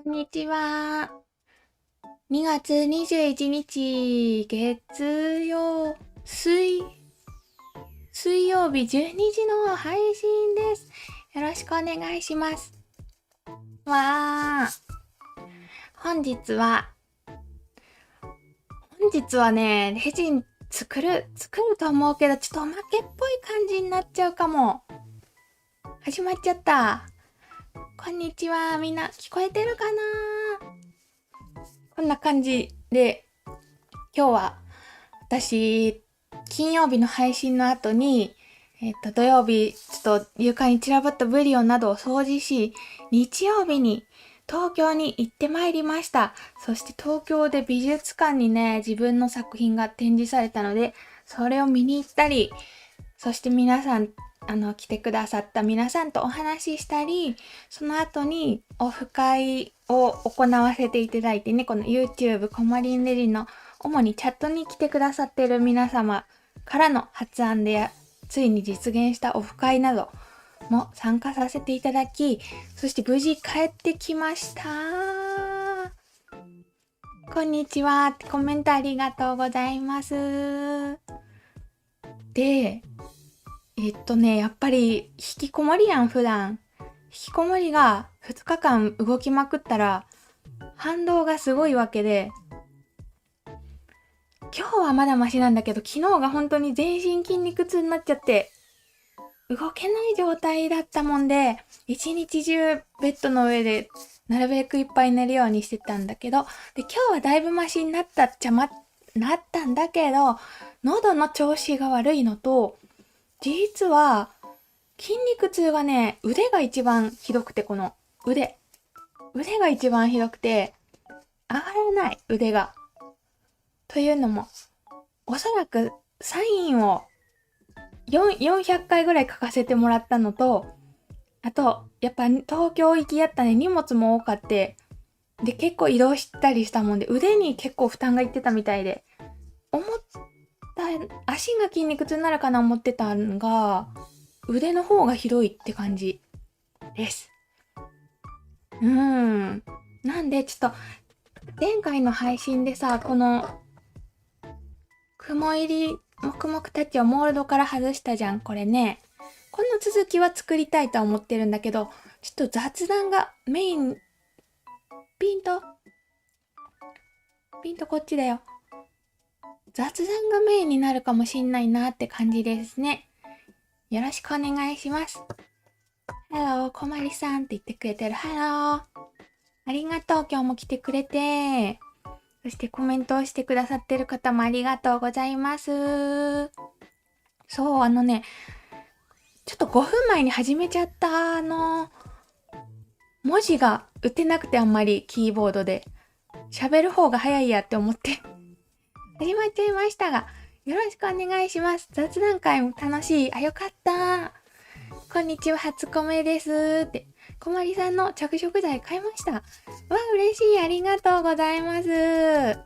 こんにちは。2月21日、水曜日12時の配信です。よろしくお願いします。本日はね、レジン作ると思うけど、ちょっとおまけっぽい感じになっちゃうかも。始まっちゃった。こんにちは。みんな聞こえてるかな？こんな感じで、今日は私、金曜日の配信の後に、土曜日、ちょっと床に散らばったブリオンなどを掃除し、日曜日に東京に行ってまいりました。そして東京で美術館にね、自分の作品が展示されたので、それを見に行ったり、そして皆さん、来てくださった皆さんとお話ししたり、その後にオフ会を行わせていただいてね、この YouTube コマリンレジの主にチャットに来てくださっている皆様からの発案でついに実現したオフ会なども参加させていただき、そして無事帰ってきました。こんにちはってコメントありがとうございます。で、やっぱり引きこもりやん普段。引きこもりが2日間動きまくったら反動がすごいわけで、今日はまだマシなんだけど、昨日が本当に全身筋肉痛になっちゃって、動けない状態だったもんで、一日中ベッドの上でなるべくいっぱい寝るようにしてたんだけど、で、今日はだいぶマシになったったんだけど、喉の調子が悪いのと、実は筋肉痛がね、腕が一番ひどくて、この腕が一番ひどくて、上がらない腕が。というのも、おそらくサインを400回ぐらい書かせてもらったのと、あと、やっぱ東京行きやったね、荷物も多かって、で、結構移動したりしたもんで、腕に結構負担がいってたみたいで、足が筋肉痛になるかな思ってたんが、腕の方がひどいって感じです。なんで、ちょっと、前回の配信でさ、この、雲入り黙々たちをモールドから外したじゃん、これね。この続きは作りたいとは思ってるんだけど、ちょっと雑談がメイン、ピントこっちだよ。雑談がメインになるかもしんないなって感じですね。よろしくお願いします。ハロー、こまりさんって言ってくれてる。ハロー。ありがとう、今日も来てくれて。そしてコメントをしてくださってる方もありがとうございます。そう、ちょっと5分前に始めちゃった文字が打てなくてあんまりキーボードで。喋る方が早いやって思って始まっちゃいましたが、よろしくお願いします。雑談会も楽しい。あ、よかった。こんにちは、初コメですって。こまりさんの着色剤買いました。わ、嬉しい。ありがとうございます。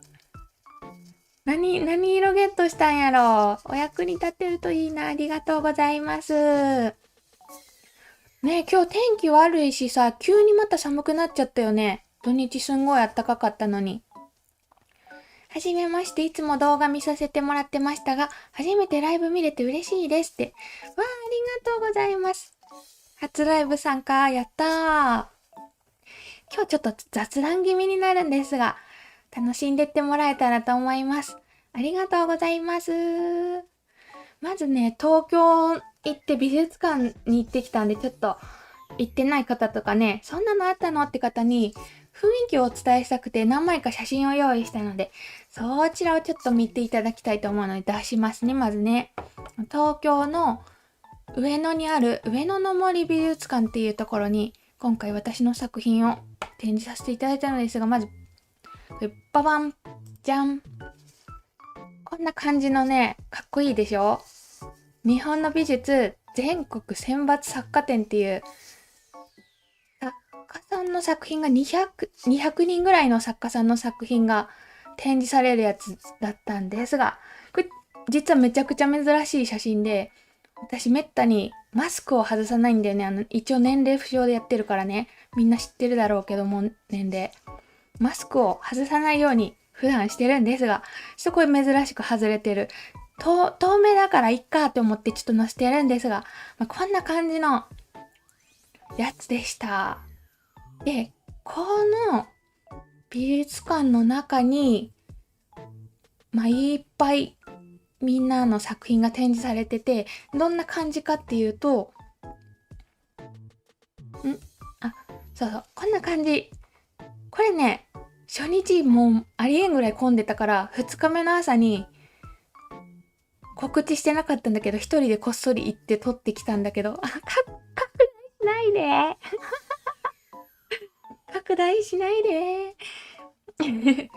何色ゲットしたんやろ。お役に立てるといいな。ありがとうございます。ねえ、今日天気悪いしさ、急にまた寒くなっちゃったよね。土日すんごい暖かかったのに。はじめまして、いつも動画見させてもらってましたが、初めてライブ見れて嬉しいですって。わあ、ありがとうございます。初ライブ参加、やったー。今日ちょっと雑談気味になるんですが、楽しんでってもらえたらと思います。ありがとうございます。まずね、東京行って美術館に行ってきたんで、ちょっと行ってない方とかね、そんなのあったのって方に雰囲気をお伝えしたくて何枚か写真を用意したので、そちらをちょっと見ていただきたいと思うので出しますね、まずね。東京の上野にある上野の森美術館っていうところに、今回私の作品を展示させていただいたのですが、まず、ババン、じゃん。こんな感じのね、かっこいいでしょ？日本の美術全国選抜作家展っていう作家さんの作品が200人ぐらいの作家さんの作品が展示されるやつだったんですが、これ実はめちゃくちゃ珍しい写真で、私めったにマスクを外さないんだよね。一応年齢不詳でやってるからね。みんな知ってるだろうけども、年齢。マスクを外さないように普段してるんですが、すごい珍しく外れてる。透明だからいっかって思ってちょっと載せてるんですが、こんな感じのやつでした。で、この美術館の中に、いっぱいみんなの作品が展示されてて、どんな感じかっていうと、そう、こんな感じ。これね、初日もうありえんぐらい混んでたから、2日目の朝に告知してなかったんだけど、一人でこっそり行って撮ってきたんだけど、拡大しないで。拡大しないで。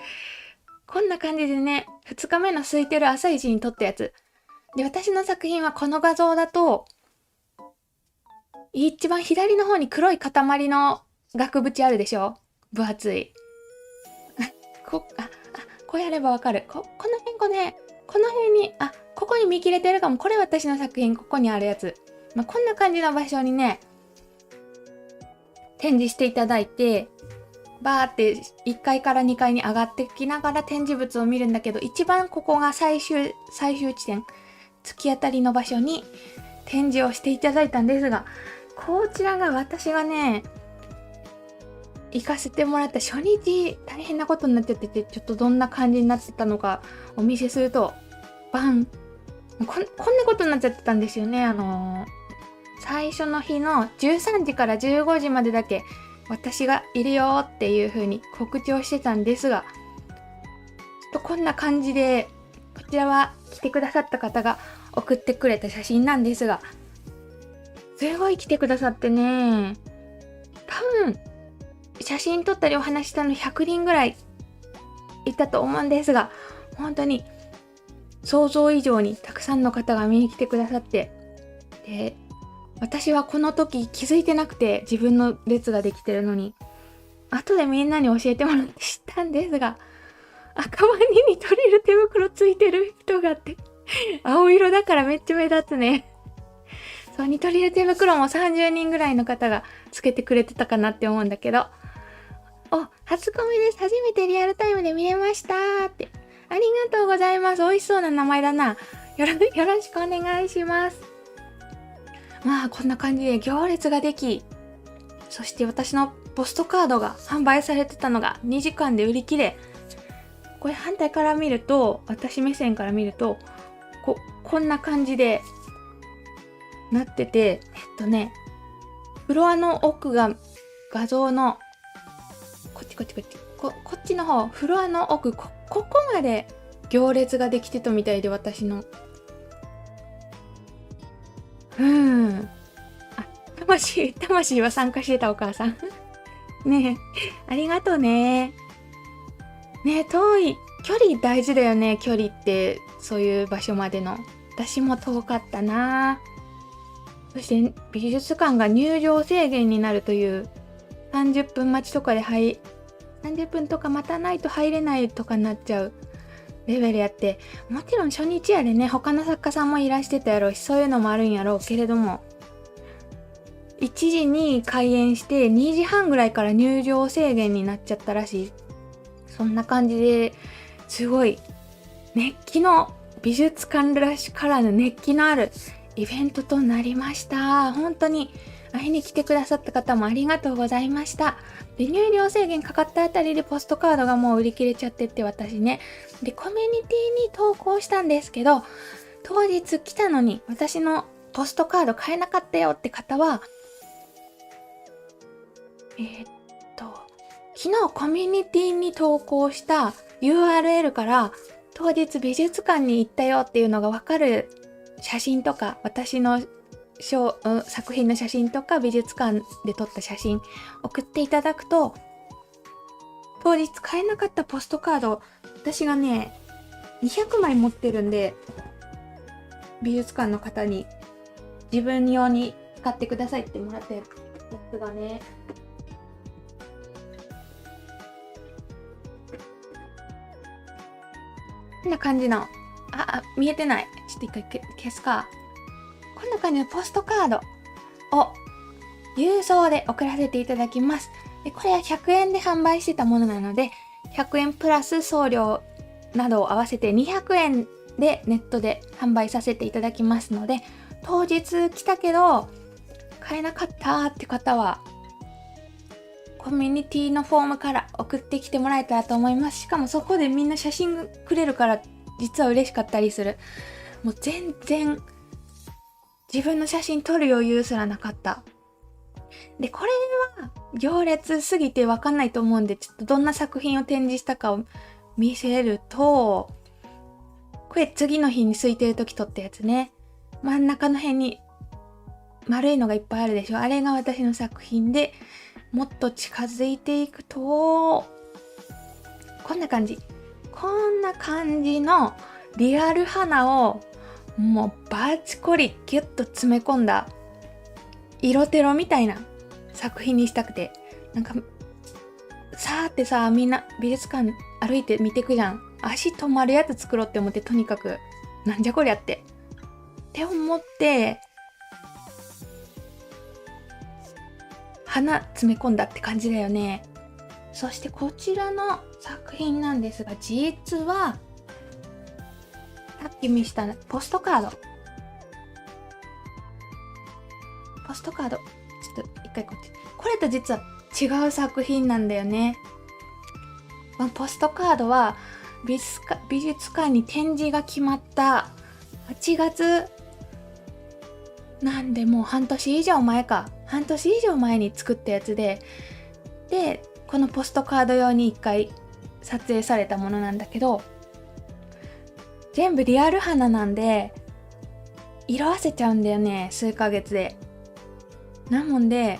こんな感じでね、2日目の空いてる朝一に撮ったやつ。で、私の作品はこの画像だと、一番左の方に黒い塊の額縁あるでしょ？分厚い。こうやればわかる。この辺この辺に、ここに見切れてるかも。これ私の作品、ここにあるやつ。こんな感じの場所にね、展示していただいて、バーって1階から2階に上がってきながら展示物を見るんだけど、一番ここが最終地点、突き当たりの場所に展示をしていただいたんですが、こちらが私がね、行かせてもらった初日大変なことになっちゃってて、ちょっとどんな感じになってたのかお見せすると、バンこんなことになっちゃってたんですよね。最初の日の13時から15時までだけ私がいるよっていう風に告知をしてたんですが、ちょっとこんな感じで、こちらは来てくださった方が送ってくれた写真なんですが、すごい来てくださってね、多分写真撮ったりお話したの100人ぐらいいたと思うんですが、本当に想像以上にたくさんの方が見に来てくださって、で、私はこの時気づいてなくて、自分の列ができてるのに、後でみんなに教えてもらって知ったんですが、赤ワニに取れる手袋ついてる人があって、青色だからめっちゃ目立つね。そう、ニトリル手袋も30人ぐらいの方がつけてくれてたかなって思うんだけど、初コメです。初めてリアルタイムで見れましたって。ありがとうございます。美味しそうな名前だな。よろしくお願いします。こんな感じで行列ができ、そして私のポストカードが販売されてたのが2時間で売り切れ。これ反対から見ると、私目線から見ると、こんな感じでなってて、フロアの奥が画像の、こっちの方、フロアの奥、ここまで行列ができてたみたいで、私の。魂は参加してたお母さん。ねえ、ありがとうね。ねえ、遠い。距離大事だよね、距離って、そういう場所までの。私も遠かったな。そして、美術館が入場制限になるという、30分待ちとかで30分とか待たないと入れないとかなっちゃうレベルやって、もちろん初日やでね、他の作家さんもいらしてたやろうし、そういうのもあるんやろうけれども、1時に開演して2時半ぐらいから入場制限になっちゃったらしい。そんな感じですごい熱気の美術館らしからぬ熱気のあるイベントとなりました。本当に会いに来てくださった方もありがとうございました。で、入場制限かかったあたりでポストカードがもう売り切れちゃってって私ね。で、コミュニティに投稿したんですけど、当日来たのに私のポストカード買えなかったよって方は、昨日コミュニティに投稿した URL から当日美術館に行ったよっていうのがわかる写真とか、私の作品の写真とか美術館で撮った写真送っていただくと、当日買えなかったポストカード、私がね、200枚持ってるんで、美術館の方に自分用に使ってくださいってもらったやつがね、こんな感じの、見えてない。ちょっと一回消すか。こんな感じのポストカードを郵送で送らせていただきます。でこれは100円で販売してたものなので、100円プラス送料などを合わせて200円でネットで販売させていただきますので、当日来たけど買えなかったって方はコミュニティのフォームから送ってきてもらえたらと思います。しかもそこでみんな写真くれるから実は嬉しかったりする。もう全然自分の写真撮る余裕すらなかった。でこれは行列すぎてわかんないと思うんで、ちょっとどんな作品を展示したかを見せると、これ次の日に空いてる時撮ったやつね。真ん中の辺に丸いのがいっぱいあるでしょ。あれが私の作品で、もっと近づいていくとこんな感じのリアル花をもうバチコリギュッと詰め込んだ色テロみたいな作品にしたくて、なんかさーってさ、みんな美術館歩いて見てくじゃん。足止まるやつ作ろうって思って、とにかくなんじゃこりゃって思って花詰め込んだって感じだよね。そしてこちらの作品なんですが、実はさっき見したポストカード、ちょっと一回こっち、これと実は違う作品なんだよね。ポストカードは美術館に展示が決まった8月なんで、もう半年以上前に作ったやつで、このポストカード用に1回撮影されたものなんだけど、全部リアル花なんで色あせちゃうんだよね、数ヶ月で。なもんで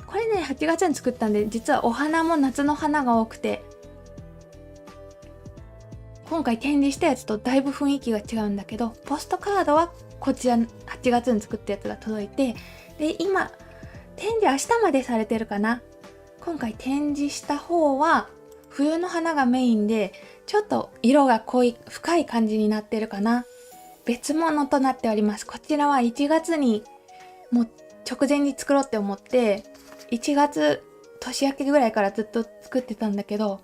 これね、8月に作ったんで、実はお花も夏の花が多くて、今回展示したやつとだいぶ雰囲気が違うんだけど、ポストカードはこちら8月に作ったやつが届いて、で今展示明日までされてるかな。今回展示した方は冬の花がメインで、ちょっと色が深い感じになってるかな。別物となっております。こちらは1月にもう直前に作ろうって思って、1月年明けぐらいからずっと作ってたんだけど、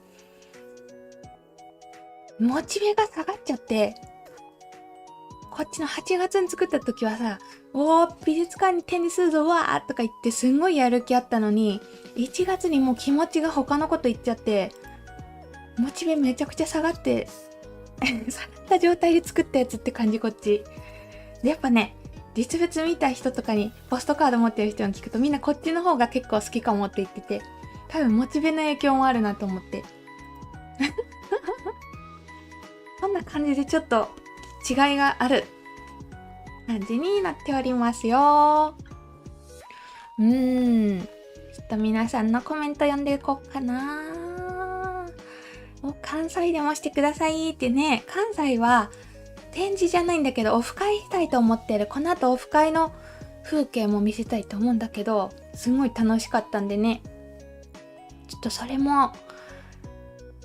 モチベが下がっちゃって、こっちの8月に作った時はさ、美術館に展示するぞわーとか言ってすんごいやる気あったのに、1月にもう気持ちが他のこと言っちゃって、モチベめちゃくちゃ下がって下がった状態で作ったやつって感じ、こっちで。やっぱね、実物見た人とかに、ポストカード持ってる人に聞くと、みんなこっちの方が結構好きかもって言ってて、多分モチベの影響もあるなと思ってこんな感じでちょっと違いがある感じになっておりますよ。ちょっと皆さんのコメント読んでいこうかな。関西でもしてくださいってね。関西は展示じゃないんだけど、オフ会したいと思ってる。この後オフ会の風景も見せたいと思うんだけど、すごい楽しかったんでね、ちょっとそれも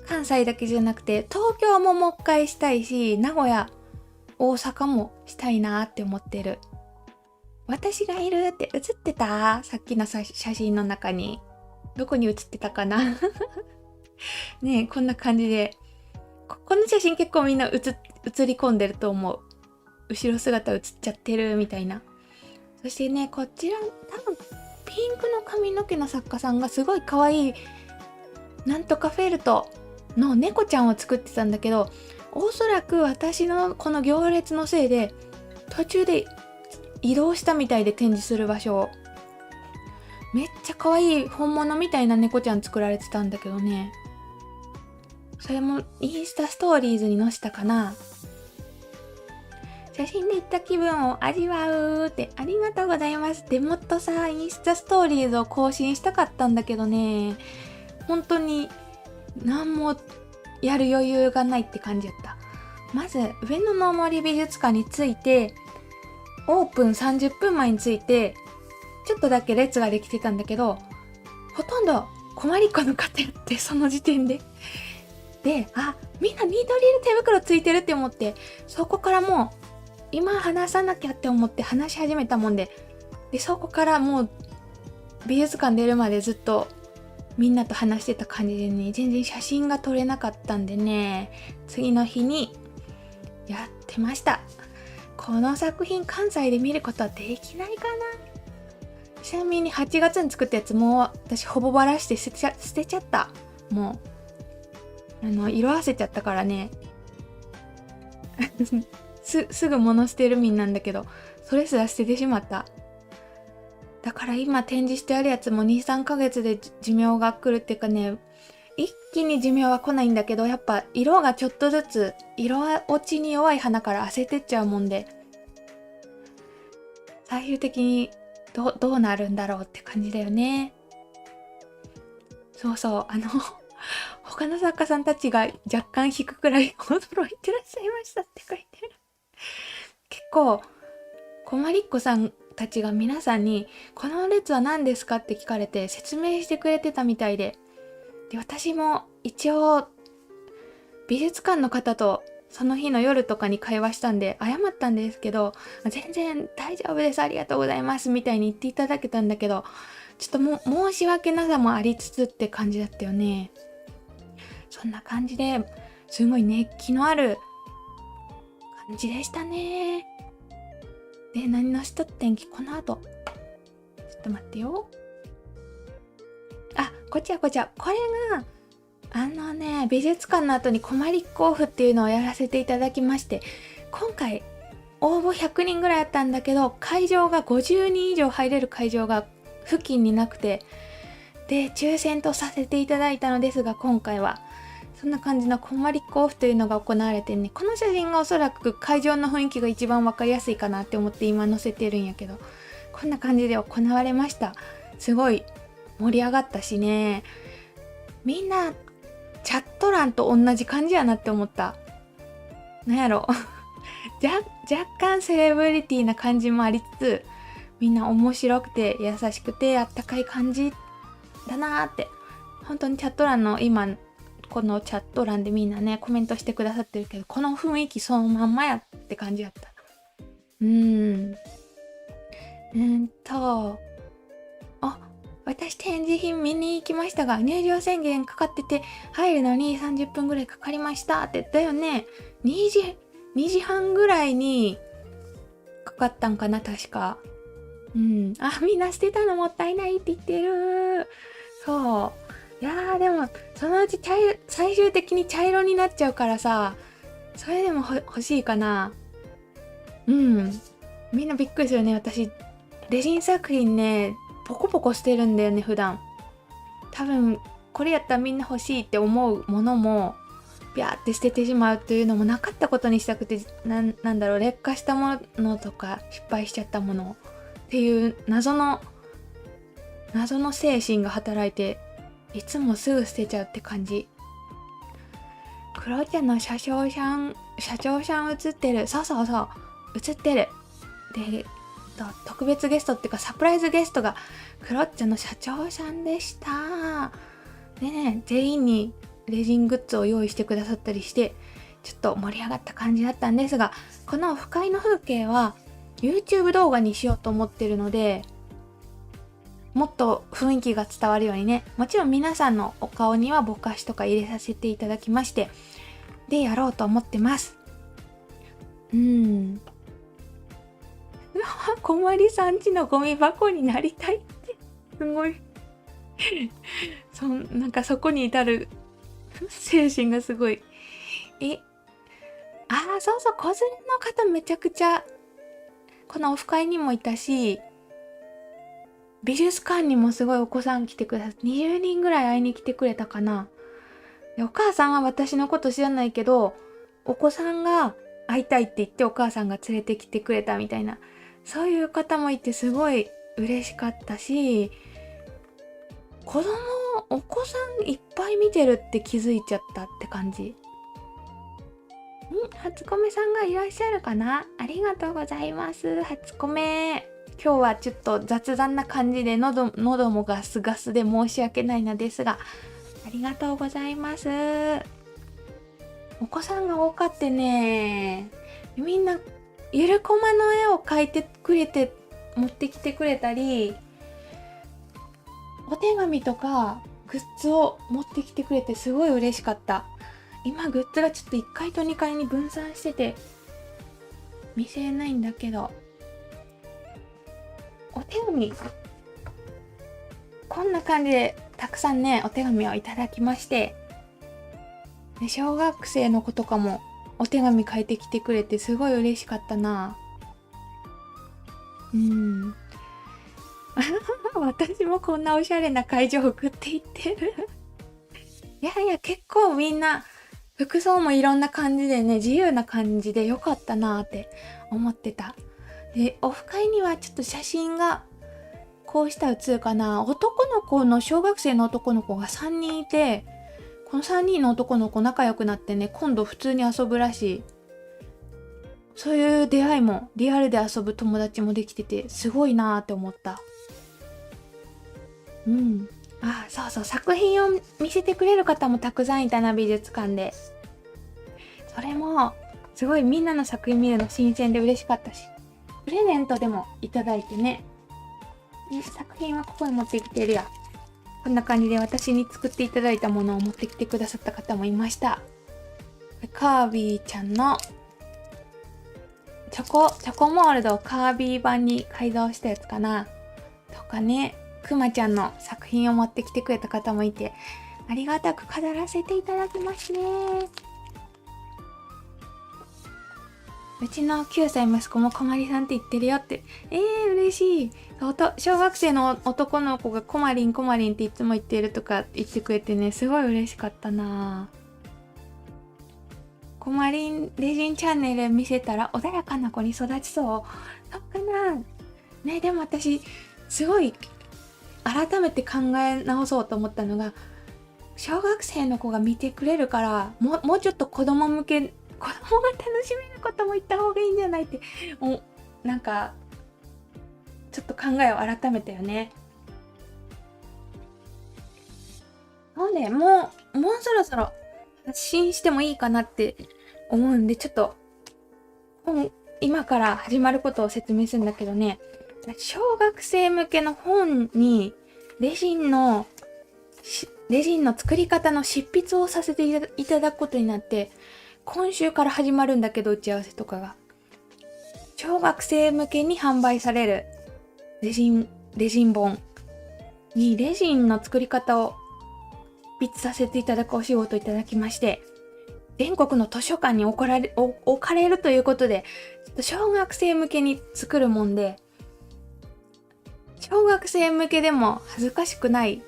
関西だけじゃなくて東京ももう一回したいし、名古屋、大阪もしたいなって思ってる。私がいるって写ってた？さっきの写真の中にどこに写ってたかなねえ、こんな感じで、この写真結構みんな写り込んでると思う。後ろ姿写っちゃってるみたいな。そしてね、こちら多分ピンクの髪の毛の作家さんがすごい可愛いなんとかフェルトの猫ちゃんを作ってたんだけど、おそらく私のこの行列のせいで途中で移動したみたいで、展示する場所を。めっちゃ可愛い本物みたいな猫ちゃん作られてたんだけどね、それもインスタストーリーズに載せたかな。写真で行った気分を味わうって、ありがとうございます。でもっとさ、インスタストーリーズを更新したかったんだけどね、本当に何もやる余裕がないって感じだった。まず上野の森美術館に着いて、オープン30分前に着いて、ちょっとだけ列ができてたんだけど、ほとんど困りっ子の方やって、その時点でみんな緑色手袋ついてるって思って、そこからもう今話さなきゃって思って話し始めたもんで、そこからもう美術館出るまでずっとみんなと話してた感じでね、全然写真が撮れなかったんでね、次の日にやってました。この作品関西で見ることはできないかな。ちなみに8月に作ったやつも私ほぼばらして捨てちゃった。もう色あせちゃったからねすぐ物捨てるみんなんだけど、それすら捨ててしまった。だから今展示してあるやつも 2,3 ヶ月で寿命が来るっていうかね、一気に寿命は来ないんだけど、やっぱ色がちょっとずつ、色落ちに弱い花から焦ってっちゃうもんで、最終的にどうなるんだろうって感じだよね。そうそう、他の作家さんたちが若干引くくらい驚いてらっしゃいましたって書いてる。結構、こまりっこさんたちが皆さんに、この列は何ですかって聞かれて説明してくれてたみたいで、私も一応、美術館の方とその日の夜とかに会話したんで謝ったんですけど、全然大丈夫です、ありがとうございますみたいに言っていただけたんだけど、ちょっと申し訳なさもありつつって感じだったよね。そんな感じですごい熱気のある感じでしたね。で、何のしとってんき、この後。ちょっと待ってよ。あ、こちら。これが、美術館の後にコマリックオフっていうのをやらせていただきまして、今回、応募100人ぐらいあったんだけど、会場が50人以上入れる会場が付近になくて、で、抽選とさせていただいたのですが、今回は、そんな感じのコマリックオフというのが行われてね、この写真がおそらく会場の雰囲気が一番わかりやすいかなって思って今載せてるんやけど、こんな感じで行われました。すごい盛り上がったしね、みんなチャット欄と同じ感じやなって思った。なんやろ若干セレブリティな感じもありつつ、みんな面白くて優しくてあったかい感じだなーって。本当にチャット欄の今このチャット欄でみんなねコメントしてくださってるけど、この雰囲気そのまんまやって感じやった。私展示品見に行きましたが、入場宣言かかってて入るのに30分ぐらいかかりましたって言ったよね。2時半ぐらいにかかったんかな、確か。みんな捨てたのもったいないって言ってる。そう。いやー、でもそのうち最終的に茶色になっちゃうからさ、それでも欲しいかな。みんなびっくりするね。私レジン作品ねポコポコしてるんだよね、普段。多分これやったらみんな欲しいって思うものもビャーって捨ててしまうというのもなかったことにしたくて、なんだろう、劣化したものとか失敗しちゃったものっていう謎の精神が働いて、いつもすぐ捨てちゃうって感じ。クロちゃんの社長さん映ってる。そう映ってる。で、特別ゲストっていうかサプライズゲストがクロッチャの社長さんでした。でね、全員にレジングッズを用意してくださったりして、ちょっと盛り上がった感じだったんですが、このオフ会の風景は YouTube 動画にしようと思ってるので、もっと雰囲気が伝わるようにね、もちろん皆さんのお顔にはぼかしとか入れさせていただきまして、でやろうと思ってます。こまりさんちのゴミ箱になりたいってすごいなんかそこに至る精神がすごい。そう子連れの方めちゃくちゃこのオフ会にもいたし、美術館にもすごいお子さん来てくださって20人ぐらい会いに来てくれたかな。でお母さんは私のこと知らないけど、お子さんが会いたいって言ってお母さんが連れてきてくれたみたいな、そういう方もいてすごい嬉しかったし、お子さんいっぱい見てるって気づいちゃったって感じ。初コメさんがいらっしゃるかな。ありがとうございます、初コメ。今日はちょっと雑談な感じで喉もガスガスで申し訳ないのですが、ありがとうございます。お子さんが多かってね、みんなゆるコマの絵を描いてくれて持ってきてくれたり、お手紙とかグッズを持ってきてくれてすごい嬉しかった。今グッズがちょっと1階と2階に分散してて見せれないんだけど、お手紙こんな感じでたくさんねお手紙をいただきまして、で小学生の子とかもお手紙書いてきてくれてすごい嬉しかったな。私もこんなおしゃれな会場送っていってるいやいや、結構みんな服装もいろんな感じでね、自由な感じでよかったなって思ってた。で、オフ会にはちょっと写真がこうした写るかな、男の子の小学生の男の子が3人いて、この3人の男の子仲良くなってね、今度普通に遊ぶらしい。そういう出会いも、リアルで遊ぶ友達もできててすごいなーって思った。そうそう、作品を見せてくれる方もたくさんいたな、美術館で。それもすごいみんなの作品見るの新鮮で嬉しかったし、プレゼントでもいただいてね。作品はここに持ってきてるや。こんな感じで私に作っていただいたものを持ってきてくださった方もいました。カービィちゃんのチョコモールドをカービィ版に改造したやつかなとかね、くまちゃんの作品を持ってきてくれた方もいて、ありがたく飾らせていただきますね。うちの9歳息子もこまりさんって言ってるよって。嬉しい。小学生の男の子がこまりんっていつも言ってるとか言ってくれてね、すごい嬉しかったな。こまりんレジンチャンネル見せたら穏やかな子に育ちそう。そっかな。ね、でも私、すごい改めて考え直そうと思ったのが、小学生の子が見てくれるから、もうちょっと子供が楽しめることも言った方がいいんじゃないって、なんか、ちょっと考えを改めたよね。なんで、もうそろそろ発信してもいいかなって思うんで、ちょっと、今から始まることを説明するんだけどね、小学生向けの本にレジンの作り方の執筆をさせていただくことになって、今週から始まるんだけど、打ち合わせとかが。小学生向けに販売されるレジン本にレジンの作り方を執筆させていただくお仕事いただきまして、全国の図書館に置かれるということで、ちょっと小学生向けに作るもんで、小学生向けでも恥ずかしくない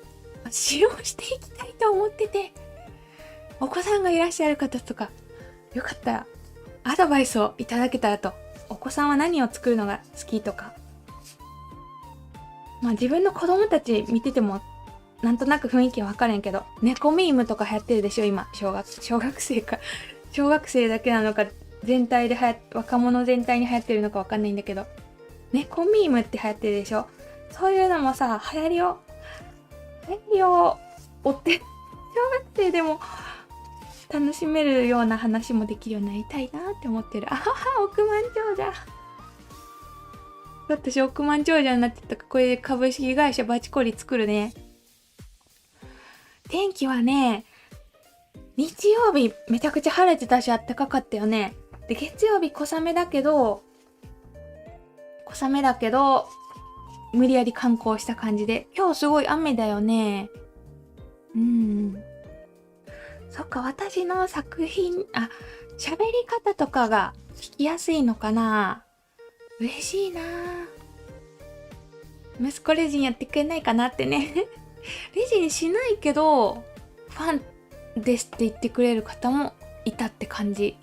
使用していきたいと思ってて、お子さんがいらっしゃる方とか、よかったらアドバイスをいただけたらと。お子さんは何を作るのが好きとか、自分の子供たち見ててもなんとなく雰囲気は分かれんけど、猫ミームとか流行ってるでしょ今。小学生か小学生だけなのか全体で若者全体に流行ってるのか分かんないんだけど、猫ミームって流行ってるでしょ。そういうのもさ、流行りを追って小学生でも楽しめるような話もできるようになりたいなって思ってる。億万長者。私億万長者になってたから、これで株式会社バチコリ作るね。天気はね、日曜日めちゃくちゃ晴れてたし、あったかかったよね。で、月曜日小雨だけど無理やり観光した感じで、今日すごい雨だよね。そっか、私の作品、喋り方とかが聞きやすいのかな。嬉しいな。息子レジンやってくれないかなってね。レジンしないけど、ファンですって言ってくれる方もいたって感じ。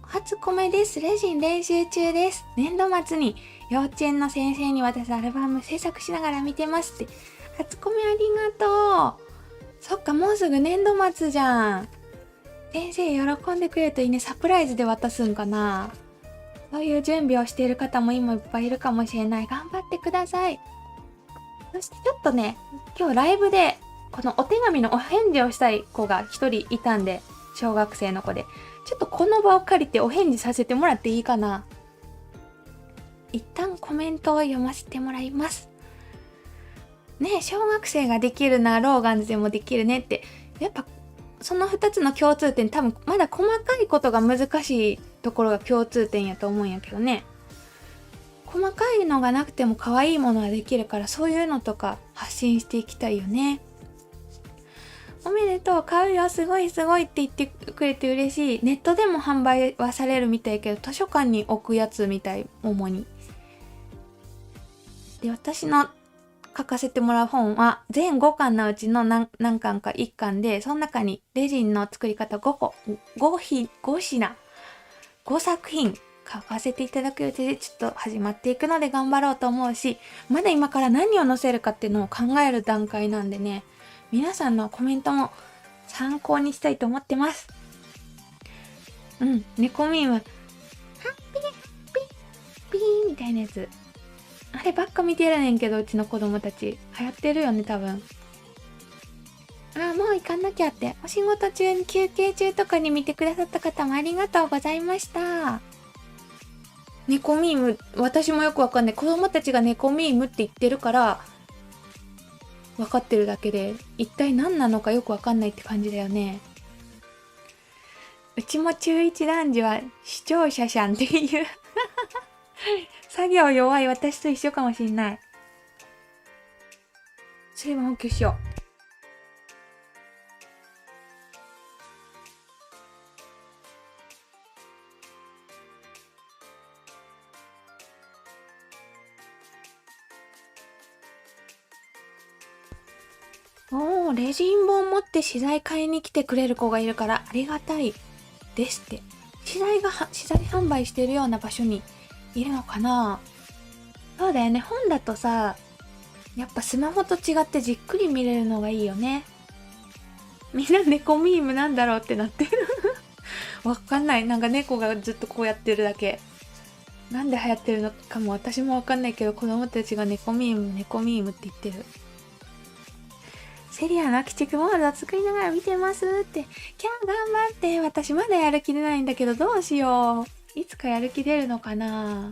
初コメです。レジン練習中です。年度末に幼稚園の先生に渡すアルバム制作しながら見てますって。初コメありがとう。そっか、もうすぐ年度末じゃん。先生喜んでくれるといいね。サプライズで渡すんかな。そういう準備をしている方も今いっぱいいるかもしれない。頑張ってください。そしてちょっとね、今日ライブでこのお手紙のお返事をしたい子が一人いたんで、小学生の子でちょっとこの場を借りてお返事させてもらっていいかな。一旦コメントを読ませてもらいます。ね、小学生ができるな、ローガンズでもできるねって、やっぱその2つの共通点、多分まだ細かいことが難しいところが共通点やと思うんやけどね。細かいのがなくても可愛いものはできるから、そういうのとか発信していきたいよね。おめでとう、買うよ、すごいすごいって言ってくれて嬉しい。ネットでも販売はされるみたいけど、図書館に置くやつみたい、主に。で、私の書かせてもらう本は全5巻のうちの何巻か1巻で、その中にレジンの作り方5品、5作品書かせていただく予定でちょっと始まっていくので頑張ろうと思うし、まだ今から何を載せるかっていうのを考える段階なんでね、皆さんのコメントも参考にしたいと思ってます。猫ミーム、ハッピーピーみたいなやつ。あればっか見てるねんけど、うちの子供たち。流行ってるよね、多分。もう行かなきゃって。お仕事中に休憩中とかに見てくださった方もありがとうございました。猫ミーム、私もよくわかんない。子供たちが猫ミームって言ってるから、分かってるだけで、一体何なのかよくわかんないって感じだよね。うちも中1男児は視聴者さんっていう作業弱い私と一緒かもしんない。水分補給しよう。レジン本持って資材買いに来てくれる子がいるからありがたいですって。資材販売してるような場所にいるのかな。そうだよね。本だとさ、やっぱスマホと違ってじっくり見れるのがいいよね。みんな猫ミームなんだろうってなってるわかんない。なんか猫がずっとこうやってるだけ。なんで流行ってるのかも私もわかんないけど、子供たちが猫ミームって言ってる。セリアの鬼畜モードを作りながら見てますって。キャン頑張って。私まだやる気出ないんだけどどうしよう。いつかやる気出るのかな。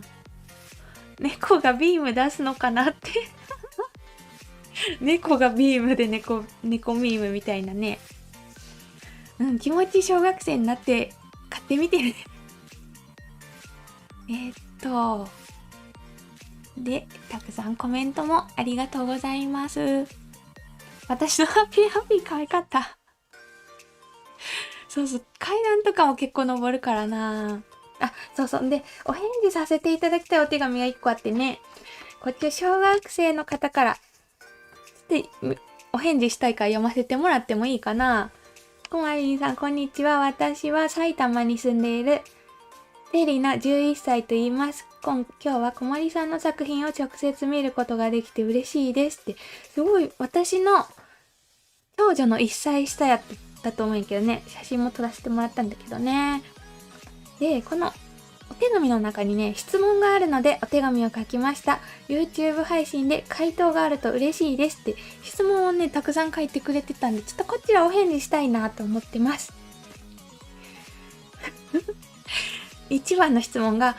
猫がビーム出すのかなって猫がビームで猫ミームみたいなね。気持ち小学生になって買ってみてねで、たくさんコメントもありがとうございます。私のハッピー可愛かったそうそう、階段とかも結構登るからな。そうで、お返事させていただきたいお手紙が1個あってね、こっち小学生の方からでお返事したいから読ませてもらってもいいかな。こまりんさん、こんにちは。私は埼玉に住んでいるテリーの11歳と言います。今日はこまりさんの作品を直接見ることができて嬉しいですって。すごい、私の長女の1歳下やったと思うんやけどね。写真も撮らせてもらったんだけどね。で、このお手紙の中にね、質問があるのでお手紙を書きました。YouTube 配信で回答があると嬉しいですって質問をね、たくさん書いてくれてたんで、ちょっとこちらお返事したいなと思ってます。1番の質問が、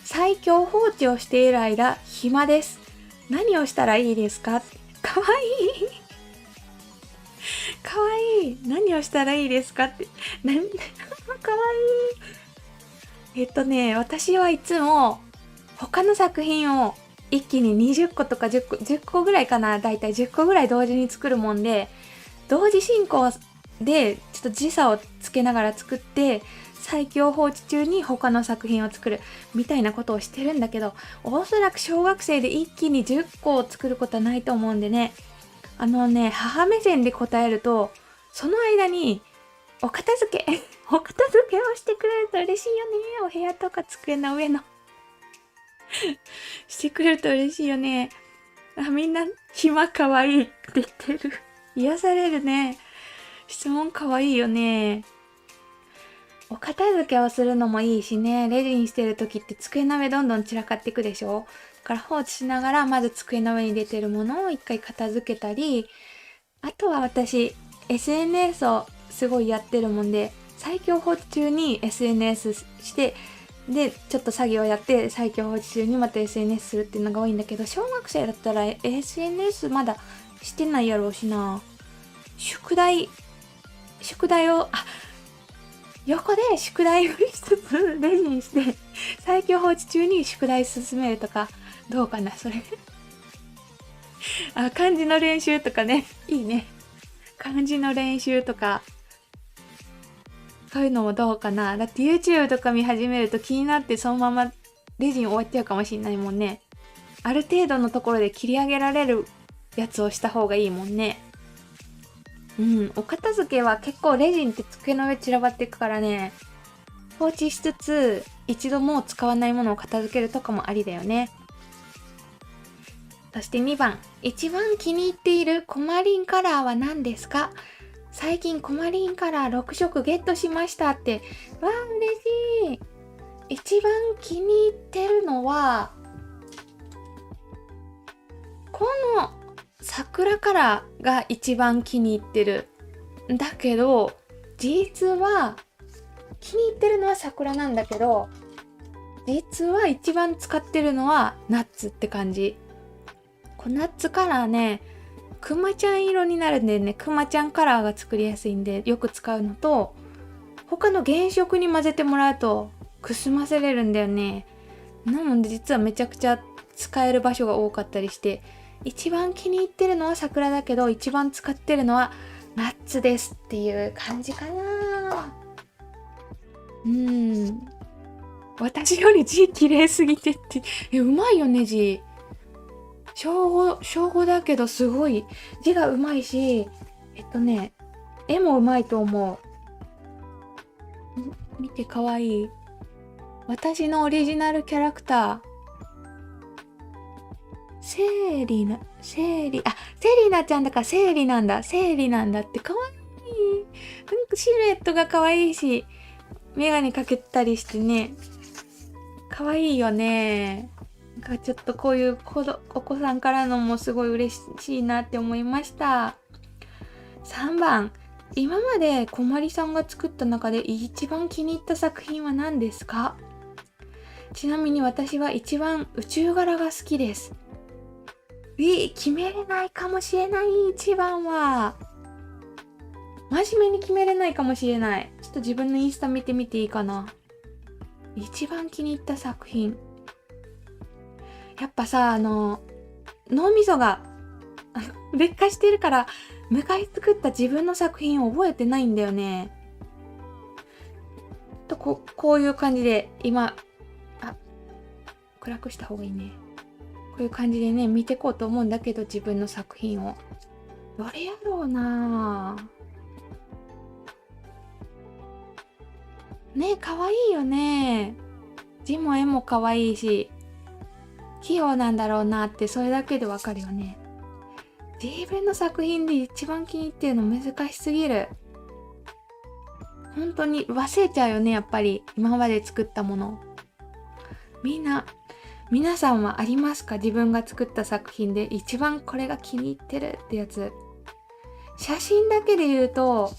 最強放置をしている間、暇です。何をしたらいいですか？かわいい。かわいい。何をしたらいいですかって。かわいい。私はいつも他の作品を一気に20個とか10個ぐらいかな。だいたい10個ぐらい同時に作るもんで、同時進行でちょっと時差をつけながら作って、最強放置中に他の作品を作るみたいなことをしてるんだけど、おそらく小学生で一気に10個を作ることはないと思うんでね。母目線で答えると、その間にお片付けをしてくれると嬉しいよね。お部屋とか机の上のしてくれると嬉しいよね。みんな暇かわいいって言ってる。癒されるね。質問かわいいよね。お片付けをするのもいいしね。レジにしてる時って机の上どんどん散らかっていくでしょ。だから放置しながらまず机の上に出てるものを一回片付けたり、あとは私 SNS をすごいやってるもんで、最強放置中に SNS して、でちょっと作業やって最強放置中にまた SNS するっていうのが多いんだけど、小学生だったら SNS まだしてないやろうしな。宿題を横で宿題をしつつレジにして最強放置中に宿題進めるとかどうかな、それ漢字の練習とかね、いいね。漢字の練習とかそういうのもどうかな。だって YouTube とか見始めると気になってそのままレジに終わっちゃうかもしんないもんね。ある程度のところで切り上げられるやつをした方がいいもんね。お片付けは結構レジンって机の上散らばっていくからね、放置しつつ一度もう使わないものを片付けるとかもありだよね。そして2番、一番気に入っているコマリンカラーは何ですか？最近コマリンカラー6色ゲットしましたって。わー嬉しい。一番気に入ってるのはこの桜カラーが一番気に入ってる。だけど実は気に入ってるのは桜なんだけど、実は一番使ってるのはナッツって感じ。ナッツカラーね、くまちゃん色になるんでね、くまちゃんカラーが作りやすいんでよく使うのと、他の原色に混ぜてもらうとくすませれるんだよね。なので実はめちゃくちゃ使える場所が多かったりして、一番気に入ってるのは桜だけど一番使ってるのはナッツですっていう感じかな。私より字綺麗すぎてってうまいよね。字小5だけどすごい字がうまいし、絵もうまいと思う。見てかわいい。私のオリジナルキャラクターセーリナちゃんだからセーリなんだってかわいい。シルエットがかわいいし、メガネかけたりしてね、かわいいよね。なんかちょっとこういうお子さんからのもすごい嬉しいなって思いました。3番、今までこまりさんが作った中で一番気に入った作品は何ですか？ちなみに私は一番宇宙柄が好きです。決めれないかもしれない。一番は真面目に決めれないかもしれない。ちょっと自分のインスタ見てみていいかな。一番気に入った作品、やっぱさ、脳みそが劣化してるから昔作った自分の作品を覚えてないんだよね。こういう感じで今暗くした方がいいね。こういう感じでね見てこうと思うんだけど、自分の作品をどれやろうなね。可愛いよね。字も絵も可愛いし器用なんだろうなってそれだけでわかるよね。自分の作品で一番気に入ってるの難しすぎる。本当に忘れちゃうよね、やっぱり今まで作ったもの。皆さんはありますか？自分が作った作品で一番これが気に入ってるってやつ。写真だけで言うと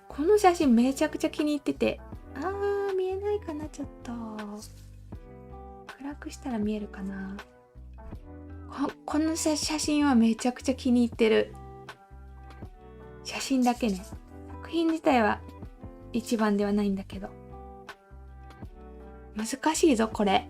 この写真めちゃくちゃ気に入ってて、見えないかな、ちょっと暗くしたら見えるかな。この写真はめちゃくちゃ気に入ってる。写真だけね。作品自体は一番ではないんだけど。難しいぞこれ。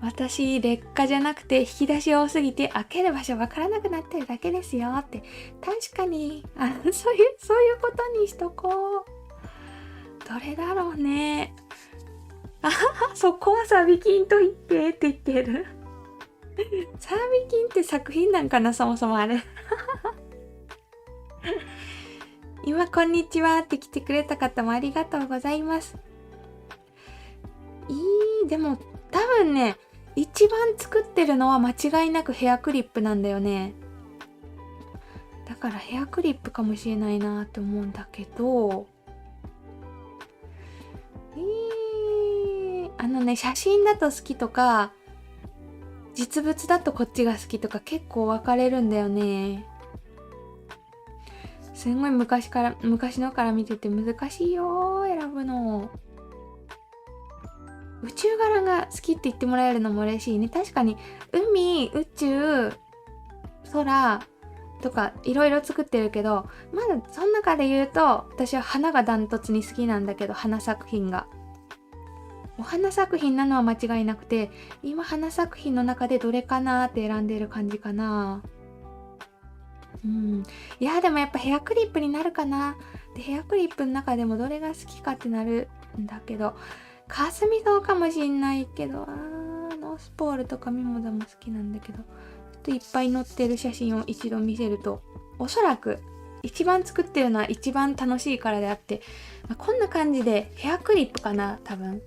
私劣化じゃなくて引き出し多すぎて開ける場所わからなくなってるだけですよって。確かにそういうことにしとこう。どれだろうね。そこはサビキンと言ってって言ってる。サビキンって作品なんかな、そもそもあれ。今こんにちはって来てくれた方もありがとうございます。でも多分ね、一番作ってるのは間違いなくヘアクリップなんだよね。だからヘアクリップかもしれないなって思うんだけど、写真だと好きとか実物だとこっちが好きとか結構分かれるんだよね。すんごい昔のから見てて難しいよ選ぶの。宇宙柄が好きって言ってもらえるのも嬉しいね。確かに海、宇宙、空とかいろいろ作ってるけど、まだその中で言うと私は花がダントツに好きなんだけど、花作品が。お花作品なのは間違いなくて、今花作品の中でどれかなって選んでる感じかな。いやでもやっぱヘアクリップになるかな。でヘアクリップの中でもどれが好きかってなるんだけど、かすみそうかもしんないけど、ノースポールとかミモザも好きなんだけど、ちょっといっぱい載ってる写真を一度見せると、おそらく一番作ってるのは一番楽しいからであって、こんな感じでヘアクリップかな。多分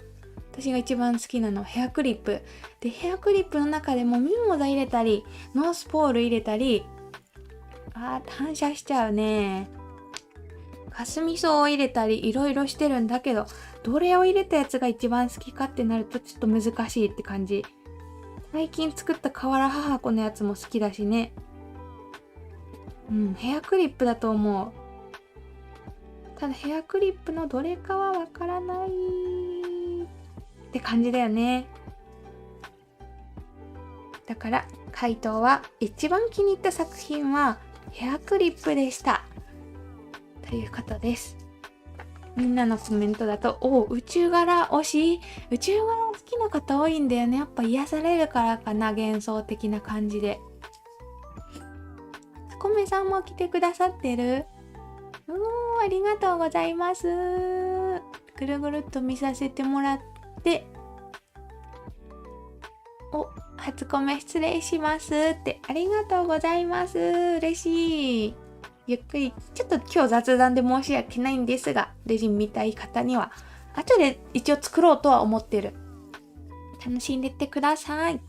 私が一番好きなのはヘアクリップで、ヘアクリップの中でもミモザ入れたりノースポール入れたり、反射しちゃうね。かすみ草を入れたりいろいろしてるんだけど、どれを入れたやつが一番好きかってなるとちょっと難しいって感じ。最近作った瓦母子のやつも好きだしね。ヘアクリップだと思う。ただヘアクリップのどれかはわからないって感じだよね。だから回答は一番気に入った作品はヘアクリップでしたということです。みんなのコメントだと、宇宙柄推し、宇宙柄好きな方多いんだよね。やっぱ癒されるからかな、幻想的な感じで。つこめさんも来てくださってる？ありがとうございます。ぐるぐるっと見させてもらって、初コメ失礼しますって、ありがとうございます。嬉しい。ゆっくり、ちょっと今日雑談で申し訳ないんですが、レジン見たい方には後で一応作ろうとは思ってる。楽しんでってください。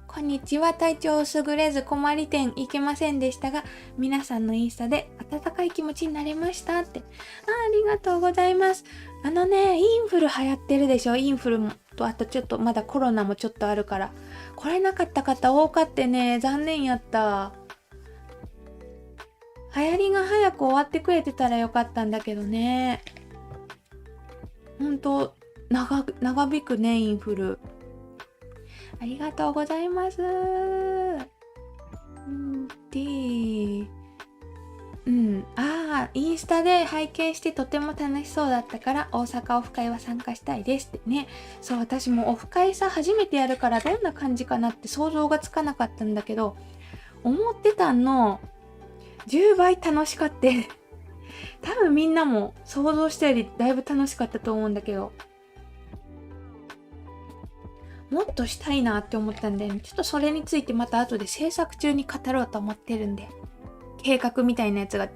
こんにちは。体調優れず困り点いけませんでしたが、皆さんのインスタで温かい気持ちになれましたって。ありがとうございます。インフル流行ってるでしょ。インフルと、あとちょっとまだコロナもちょっとあるから、来れなかった方多かってね、残念やった。流行りが早く終わってくれてたらよかったんだけどね。ほんと長引くね、インフル。ありがとうございます。インスタで拝見してとても楽しそうだったから大阪オフ会は参加したいですってね。そう、私もオフ会さ初めてやるからどんな感じかなって想像がつかなかったんだけど、思ってたの10倍楽しかって多分みんなも想像したよりだいぶ楽しかったと思うんだけど、もっとしたいなって思ったんで、ちょっとそれについてまた後で制作中に語ろうと思ってるんで、計画みたいなやつが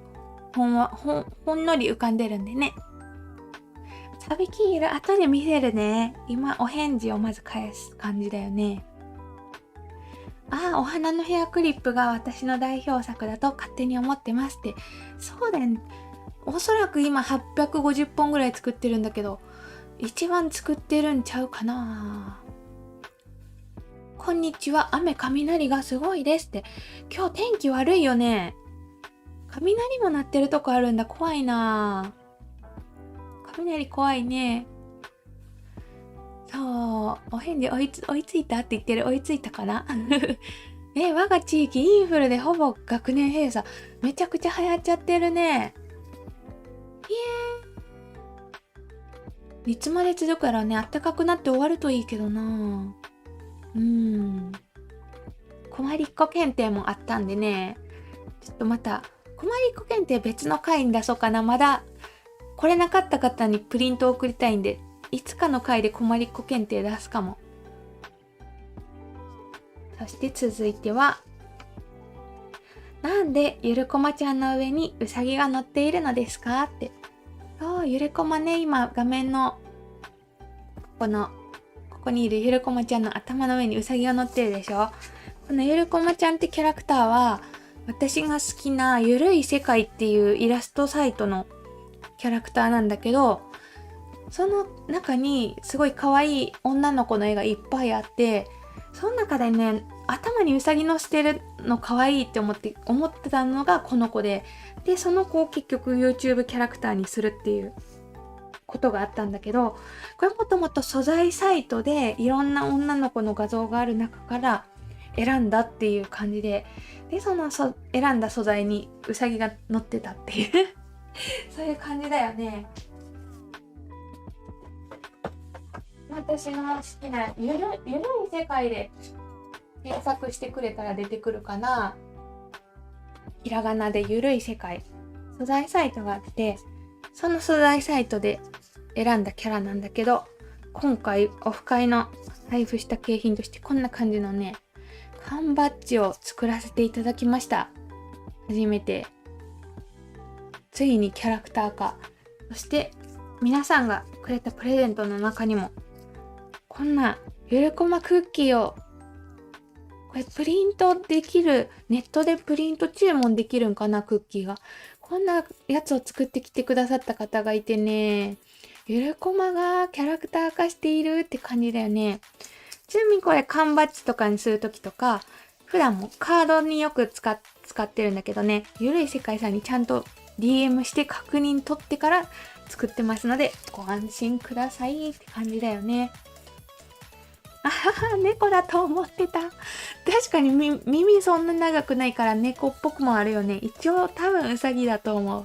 ほんのり浮かんでるんでね。サビキール後で見せるね。今お返事をまず返す感じだよね。お花のヘアクリップが私の代表作だと勝手に思ってますって。そうだよね。おそらく今850本ぐらい作ってるんだけど、一番作ってるんちゃうかな。こんにちは。雷がすごいですって。今日天気悪いよね。雷も鳴ってるとこあるんだ。怖いな。雷怖いね。そう、お返事追いついたって言ってる。追いついたかな我が地域インフルでほぼ学年閉鎖。めちゃくちゃ流行っちゃってるね。いつまで続くからね。暖かくなって終わるといいけどな。困りっ子検定もあったんでね。ちょっとまた困りっ子検定別の回に出そうかな。まだ来れなかった方にプリントを送りたいんで、いつかの回で困りっ子検定出すかも。そして続いては、なんでゆるこまちゃんの上にうさぎが乗っているのですかって。そう、ゆるこまね、今画面のここにいるゆるこまちゃんの頭の上にうさぎが乗ってるでしょ。このゆるこまちゃんってキャラクターは、私が好きなゆるい世界っていうイラストサイトのキャラクターなんだけど、その中にすごい可愛い女の子の絵がいっぱいあって、その中でね、頭にうさぎ乗せてるの可愛いって思ってたのがこの子で、その子を結局 YouTube キャラクターにするっていうことがあったんだけど、これもともと素材サイトでいろんな女の子の画像がある中から選んだっていう感じで、その選んだ素材にうさぎが乗ってたっていうそういう感じだよね。私の好きなゆるい世界で検索してくれたら出てくるかな。ひらがなでゆるい世界、素材サイトがあって、その素材サイトで選んだキャラなんだけど、今回オフ会の配布した景品としてこんな感じのね、缶バッジを作らせていただきました。初めてついにキャラクター化。そして皆さんがくれたプレゼントの中にもこんなゆるこまクッキーを、これプリントできる、ネットでプリント注文できるんかな、クッキーが。こんなやつを作ってきてくださった方がいてね、ゆるこまがキャラクター化しているって感じだよね。ちなみにこれ缶バッジとかにするときとか、普段もカードによく使ってるんだけどね、ゆるい世界さんにちゃんと DM して確認取ってから作ってますので、ご安心くださいって感じだよね。あはは、猫だと思ってた。確かに耳そんな長くないから猫っぽくもあるよね。一応多分ウサギだと思う。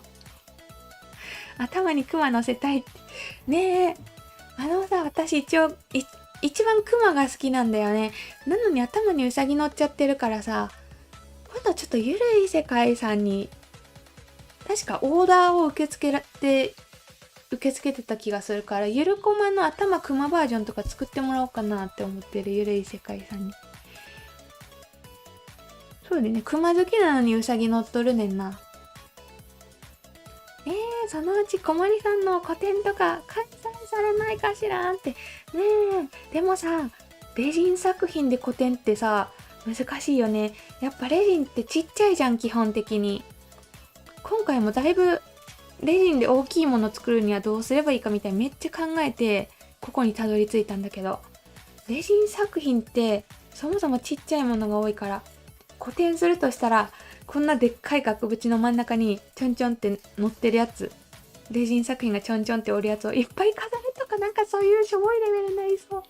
頭にクマ乗せたいって。ねえ。私一番クマが好きなんだよね。なのに頭にウサギ乗っちゃってるからさ、今度ちょっとゆるい世界さんに、確かオーダーを受け付けてた気がするから、ゆるこまの頭クマバージョンとか作ってもらおうかなって思ってる、ゆるい世界さんに。そうでね、クマ好きなのにウサギ乗っとるねんな。そのうち小森さんの個展とか開催されないかしらって。ねえ、でもさ、レジン作品で個展ってさ、難しいよね。やっぱレジンってちっちゃいじゃん、基本的に。今回もだいぶレジンで大きいもの作るにはどうすればいいかみたいにめっちゃ考えてここにたどり着いたんだけど、レジン作品ってそもそもちっちゃいものが多いから、個展するとしたらこんなでっかい額縁の真ん中にちょんちょんって乗ってるやつ、レジン作品がちょんちょんっておるやつをいっぱい飾るとか、なんかそういうしょぼいレベルになりそう。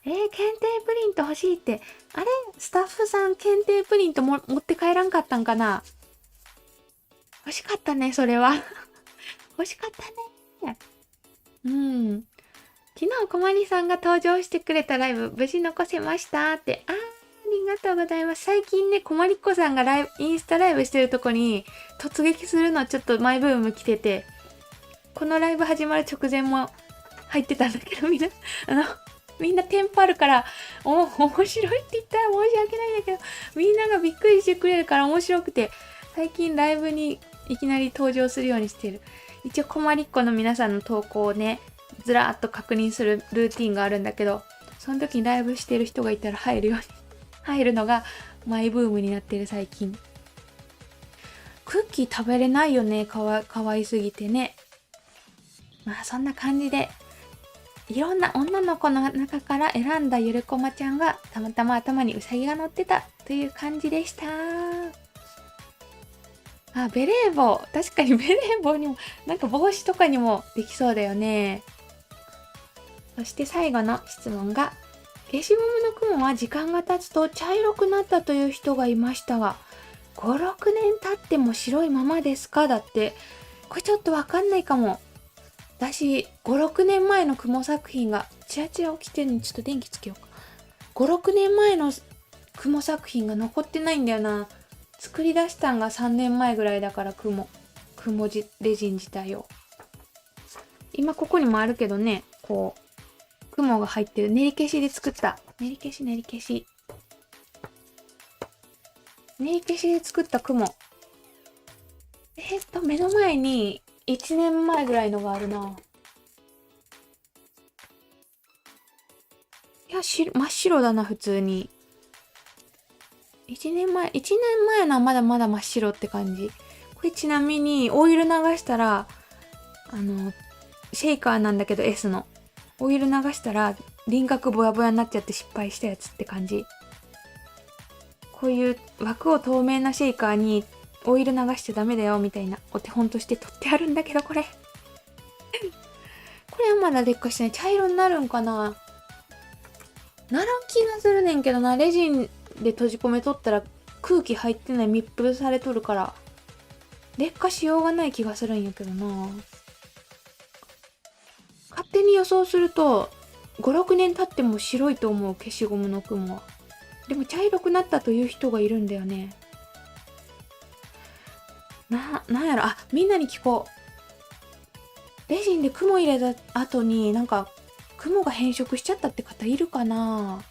検定プリント欲しいって、あれスタッフさん検定プリント持って帰らんかったんかな。欲しかったね、それは。欲しかったね。昨日小まりさんが登場してくれたライブ無事残せましたって。ありがとうございます。最近ね、こまりっこさんがインスタライブしてるとこに突撃するのちょっとマイブーム来てて、このライブ始まる直前も入ってたんだけど、みんなテンポあるから、面白いって言ったら申し訳ないんだけど、みんながびっくりしてくれるから面白くて、最近ライブにいきなり登場するようにしてる。一応こまりっこの皆さんの投稿をね、ずらーっと確認するルーティンがあるんだけど、その時にライブしてる人がいたら入るのがマイブームになってる最近。クッキー食べれないよね、かわいすぎてね。まあそんな感じで、いろんな女の子の中から選んだゆるこまちゃんがたまたま頭にうさぎが乗ってたという感じでした。ベレー帽。確かにベレー帽にも、なんか帽子とかにもできそうだよね。そして最後の質問が、消しゴムの雲は時間が経つと茶色くなったという人がいましたが、5、6年経っても白いままですかだって。これちょっとわかんないかも。私、5、6年前の雲作品が、チラチラ起きてるのにちょっと電気つけようか。5、6年前の雲作品が残ってないんだよな。作り出したんが3年前ぐらいだから、レジン自体を。今ここにもあるけどね、こう、雲が入ってる。練り消しで作った。練り消し。練り消しで作った雲。目の前に1年前ぐらいのがあるな。いや、真っ白だな、普通に。1年前のはまだまだ真っ白って感じ。これちなみにオイル流したら、シェイカーなんだけど S の。オイル流したら輪郭ボヤボヤになっちゃって失敗したやつって感じ。こういう枠を透明なシェイカーにオイル流しちゃダメだよみたいなお手本として取ってあるんだけど、これこれはまだ劣化してない。茶色になるんかな。ならん気がするねんけどな。レジンで閉じ込めとったら空気入ってない密封されとるから劣化しようがない気がするんやけどな。勝手に予想すると5、6年経っても白いと思う、消しゴムの雲は。でも茶色くなったという人がいるんだよね。なんやろ。あ、みんなに聞こう。レジンで雲入れた後になんか雲が変色しちゃったって方いるかな。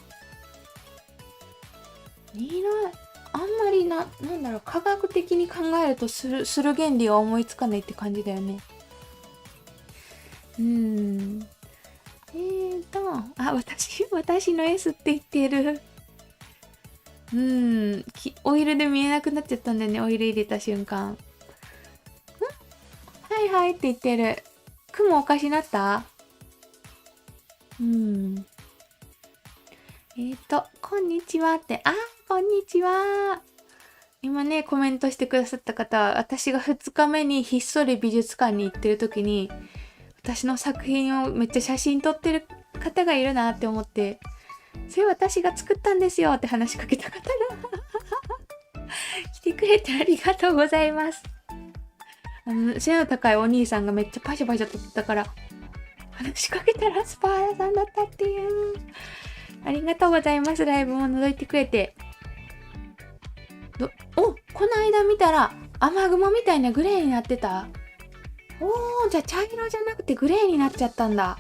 あんまりなんだろう、科学的に考えるとする原理が思いつかないって感じだよね。あ、私の S って言ってる。オイルで見えなくなっちゃったんだよね、オイル入れた瞬間。はいはいって言ってる。雲おかしなった？こんにちはって。こんにちは。今ね、コメントしてくださった方は、私が2日目にひっそり美術館に行ってる時に、私の作品をめっちゃ写真撮ってる方がいるなって思って、それ私が作ったんですよって話しかけた方が来てくれてありがとうございます。背の高いお兄さんがめっちゃパシャパシャ撮ってたから話しかけたらスパーラさんだったっていう。ありがとうございます。ライブも覗いてくれて。この間見たら雨雲みたいなグレーになってた。じゃあ茶色じゃなくてグレーになっちゃったんだ。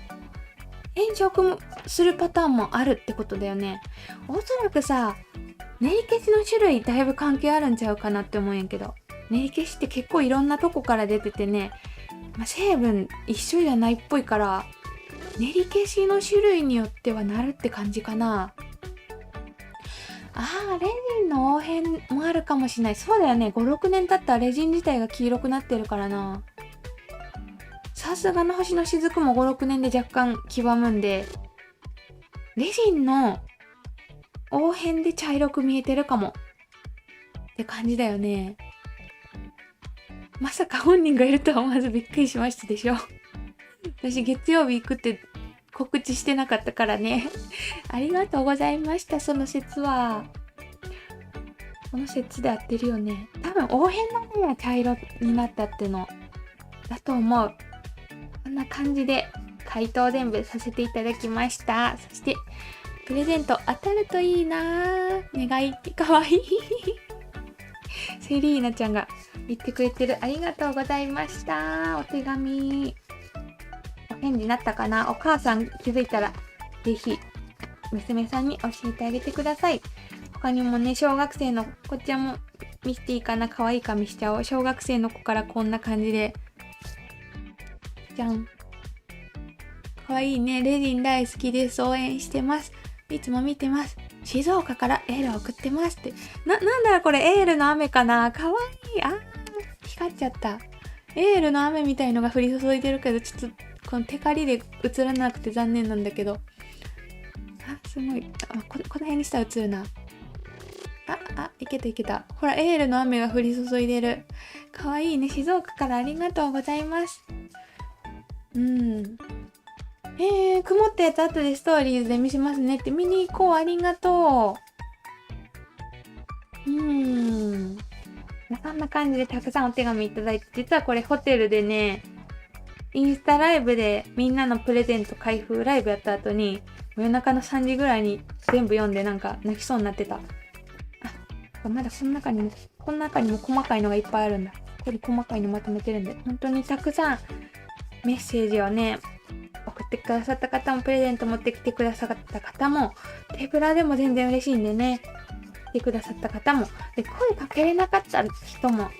変色するパターンもあるってことだよね。おそらくさ、練り消しの種類だいぶ関係あるんちゃうかなって思うんやけど、練り消しって結構いろんなとこから出ててね、成分一緒じゃないっぽいから、練り消しの種類によってはなるって感じかな。レジンの応変もあるかもしれない。そうだよね。5、6年経ったらレジン自体が黄色くなってるからな。さすがの星の雫も5、6年で若干黄ばむんで、レジンの応変で茶色く見えてるかもって感じだよね。まさか本人がいるとは思わずびっくりしましたでしょ。私月曜日行くって告知してなかったからね。ありがとうございました。その説は。この説で合ってるよね。多分応変の方が茶色になったってのだと思う。こんな感じで回答全部させていただきました。そしてプレゼント当たるといいなぁ。願いってかわいい。セリーナちゃんが言ってくれてる。ありがとうございました。お手紙。お返事になったかな。お母さん気づいたらぜひ娘さんに教えてあげてください。他にもね、小学生のこっちらも見せていいかな。可愛いか見しちゃおう。小学生の子からこんな感じでじゃん。可愛いね。レジン大好きです。応援してます。いつも見てます。静岡からエール送ってますって。なんだろこれ、エールの雨かな。かわいい。光っちゃった。エールの雨みたいのが降り注いでるけど、ちょっとこのテカリで映らなくて残念なんだけど。すごい。この辺にしたら映るな。いけたいけた。ほら、エールの雨が降り注いでる。かわいいね。静岡からありがとうございます。曇ったやつ後でストーリーズで見せますねって。見に行こう。ありがとう。そんな感じでたくさんお手紙いただいて、実はこれホテルでね、インスタライブでみんなのプレゼント開封ライブやった後に、夜中の3時ぐらいに全部読んでなんか泣きそうになってた。まだこの中にも細かいのがいっぱいあるんだ。これ細かいのまとめてるんで、本当にたくさんメッセージをね、送ってくださった方も、プレゼント持ってきてくださった方も、手ぶらでも全然嬉しいんでね、来てくださった方も、で、声かけれなかった人も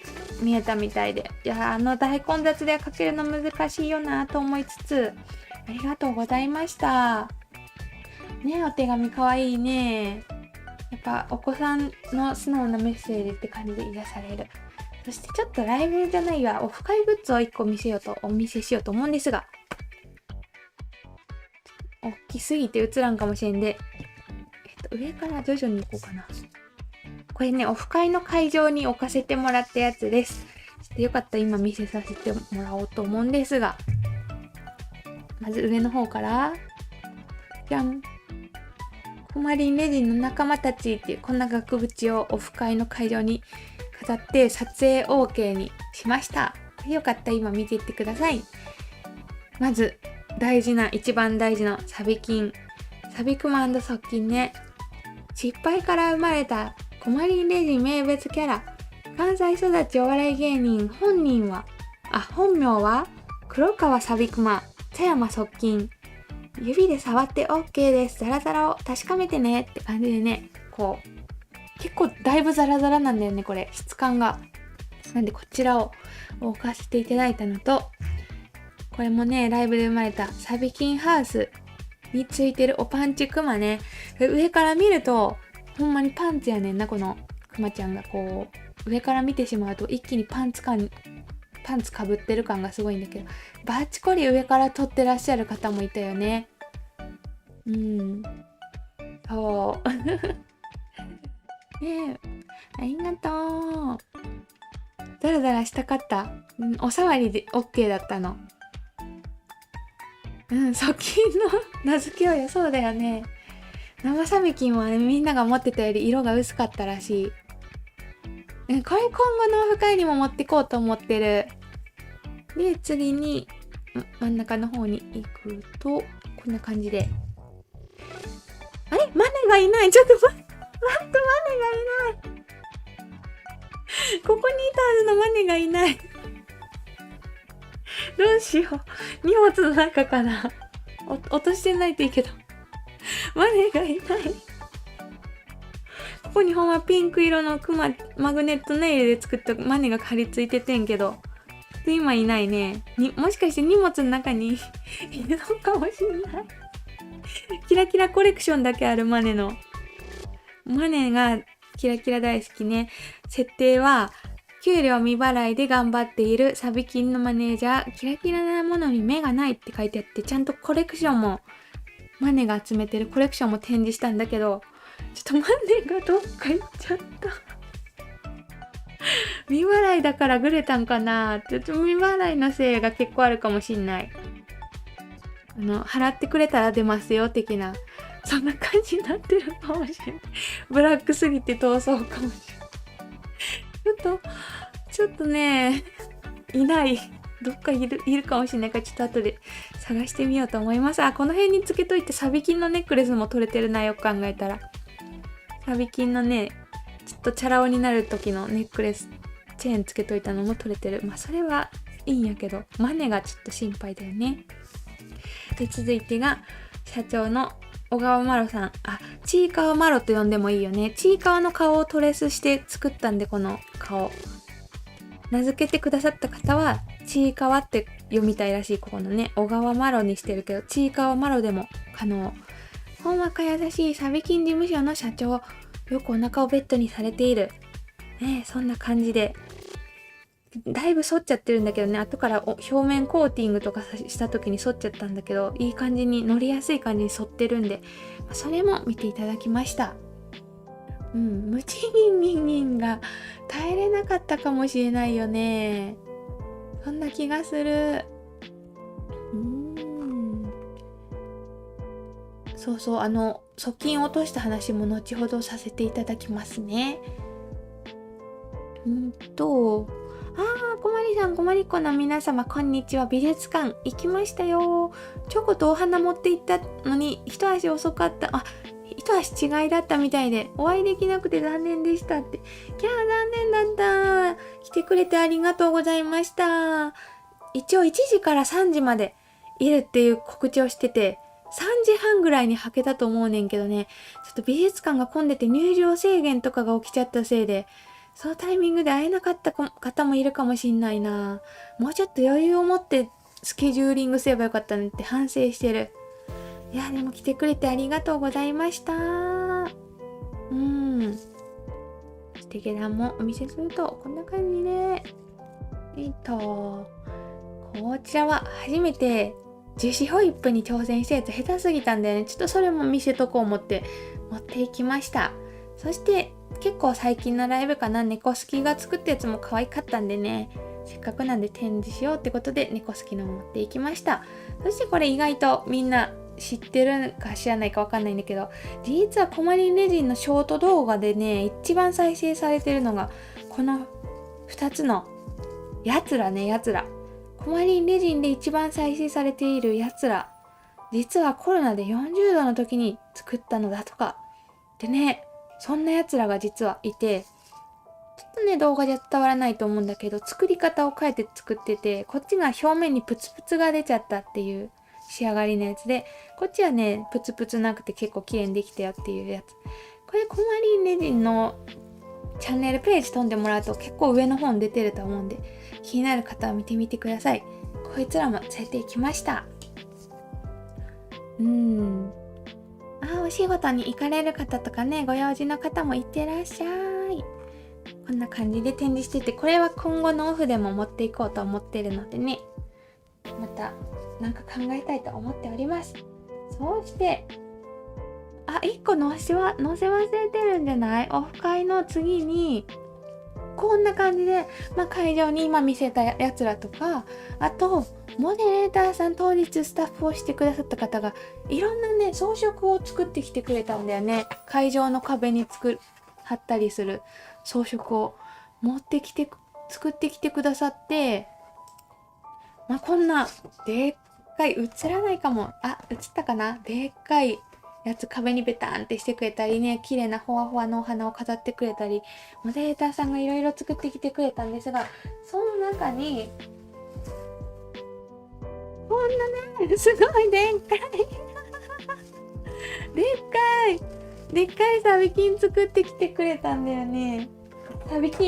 見えたみたいで、いや、大混雑ではかけるの難しいよなと思いつつ、ありがとうございました。ね、お手紙かわいいね。やっぱお子さんの素直なメッセージって感じで癒される。そしてちょっとライブじゃないわ、オフ会グッズを1個お見せしようと思うんですが、大きすぎて映らんかもしれんで、上から徐々に行こうかな。これね、オフ会の会場に置かせてもらったやつです。ちょっとよかったら今見せさせてもらおうと思うんですが、まず上の方から、じゃん。コマリンレジンの仲間たちっていうこんな額縁をオフ会の会場に飾って撮影 OK にしました。よかったら今見ていってください。まず一番大事なサビキン。サビクマ&側近ね。失敗から生まれたコマリンレジン名物キャラ。関西育ちお笑い芸人。本名は黒川サビクマ、佐山側近。指で触って OK です。ザラザラを確かめてねって感じでね、こう結構だいぶザラザラなんだよね、これ質感が。なんでこちらを置かせていただいたのと、これもねライブで生まれたサビキンハウスについてるおパンチクマね。上から見るとほんまにパンツやねんな。このクマちゃんがこう上から見てしまうと一気にパンツかぶってる感がすごいんだけど、バッチコリ上から撮ってらっしゃる方もいたよね。そうねえ、ありがとう。ザラザラしたかった。お触りで OK だったの。側近の名付け親、そうだよね。生サビキンは、ね、みんなが思ってたより色が薄かったらしい。これ今後のオフ会にも持ってこうと思ってる。で、次に真ん中の方に行くとこんな感じで、あれマネがいない。ちょっと待って、マネがいない。ここにいたはずのマネがいない。どうしよう。荷物の中かな。落としてないといいけど。マネがいない。ここにほんまピンク色のマグネットネイルで作ったマネが貼り付いててんけど、今いないね。もしかして荷物の中にいるのかもしれない。キラキラコレクションだけあるマネの。マネがキラキラ大好きね。設定は給料未払いで頑張っているサビキンのマネージャー。キラキラなものに目がないって書いてあって、ちゃんとコレクションもマネが集めてるコレクションも展示したんだけど、ちょっとマネがどっか行っちゃった。未払いだからグレたんかな。ちょっと未払いのせいが結構あるかもしんない。払ってくれたら出ますよ的な、そんな感じになってるかもしれない。ブラックすぎて逃走かもしれない。ちょっとね、いない。どっかいるかもしれないから、ちょっと後で探してみようと思います。この辺につけといて、サビキンのネックレスも取れてるな、よく考えたら。サビキンのね、ちょっとチャラ男になる時のネックレス、チェーンつけといたのも取れてる。それはいいんやけど、マネがちょっと心配だよね。で、続いてが、社長の小川マロさん。ちいかわマロと呼んでもいいよね。ちいかわの顔をトレースして作ったんで、この顔。名付けてくださった方は、ちいかわって読みたいらしい。ここのね、小川マロにしてるけど、ちいかわマロでも可能。ほんわか優しいサビキン事務所の社長。よくお腹をベッドにされている。そんな感じで。だいぶ反っちゃってるんだけどね、後から表面コーティングとかした時に反っちゃったんだけど、いい感じに乗りやすい感じに反ってるんで、それも見ていただきました。ムチギンギンが耐えれなかったかもしれないよね。そんな気がする。そうそう、側近を落とした話も後ほどさせていただきますね。こまりさん、こまりっ子の皆様、こんにちは。美術館行きましたよ。チョコとお花持って行ったのに、一足遅かった。一足違いだったみたいで、お会いできなくて残念でしたって。キャー、残念だった。来てくれてありがとうございました。一応1時から3時までいるっていう告知をしてて、3時半ぐらいにはけたと思うねんけどね、ちょっと美術館が混んでて入場制限とかが起きちゃったせいで、そのタイミングで会えなかった方もいるかもしんないな。もうちょっと余裕を持ってスケジューリングすればよかったねって反省してる。いや、でも来てくれてありがとうございました。素敵なもお見せするとこんな感じで、こちらは初めて樹脂ホイップに挑戦したやつ下手すぎたんだよね。ちょっとそれも見せとこう思って持っていきました。そして結構最近のライブかな、猫好きが作ったやつも可愛かったんでね、せっかくなんで展示しようってことで猫好きの持っていきました。そしてこれ意外とみんな知ってるか知らないかわかんないんだけど、実はコマリンレジンのショート動画でね、一番再生されてるのがこの2つのやつらね、やつら。コマリンレジンで一番再生されているやつら。実はコロナで40度の時に作ったのだとか。でね、そんなやつらが実はいて、ちょっとね、動画じゃ伝わらないと思うんだけど、作り方を変えて作ってて、こっちが表面にプツプツが出ちゃったっていう仕上がりのやつで、こっちはね、プツプツなくて結構綺麗にできたよっていうやつ。これコマリンレジンのチャンネルページ飛んでもらうと結構上の方に出てると思うんで、気になる方は見てみてください。こいつらも連れて行きました。お仕事に行かれる方とかね、ご用事の方もいってらっしゃい。こんな感じで展示してて、これは今後のオフでも持っていこうと思ってるのでね、またなんか考えたいと思っております。そうして、1個載せ忘れてるんじゃない？オフ会の次に、こんな感じで、会場に今見せたやつらとか、あと、モデレーターさん当日スタッフをしてくださった方が、いろんなね、装飾を作ってきてくれたんだよね。会場の壁に貼ったりする装飾を作ってきてくださって、こんな、でっかい、映らないかも。映ったかな？でっかいやつ壁にベターンってしてくれたりね、綺麗なほわほわのお花を飾ってくれたり、モデレーターさんがいろいろ作ってきてくれたんですが、その中に、こんなね、すごいでっかいでっかいサビキン作ってきてくれたんだよね。サビク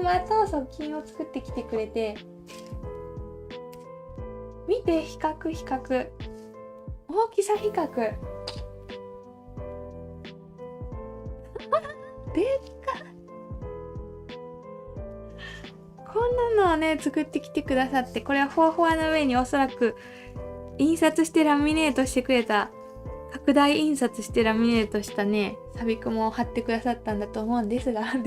マと側近を作ってきてくれて、見て、比較大きさ比較でっかい。こんなのをね作ってきてくださって、これはふわふわの上におそらく印刷してラミネートしてくれた、拡大印刷してラミネートしたねサビクモを貼ってくださったんだと思うんですが、でっかい。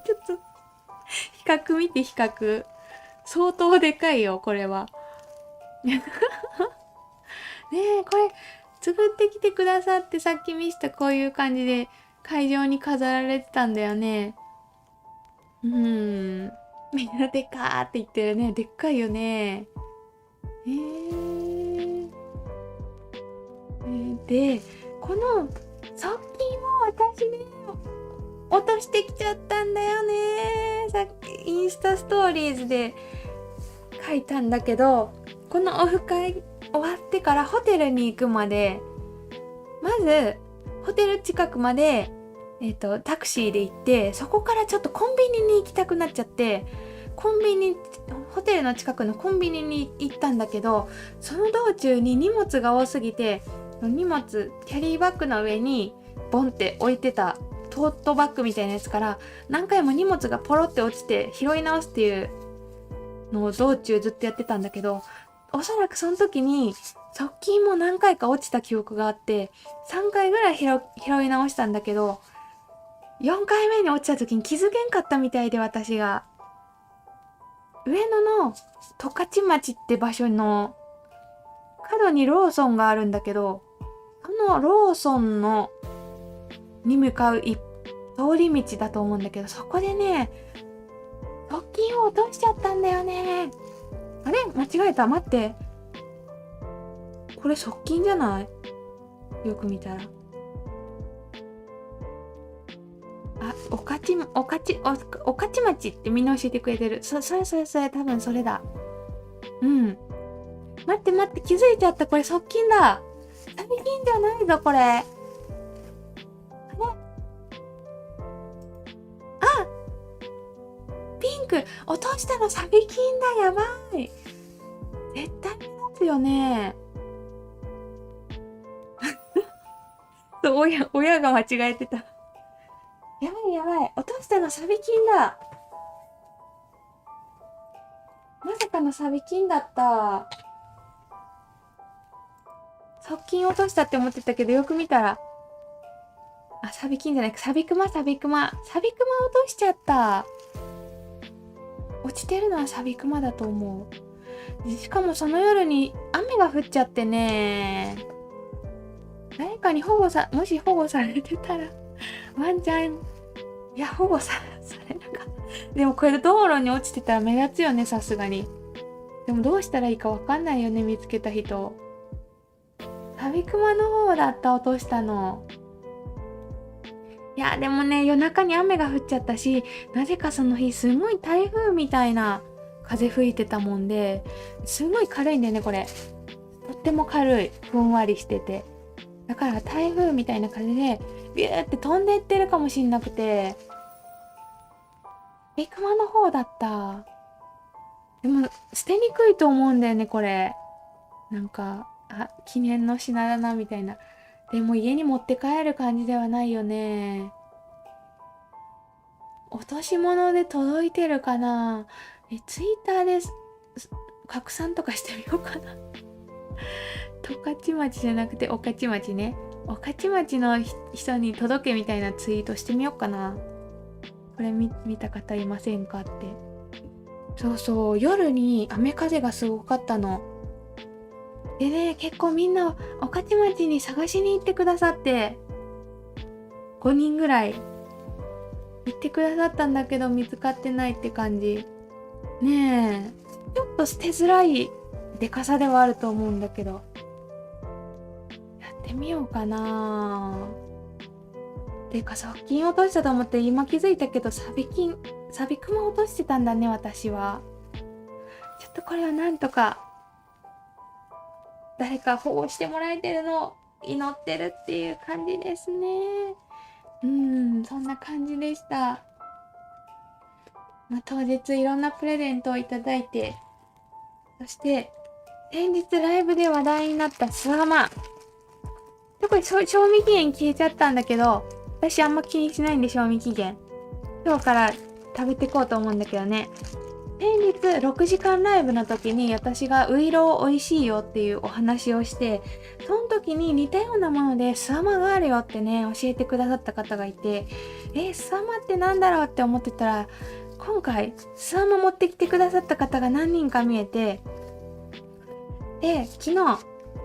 ちょっと比較見て、相当でかいよこれはねえ、これ作ってきてくださって、さっき見せたこういう感じで会場に飾られてたんだよね。みんなでかーって言ってるね。でっかいよね。で、この側近を私ね、落としてきちゃったんだよね。さっきインスタストーリーズで書いたんだけど、このオフ会終わってからホテルに行くまで、まずホテル近くまでタクシーで行って、そこからちょっとコンビニに行きたくなっちゃって、ホテルの近くのコンビニに行ったんだけど、その道中に荷物が多すぎて、キャリーバッグの上にボンって置いてたトートバッグみたいなやつから何回も荷物がポロって落ちて拾い直すっていうのを道中ずっとやってたんだけど、おそらくその時に側近も何回か落ちた記憶があって、3回ぐらい拾い直したんだけど、4回目に落ちた時に気づけんかったみたいで、私が上野の十勝町って場所の角にローソンがあるんだけど、そのローソンに向かう通り道だと思うんだけど、そこでね側近を落としちゃったんだよね。あれ、間違えた。待って、これ側近じゃない？よく見たら、御徒町ってみんな教えてくれてる。それ多分それだ。待って、気づいちゃった。これ側近だ。サビキンじゃないぞこれ。あれ、ピンク落としたのサビキンだ。やばい、絶対見ますよね親が間違えてた。やばい、落としたのサビキンだ。まさかのサビキンだった。側近落としたって思ってたけど、よく見たら、あ、サビキンじゃない、サビクマ落としちゃった。落ちてるのはサビクマだと思う。しかもその夜に雨が降っちゃってね。誰かにもし保護されてたら、ワンちゃん、いや、保護されなかった。でもこれ道路に落ちてたら目立つよね、さすがに。でもどうしたらいいかわかんないよね、見つけた人。サビクマの方だった、落としたの。いや、でもね、夜中に雨が降っちゃったし、なぜかその日、すごい台風みたいな風吹いてたもんで、すごい軽いんだよね、これ。とっても軽い。ふんわりしてて。だから台風みたいな風で、ビューって飛んでいってるかもしんなくて、ビクマの方だった。でも、捨てにくいと思うんだよね、これ。なんか、記念の品だな、みたいな。でも家に持って帰る感じではないよね。落とし物で届いてるかな。ツイッターで拡散とかしてみようかな。十勝町じゃなくて御徒町ね。御徒町の人に届けみたいなツイートしてみようかな。これ見た方いませんかって。そうそう、夜に雨風がすごかったの。でね、結構みんな御徒町に探しに行ってくださって、5人ぐらい行ってくださったんだけど見つかってないって感じ。ねえ、ちょっと捨てづらいでかさではあると思うんだけど、やってみようかな。てか側近落としたと思って今気づいたけど、サビクマ落としてたんだね、私は。ちょっとこれはなんとか誰か保護してもらえてるのを祈ってるっていう感じですね。そんな感じでした。当日いろんなプレゼントをいただいて、そして先日ライブで話題になったスワマ。特に賞味期限消えちゃったんだけど、私あんま気にしないんで、賞味期限。今日から食べてこうと思うんだけどね。先日6時間ライブの時に私がウイロー美味しいよっていうお話をして、その時に似たようなものでスワマがあるよってね、教えてくださった方がいて、スワマってなんだろうって思ってたら、今回スワマ持ってきてくださった方が何人か見えて、で、昨日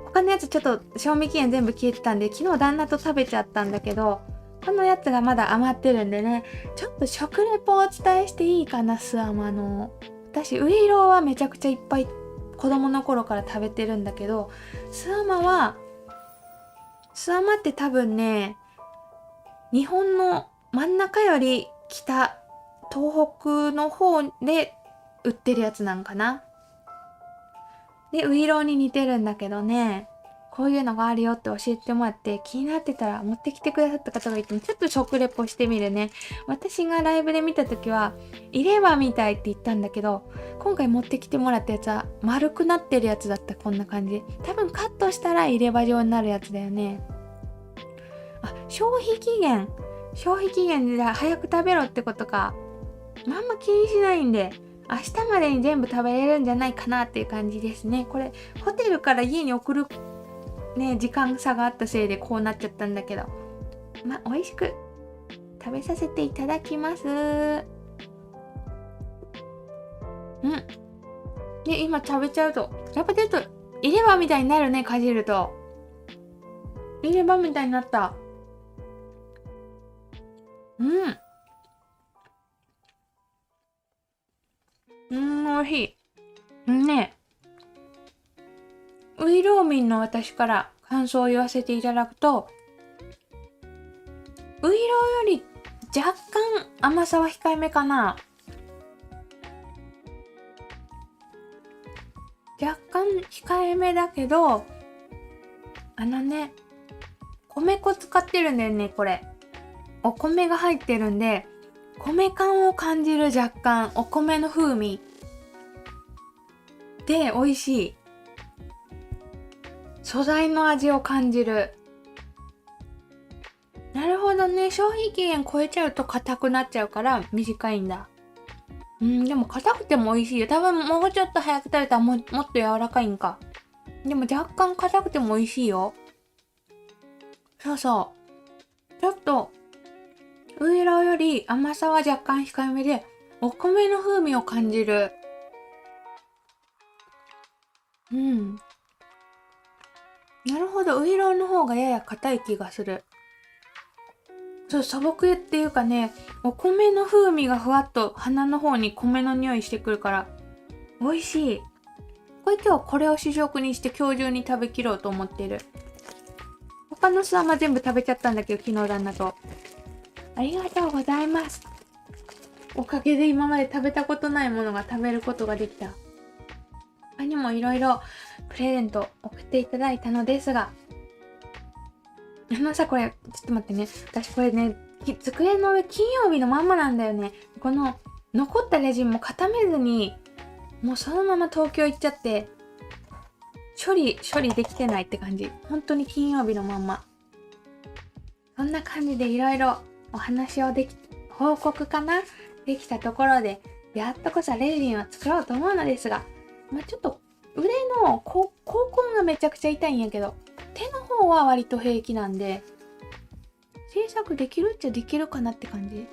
他のやつちょっと賞味期限全部消えてたんで、昨日旦那と食べちゃったんだけど、このやつがまだ余ってるんでね、ちょっと食レポをお伝えしていいかな、スワマの。私、ウイローはめちゃくちゃいっぱい子供の頃から食べてるんだけど、スワマって多分ね、日本の真ん中より北、東北の方で売ってるやつなんかな。で、ウイローに似てるんだけどね、こういうのがあるよって教えてもらって、気になってたら持ってきてくださった方がいても、ちょっと食レポしてみるね。私がライブで見た時は入れ歯みたいって言ったんだけど、今回持ってきてもらったやつは丸くなってるやつだった。こんな感じ。多分カットしたら入れ歯状になるやつだよね。消費期限で早く食べろってことか。あんま気にしないんで、明日までに全部食べれるんじゃないかなっていう感じですね。これホテルから家に送るね、時間差があったせいでこうなっちゃったんだけど、美味しく食べさせていただきます。で、今食べちゃうと、やっぱちょっと入れ歯みたいになるね、かじると。入れ歯みたいになった。美味しい。ね、ウイローミンの私から感想を言わせていただくと、ウイローより若干甘さは控えめかな。若干控えめだけど、米粉使ってるんだよね、これ。お米が入ってるんで、米感を感じる。若干お米の風味で美味しい。素材の味を感じる。なるほどね。消費期限超えちゃうと硬くなっちゃうから短いんだ。でも硬くても美味しいよ。多分もうちょっと早く食べたらもっと柔らかいんか。でも若干硬くても美味しいよ。そうそう。ちょっと、ウイローより甘さは若干控えめで、お米の風味を感じる。うん。なるほど。ウイローの方がやや硬い気がする。そう、素朴っていうかね、お米の風味がふわっと鼻の方に米の匂いしてくるから、美味しい。これ今日これを主食にして今日中に食べきろうと思ってる。他のスアマ全部食べちゃったんだけど、昨日旦那と。ありがとうございます。おかげで今まで食べたことないものが食べることができた。他にもいろいろプレゼント送っていただいたのですが、さ、これ、ちょっと待ってね。私これね、机の上金曜日のまんまなんだよね。この残ったレジンも固めずに、もうそのまま東京行っちゃって、処理できてないって感じ。本当に金曜日のまんま。そんな感じでいろいろお話を報告かなできたところで、やっとこそレジンを作ろうと思うのですが、ちょっと腕の甲根がめちゃくちゃ痛いんやけど、手の方は割と平気なんで、制作できるっちゃできるかなって感じ。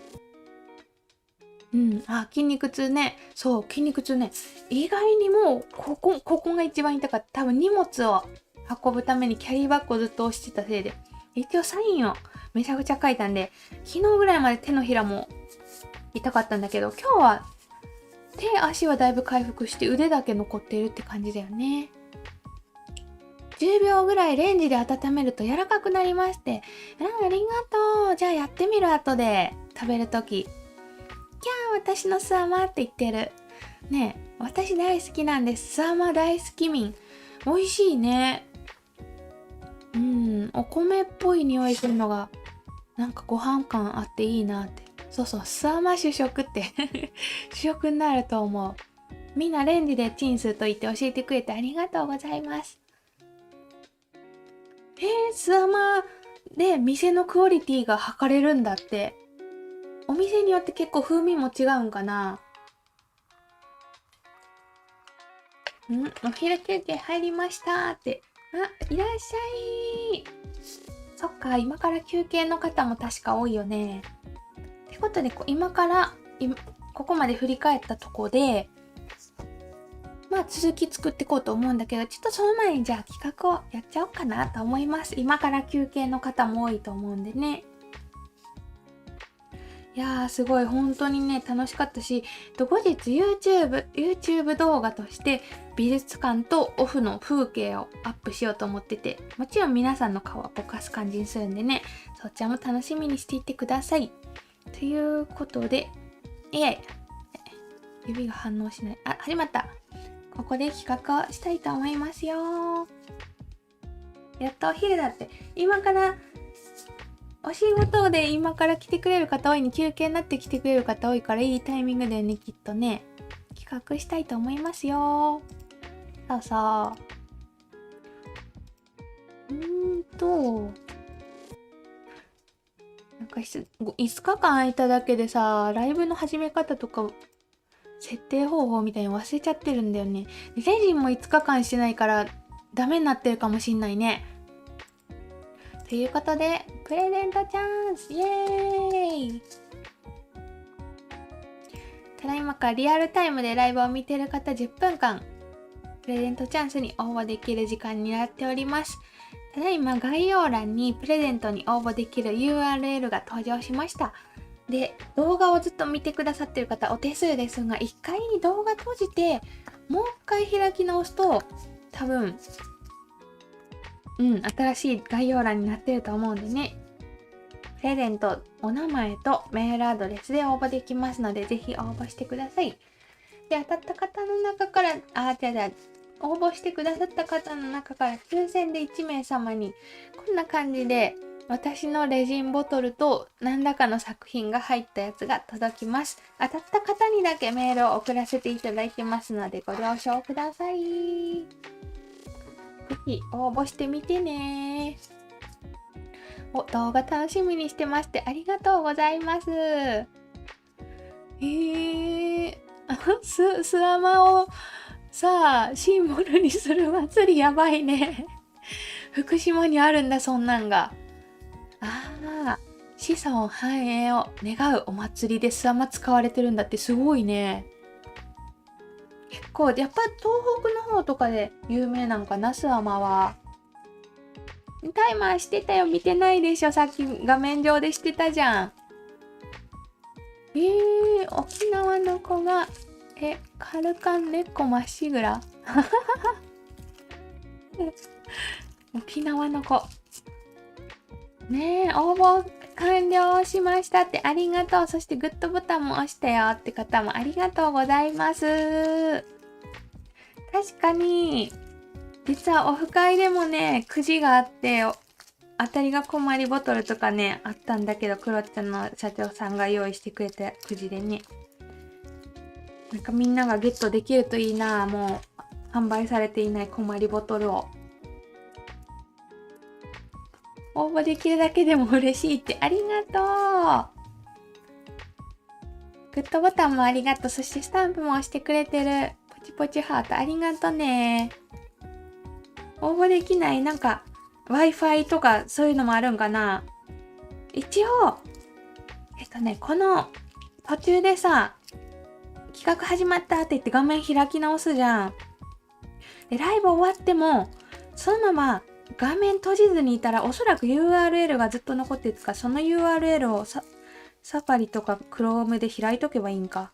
筋肉痛ね。そう、筋肉痛ね。意外にもここが一番痛かった。多分荷物を運ぶためにキャリーバッグをずっと押してたせいで。一応サインをめちゃくちゃ書いたんで、昨日ぐらいまで手のひらも痛かったんだけど、今日は足はだいぶ回復して腕だけ残っているって感じだよね。10秒ぐらいレンジで温めると柔らかくなりまして。ありがとう。じゃあやってみる後で食べるとき。キャー私のスアマって言ってる。ねえ、私大好きなんです。スアマ大好き民。美味しいね。お米っぽい匂いするのが、なんかご飯感あっていいなって。そうそう、スアマ主食って主食になると思う。みんなレンジでチンすると言って教えてくれてありがとうございます。スアマで店のクオリティが測れるんだって。お店によって結構風味も違うんかな。お昼休憩入りましたって。いらっしゃい。そっか、今から休憩の方も確か多いよね。ってことで、今からここまで振り返ったとこで、続き作っていこうと思うんだけど、ちょっとその前にじゃあ企画をやっちゃおうかなと思います。今から休憩の方も多いと思うんでね。いやーすごい本当にね楽しかったし、後日 YouTube 動画として美術館とオフの風景をアップしようと思ってて、もちろん皆さんの顔はぼかす感じにするんでね、そちらも楽しみにしていてください。ということで、指が反応しない。始まった。ここで企画をしたいと思いますよ。やっとお昼だって。今からお仕事で今から来てくれる方多いに、休憩になって来てくれる方多いから、いいタイミングだよね、きっとね。企画したいと思いますよ。そうそう。なんか5日間空いただけでさ、ライブの始め方とか、設定方法みたいに忘れちゃってるんだよね。レジンも5日間してないから、ダメになってるかもしんないね。ということで、プレゼントチャンスイエーイ。ただいまからリアルタイムでライブを見てる方10分間、プレゼントチャンスに応募できる時間になっております。ただいま概要欄にプレゼントに応募できる URL が登場しました。で、動画をずっと見てくださってる方お手数ですが、一回動画閉じて、もう一回開き直すと、多分、新しい概要欄になってると思うんでね。プレゼント、お名前とメールアドレスで応募できますので、ぜひ応募してください。で、当たった方の中から、応募してくださった方の中から抽選で1名様に、こんな感じで、私のレジンボトルと何らかの作品が入ったやつが届きます。当たった方にだけメールを送らせていただいてますので、ご了承ください。ぜひ応募してみてね。動画楽しみにしてましてありがとうございます。スアマをさあ、シンボルにする祭りやばいね。福島にあるんだ、そんなんが。ああ、子孫繁栄を願うお祭りでスアマ使われてるんだってすごいね。結構、やっぱ東北の方とかで有名なんかな、スアマは。タイマーしてたよ、見てないでしょ、さっき画面上でしてたじゃん。沖縄の子が、カルカン猫まっしぐら沖縄の子。ねえ、応募完了しましたってありがとう。そしてグッドボタンも押したよって方もありがとうございます。確かに、実はオフ会でもね、くじがあって、当たりが困りボトルとかね、あったんだけど、クロッチャの社長さんが用意してくれたくじでね。なんかみんながゲットできるといいな。もう販売されていない困りボトルを。応募できるだけでも嬉しいってありがとう。グッドボタンもありがとう。そしてスタンプも押してくれてる。ポチポチハートありがとね。応募できないなんか Wi-Fi とかそういうのもあるんかな。一応、この途中でさ、企画始まったって言って画面開き直すじゃん。で、ライブ終わっても、そのまま画面閉じずにいたらおそらく URL がずっと残ってるから、その URL をサファリとか Chrome で開いとけばいいんか。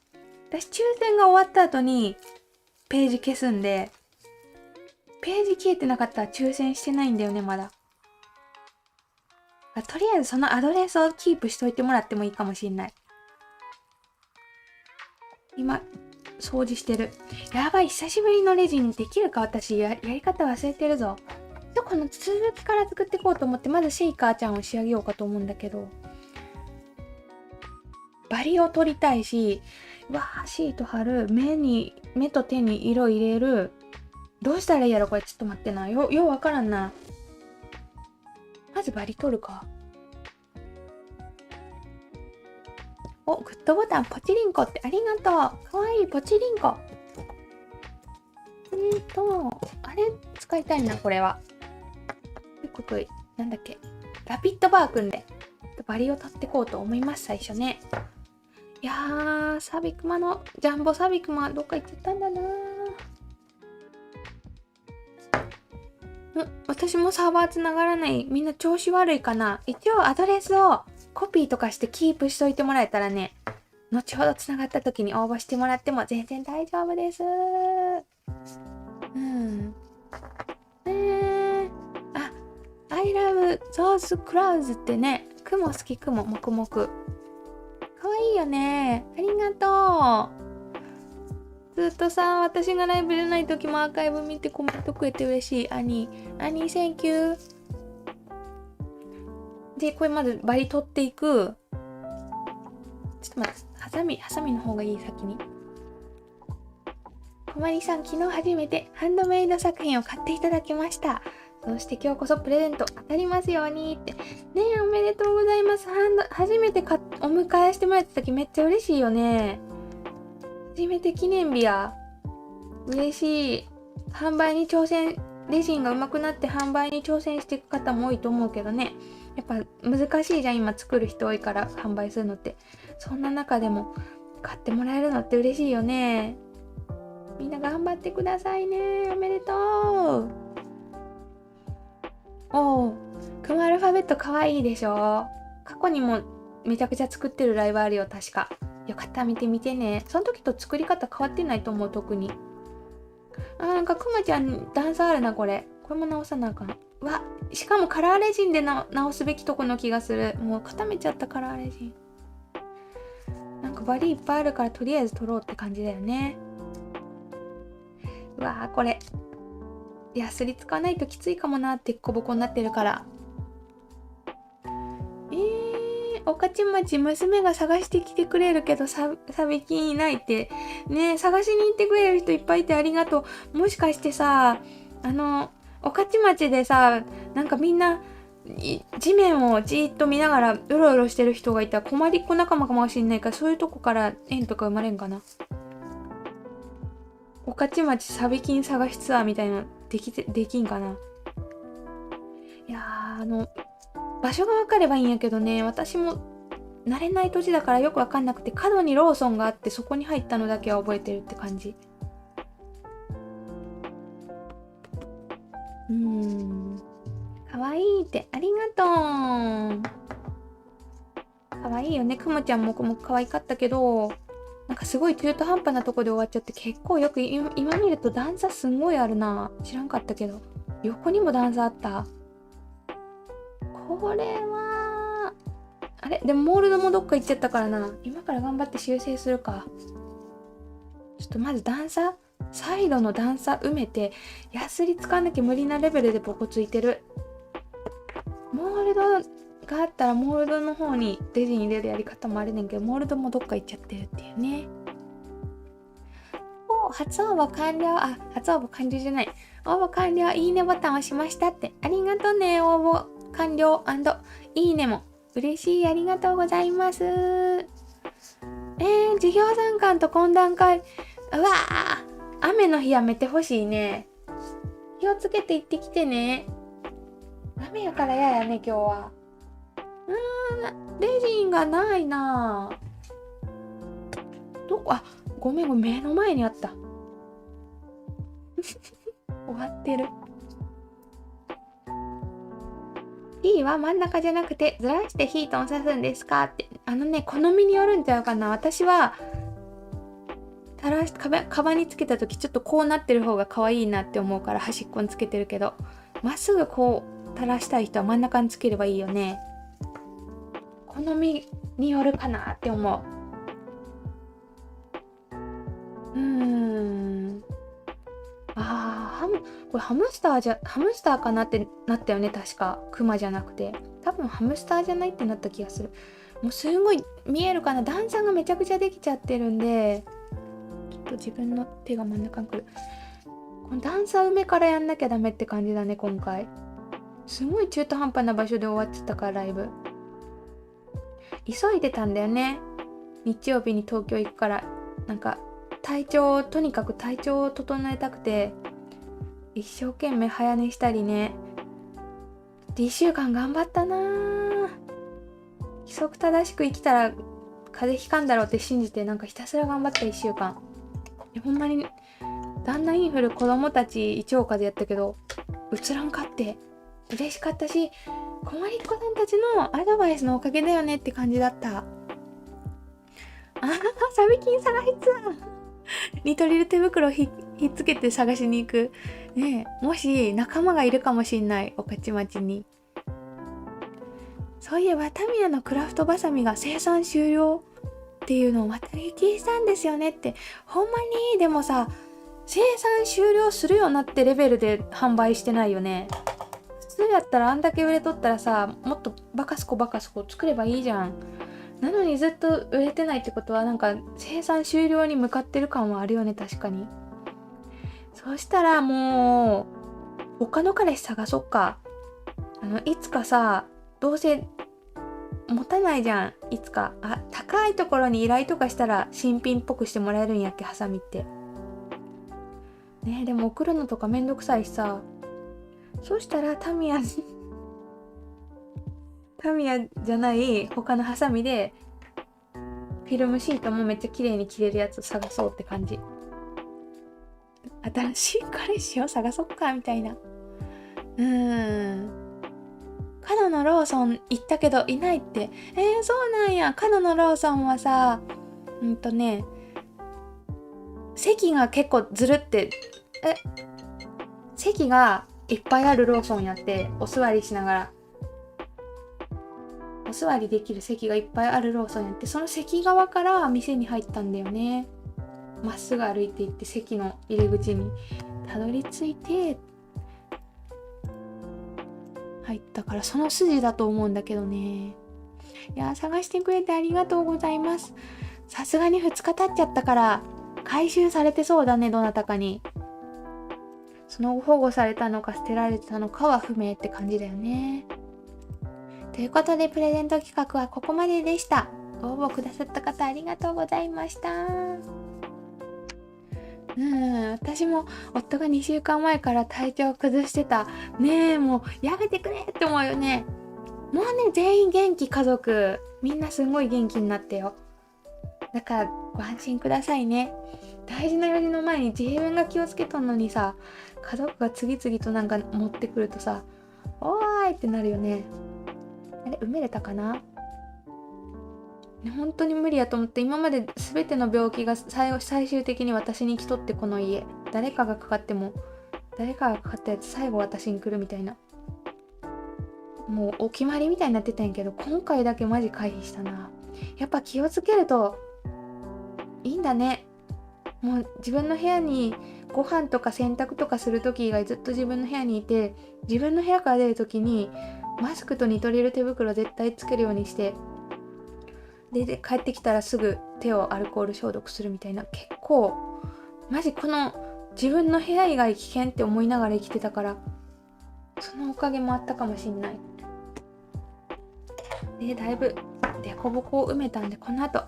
私抽選が終わった後にページ消すんで、ページ消えてなかったら抽選してないんだよね、まだ。とりあえずそのアドレスをキープしといてもらってもいいかもしんない。今、掃除してる。やばい、久しぶりのレジンできるか私やり方忘れてるぞ。この続きから作っていこうと思って、まずシェイカーちゃんを仕上げようかと思うんだけど。バリを取りたいし、シート貼る、目と手に色入れる。どうしたらいいやろこれ、ちょっと待ってな。ようわからんな。まずバリ取るか。グッドボタンポチリンコってありがとう。かわいいポチリンコ。あれ使いたいな、これは。なんだっけ。ラピッドバーくんでバリを取ってこうと思います、最初ね。いやー、サビクマの、ジャンボサビクマ、どっか行っちゃったんだな私もサーバーつながらない。みんな調子悪いかな。一応アドレスをコピーとかしてキープしといてもらえたらね、後ほどつながった時に応募してもらっても全然大丈夫です。I love those clouds ってね、雲好き雲、黙々。かわいいよね。ありがとう。ずっとさ、私がライブじゃない時もアーカイブ見てコメントくれて嬉しい。アニー、Thank you。で、これまずバリ取っていく。ちょっと待って、ハサミの方がいい、先に。こまりさん、昨日初めてハンドメイド作品を買っていただきました。そして今日こそプレゼント当たりますようにって。ねえ、おめでとうございます。初めてお迎えしてもらった時めっちゃ嬉しいよね。初めて記念日や。嬉しい。販売に挑戦、レジンが上手くなって販売に挑戦していく方も多いと思うけどね。やっぱ難しいじゃん、今作る人多いから販売するのって。そんな中でも買ってもらえるのって嬉しいよね。みんな頑張ってくださいね。おめでとう。クマアルファベットかわいいでしょ。過去にもめちゃくちゃ作ってるライブあるよ、確か。よかったら見てみてね。その時と作り方変わってないと思う、特に。なんかクマちゃん段差あるな、これ。これも直さなあかん。しかもカラーレジンで直すべきとこの気がする。もう固めちゃったカラーレジン。なんかバリいっぱいあるからとりあえず取ろうって感じだよね。これ。ヤスリ使わないときついかもなってボコボコになってるから。御徒町娘が探してきてくれるけどサビキンいないってね。探しに行ってくれる人いっぱいいてありがとう。もしかしてさ、御徒町でさ、なんかみんな地面をじーっと見ながらうろうろしてる人がいたら困りっ子仲間かもしんないから、そういうとこから縁とか生まれんかな。御徒町サビ金探しツアーみたいなできんかな。いやー、場所が分かればいいんやけどね、私も慣れない土地だからよく分かんなくて、角にローソンがあってそこに入ったのだけは覚えてるって感じ。かわいいってありがとう。かわいいよね。くもちゃんもかわいかったけど、なんかすごい中途半端なとこで終わっちゃって、結構よく今見ると段差すんごいあるな。知らんかったけど。横にも段差あった。これは、あれでもモールドもどっか行っちゃったからな。今から頑張って修正するか。ちょっとまず段差、サイドの段差埋めて、ヤスリ使わなきゃ無理なレベルでボコついてる。モールドがあったらモールドの方にレジに入れるやり方もあるねんけど、モールドもどっか行っちゃってるっていうね。初応募完了。初応募完了じゃない。応募完了、いいねボタン押しましたって。ありがとうね。応募完了&いいねも嬉しい。ありがとうございます。授業参観と懇談会。うわー、雨の日やめてほしいね。気をつけて行ってきてね。雨やからやね、今日は。レジンがないな。どこ、ごめん、目の前にあった。終わってる。T は真ん中じゃなくてずらしてヒートを刺すんですかって。好みによるんちゃうかな。私はカバンにつけた時ちょっとこうなってる方が可愛いなって思うから端っこにつけてるけど、まっすぐこう垂らしたい人は真ん中につければいいよね。好みによるかなって思う。これハムスターかなってなったよね。確かクマじゃなくて、多分ハムスターじゃないってなった気がする。もうすごい見えるかな。段差がめちゃくちゃできちゃってるんで、ちょっと自分の手が真ん中に来る。この段差埋めからやんなきゃダメって感じだね。今回すごい中途半端な場所で終わっちゃったから、ライブ急いでたんだよね。日曜日に東京行くから、なんかとにかく体調を整えたくて一生懸命早寝したりね。1週間頑張ったな。規則正しく生きたら風邪ひかんだろうって信じて、なんかひたすら頑張った1週間。ほんまに旦那インフル、子供たち胃腸風邪やったけどうつらんかって嬉しかったし、困りっ子さんたちのアドバイスのおかげだよねって感じだった。サビキン探しツアーニトリル手袋をひっつけて探しに行くね。もし仲間がいるかもしんない、御徒町に。そういえばタミヤのクラフトバサミが生産終了っていうのをまた聞いたんですよねって。ほんまにでもさ、生産終了するようなってレベルで販売してないよね。普通やったらあんだけ売れとったらさ、もっとバカスコ作ればいいじゃん。なのにずっと売れてないってことは、なんか生産終了に向かってる感はあるよね。確かに。そうしたらもう他の彼氏探そっか。いつかさ、どうせ持たないじゃん。いつか高いところに依頼とかしたら新品っぽくしてもらえるんやっけ、ハサミってね。でも送るのとかめんどくさいしさ。そしたらタミヤじゃない他のハサミでフィルムシートもめっちゃ綺麗に切れるやつ探そうって感じ。新しい彼氏を探そっかみたいな。角のローソン行ったけどいないって。そうなんや。角のローソンはさ、席が結構ずるって、席がいっぱいあるローソンやって、お座りしながらお座りできる席がいっぱいあるローソンやって、その席側から店に入ったんだよね。まっすぐ歩いていって席の入り口にたどり着いて入ったから、その筋だと思うんだけどね。いや、探してくれてありがとうございます。さすがに2日経っちゃったから回収されてそうだね、どなたかに。その後保護されたのか捨てられてたのかは不明って感じだよね。ということでプレゼント企画はここまででした。ご応募くださった方ありがとうございました。私も夫が2週間前から体調を崩してた。ねえ、もうやめてくれって思うよね。もうね、全員元気、家族。みんなすごい元気になってよ。だからご安心くださいね。大事な用事の前に自分が気をつけとんのにさ、家族が次々となんか持ってくるとさ、おーいってなるよね。あれ、埋めれたかな？本当に無理やと思って、今まで全ての病気が最終的に私に来とって、この家誰かがかかっても、誰かがかかったやつ最後私に来るみたいな、もうお決まりみたいになってたんやけど、今回だけマジ回避したな。やっぱ気をつけるといいんだね。もう自分の部屋にご飯とか洗濯とかする時以外ずっと自分の部屋にいて、自分の部屋から出る時にマスクとニトリル手袋絶対つけるようにして、で帰ってきたらすぐ手をアルコール消毒するみたいな。結構マジこの自分の部屋以外危険って思いながら生きてたから、そのおかげもあったかもしんない。でだいぶデコボコを埋めたんで、この後こ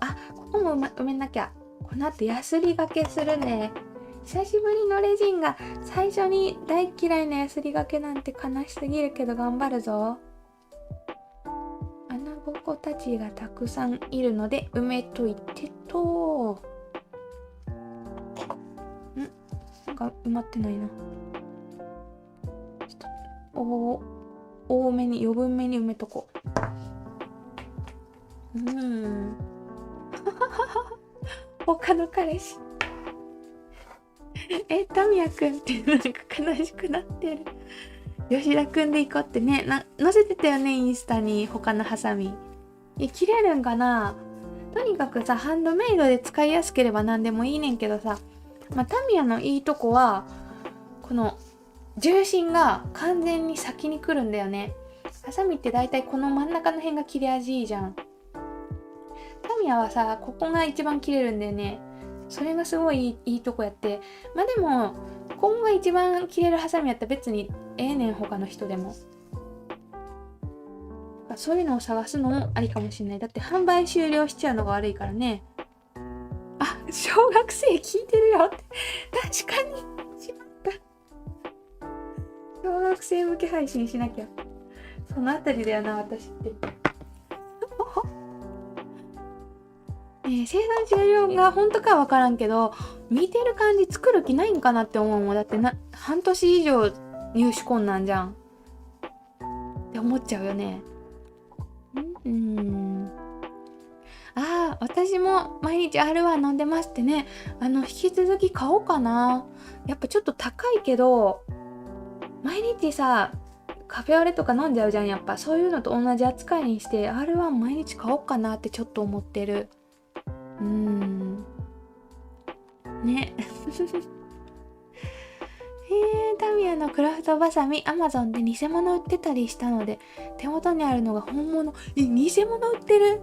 こも埋めなきゃ。この後ヤスリがけするね。久しぶりのレジンが最初に大嫌いなヤスリがけなんて悲しすぎるけど頑張るぞ。穴ぼこたちがたくさんいるので埋めといてと。なんか埋まってないな。ちょっと多めに余分めに埋めとこう。他の彼氏タミヤくんってなんか悲しくなってる。吉田くんで行こうってね、載せてたよね、インスタに。他のハサミ切れるんかな。とにかくさ、ハンドメイドで使いやすければ何でもいいねんけどさ、タミヤのいいとこはこの重心が完全に先に来るんだよね。ハサミってだいたいこの真ん中の辺が切れ味いいじゃん。タミヤはさ、ここが一番切れるんだよね。それがすごいいいとこやって。でもここが一番切れるハサミやったら別にねん、他の人でも。そういうのを探すのもありかもしれない。だって販売終了しちゃうのが悪いからね。小学生聞いてるよって確かにしまった。小学生向け配信しなきゃ。そのあたりだよな、私って生産終了が本当かは分からんけど、見てる感じ作る気ないんかなって思うもん。だって半年以上入手困難じゃんって思っちゃうよね。私も毎日 R1 飲んでますってね。引き続き買おうかな。やっぱちょっと高いけど、毎日さカフェオレとか飲んじゃうじゃん。やっぱそういうのと同じ扱いにして R1 毎日買おうかなってちょっと思ってる。ねタミヤのクラフトバサミ Amazon で偽物売ってたりしたので、手元にあるのが本物。偽物売ってる？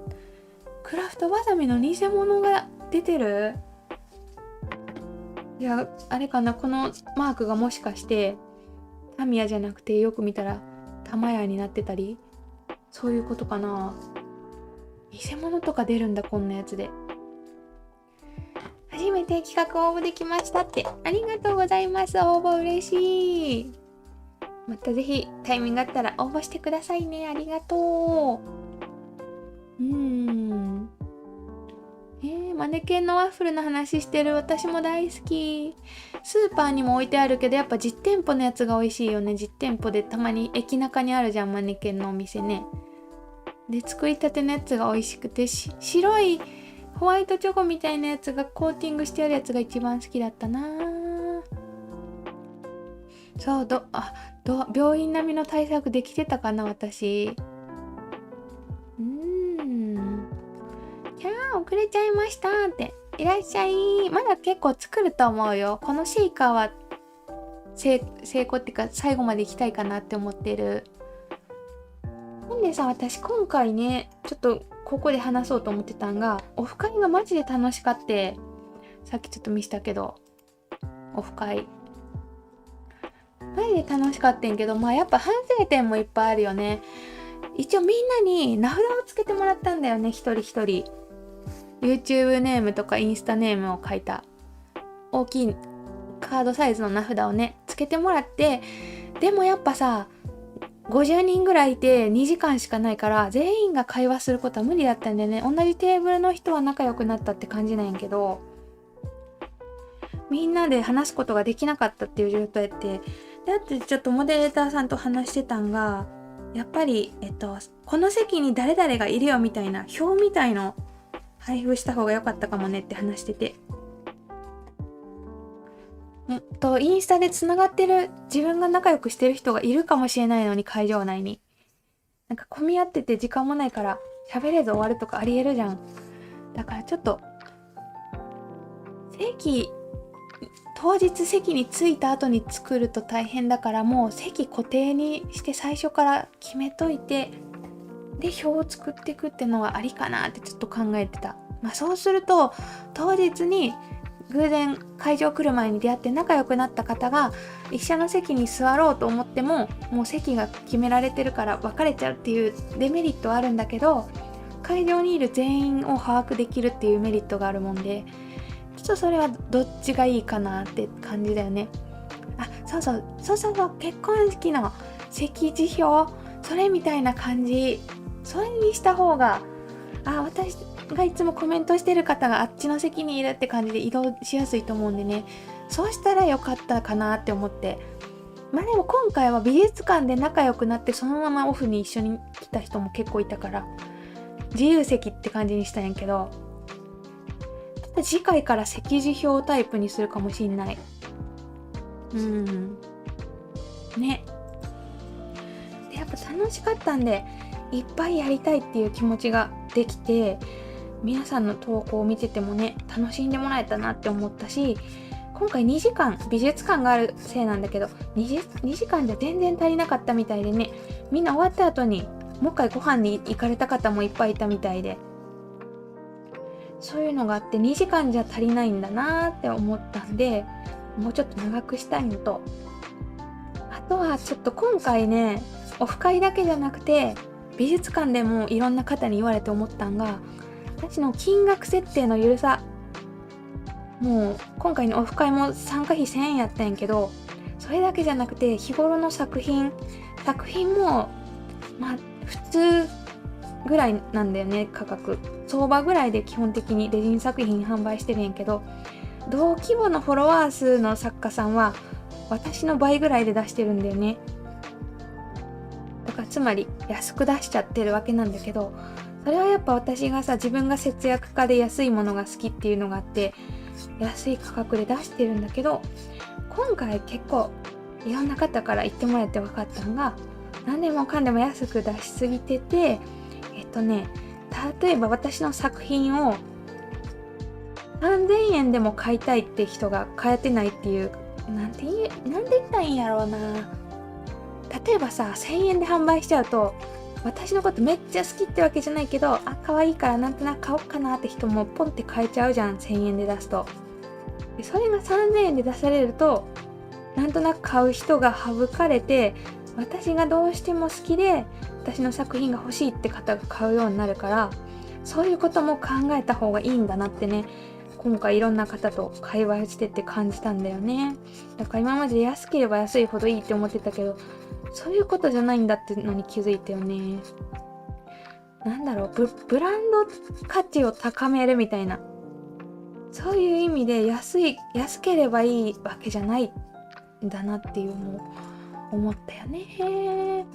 クラフトバサミの偽物が出てる？いや、あれかな、このマークがもしかしてタミヤじゃなくて、よく見たらタマヤになってたり、そういうことかな。偽物とか出るんだ、こんなやつで。初めて企画応募できましたって。ありがとうございます。応募嬉しい。またぜひタイミングあったら応募してくださいね。ありがとう。マネケンのワッフルの話してる。私も大好き。スーパーにも置いてあるけど、やっぱ実店舗のやつが美味しいよね。実店舗でたまに駅中にあるじゃん、マネケンのお店ね。で、作りたてのやつが美味しくて、白いホワイトチョコみたいなやつがコーティングしてあるやつが一番好きだったな。そう、病院並みの対策できてたかな、私。遅れちゃいましたって。いらっしゃい。まだ結構作ると思うよ。このシェイカーは成功っていうか最後まで行きたいかなって思ってる。なんでさ、私今回ね、ちょっとここで話そうと思ってたんが、オフ会がマジで楽しかって、さっきちょっと見したけど、オフ会マジで楽しかったんけど、やっぱ反省点もいっぱいあるよね。一応みんなに名札をつけてもらったんだよね、一人一人。YouTube ネームとかインスタネームを書いた大きいカードサイズの名札をねつけてもらって、でもやっぱさ50人ぐらいいて2時間しかないから全員が会話することは無理だったんでね、同じテーブルの人は仲良くなったって感じなんやけど、みんなで話すことができなかったっていう状態で、だってちょっとモデレーターさんと話してたんが、やっぱりこの席に誰々がいるよみたいな表みたいの配布した方が良かったかもねって話してて、インスタでつながってる自分が仲良くしてる人がいるかもしれないのに、会場内になんか混み合ってて時間もないから喋れず終わるとかありえるじゃん。だからちょっと当日席に着いた後に作ると大変だから、もう席固定にして最初から決めといて、で表を作っていくってのはありかなってちょっと考えてた。そうすると当日に偶然会場来る前に出会って仲良くなった方が一緒の席に座ろうと思っても、もう席が決められてるから別れちゃうっていうデメリットはあるんだけど、会場にいる全員を把握できるっていうメリットがあるもんで、ちょっとそれはどっちがいいかなって感じだよね。そう結婚式の席次表、それみたいな感じ、それにした方が私がいつもコメントしてる方があっちの席にいるって感じで移動しやすいと思うんでね、そうしたらよかったかなって思って。でも今回は美術館で仲良くなってそのままオフに一緒に来た人も結構いたから自由席って感じにしたんやけど、次回から席次表タイプにするかもしんない。ね。でやっぱ楽しかったんで、いっぱいやりたいっていう気持ちができて、皆さんの投稿を見ててもね楽しんでもらえたなって思ったし、今回2時間美術館があるせいなんだけど 2時間じゃ全然足りなかったみたいでね、みんな終わった後にもう一回ご飯に行かれた方もいっぱいいたみたいで、そういうのがあって2時間じゃ足りないんだなーって思ったんで、もうちょっと長くしたいのと、あとはちょっと今回ねオフ会だけじゃなくて美術館でもいろんな方に言われて思ったんが、私の金額設定の緩さ。もう今回のオフ会も参加費1000円やったんやけど、それだけじゃなくて日頃の作品も普通ぐらいなんだよね。価格相場ぐらいで基本的にデジン作品販売してるんやけど、同規模のフォロワー数の作家さんは私の倍ぐらいで出してるんだよね。だからつまり安く出しちゃってるわけなんだけど、それはやっぱ私が自分が節約家で安いものが好きっていうのがあって安い価格で出してるんだけど、今回結構いろんな方から言ってもらえて分かったのが、何でもかんでも安く出しすぎてて、例えば私の作品を3000円でも買いたいって人が買えてないっていう、なんで言ったらいいんやろうな。例えば1000円で販売しちゃうと、私のことめっちゃ好きってわけじゃないけど、可愛いからなんとなく買おうかなって人もポンって買えちゃうじゃん、1000円で出すと。でそれが3000円で出されると、なんとなく買う人が省かれて、私がどうしても好きで私の作品が欲しいって方が買うようになるから、そういうことも考えた方がいいんだなってね、今回いろんな方と会話してて感じたんだよね。だから今まで安ければ安いほどいいって思ってたけど、そういうことじゃないんだってのに気づいたよね。ブランド価値を高めるみたいな、そういう意味で安ければいいわけじゃないんだなっていうのを思ったよね。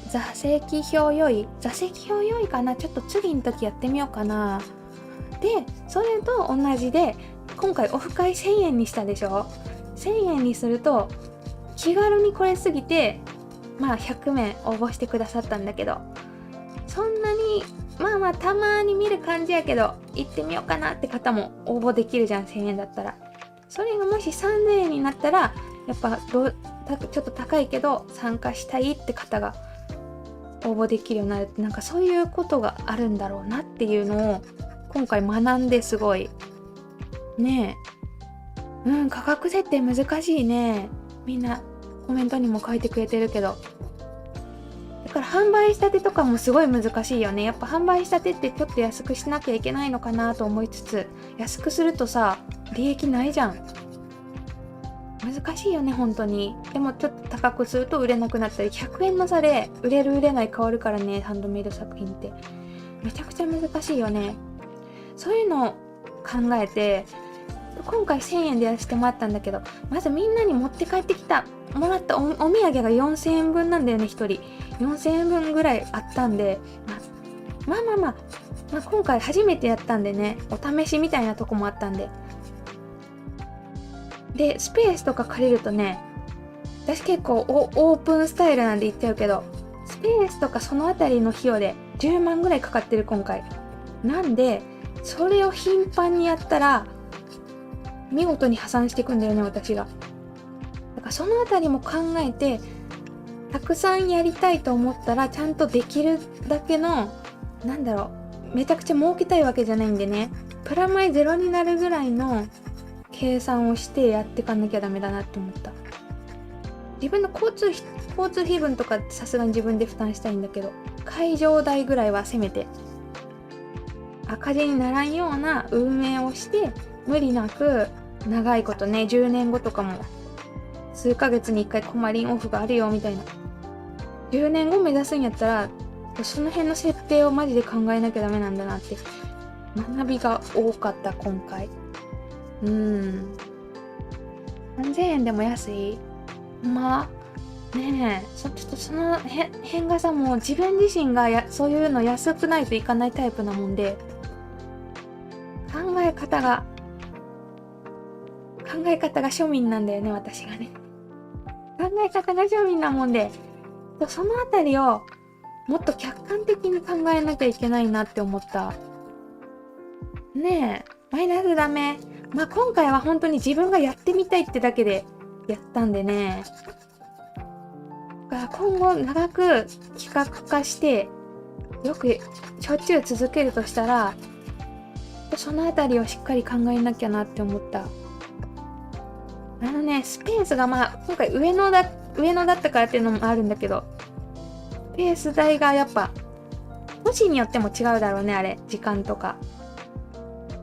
座席表良いかな。ちょっと次の時やってみようかな。でそれと同じで今回オフ会1000円にしたでしょ。1000円にすると気軽に来れすぎて100名応募してくださったんだけど、そんなにたまに見る感じやけど行ってみようかなって方も応募できるじゃん、1000円だったら。それがもし3000円になったらやっぱちょっと高いけど参加したいって方が応募できるようになるって、そういうことがあるんだろうなっていうのを今回学んで、すごいねえ、価格設定難しいね。みんなコメントにも書いてくれてるけど、だから販売したてとかもすごい難しいよね。やっぱ販売したてってちょっと安くしなきゃいけないのかなと思いつつ、安くするとさ利益ないじゃん。難しいよね本当に。でもちょっと高くすると売れなくなったり、100円の差で売れる売れない変わるからね。ハンドメイド作品ってめちゃくちゃ難しいよね。そういうのを考えて今回1000円でやらせてもらったんだけど、まずみんなに持って帰ってもらったお土産が4000円分なんだよね。1人4000円分ぐらいあったんで、まあ今回初めてやったんでね、お試しみたいなとこもあったんで。でスペースとか借りるとね、私結構オープンスタイルなんで言っちゃうけど、スペースとかそのあたりの費用で10万ぐらいかかってる今回なんで、それを頻繁にやったら見事に破産していくんだよね私が。だからそのあたりも考えて、たくさんやりたいと思ったらちゃんとできるだけの、めちゃくちゃ儲けたいわけじゃないんでね、プラマイゼロになるぐらいの計算をしてやっていかなきゃダメだなって思った。自分の交通費分とかさすがに自分で負担したいんだけど、会場代ぐらいはせめて赤字にならんような運営をして、無理なく長いことね、10年後とかも数ヶ月に1回コマリンオフがあるよみたいな、10年後目指すんやったらその辺の設定をマジで考えなきゃダメなんだなって学びが多かった今回。3000円でも安い。まあねえ、ちょっとその辺がさ、もう自分自身がそういうの安くないといかないタイプなもんで、考え方が庶民なんだよね私がね。考え方が庶民なもんで、そのあたりをもっと客観的に考えなきゃいけないなって思った。ねえ、マイナスダメ。今回は本当に自分がやってみたいってだけでやったんでね。今後長く企画化してよくしょっちゅう続けるとしたら、そのあたりをしっかり考えなきゃなって思った。スペースが今回上野だったからっていうのもあるんだけど、スペース代がやっぱ都市によっても違うだろうね。あれ時間とか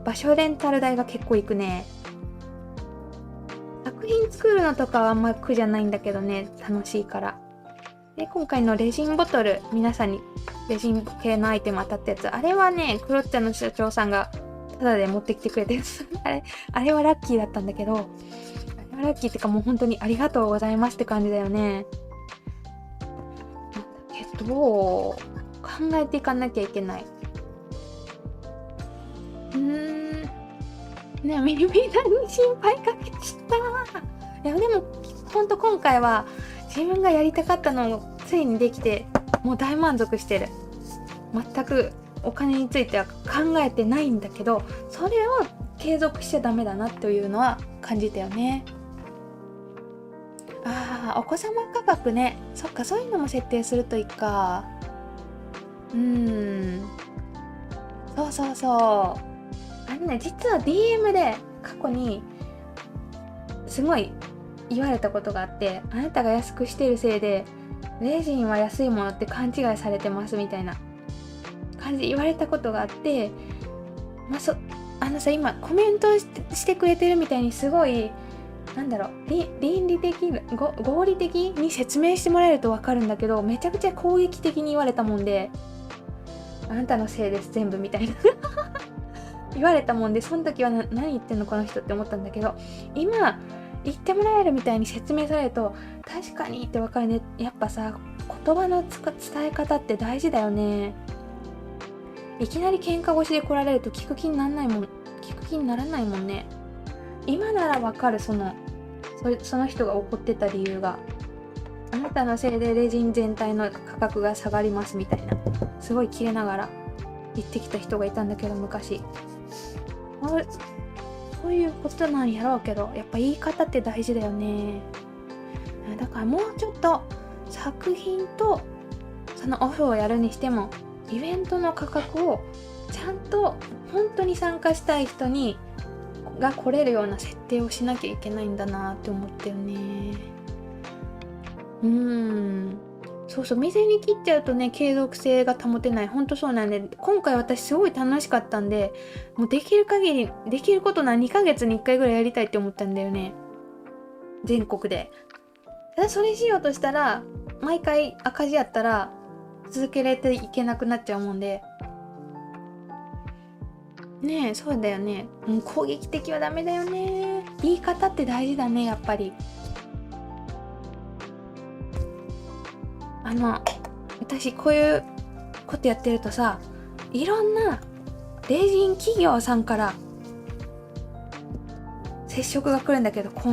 場所レンタル代が結構いくね。作品作るのとかはあんま苦じゃないんだけどね、楽しいから。で今回のレジンボトル、皆さんにレジン系のアイテム当たったやつ、あれはねクロッチャの社長さんがタダで持ってきてくれてるあれはラッキーだったんだけど、ラッキーってかもう本当にありがとうございますって感じだよね。けど考えていかなきゃいけない。ね、ミニミニさんに心配かけした。いやでも本当今回は自分がやりたかったのをついにできて、もう大満足してる。全くお金については考えてないんだけど、それを継続しちゃダメだなというのは感じたよね。お子様価格ね。そっか、そういうのも設定するといいか。そう実は DM で過去にすごい言われたことがあって、あなたが安くしてるせいでレジンは安いものって勘違いされてますみたいな感じで言われたことがあって、今コメントしてくれてるみたいにすごい倫理的合理的に説明してもらえると分かるんだけど、めちゃくちゃ攻撃的に言われたもんで、あなたのせいです全部みたいな言われたもんで、その時は何言ってんのこの人って思ったんだけど、今言ってもらえるみたいに説明されると確かにって分かるね。やっぱさ、言葉の伝え方って大事だよね。いきなり喧嘩腰で来られると聞く気にならないもんね。今なら分かる、その人が怒ってた理由が、あなたのせいでレジン全体の価格が下がりますみたいな、すごいキレながら言ってきた人がいたんだけど、昔。そういうことなんやろうけど、やっぱ言い方って大事だよね。だからもうちょっと作品とそのオフをやるにしても、イベントの価格をちゃんと本当に参加したい人が来れるような設定をしなきゃいけないんだなって思ったよね。そうそう、水に切っちゃうとね、継続性が保てない。ほんとそうなんで、今回私すごい楽しかったんで、もうできる限り、できることなら2ヶ月に1回ぐらいやりたいって思ったんだよね。全国で。ただそれしようとしたら、毎回赤字やったら、続けられていけなくなっちゃうもんで。ねえ、そうだよね。攻撃的はダメだよね。言い方って大事だね、やっぱり。私こういうことやってるとさ、いろんなレジン企業さんから接触が来るんだけど、コ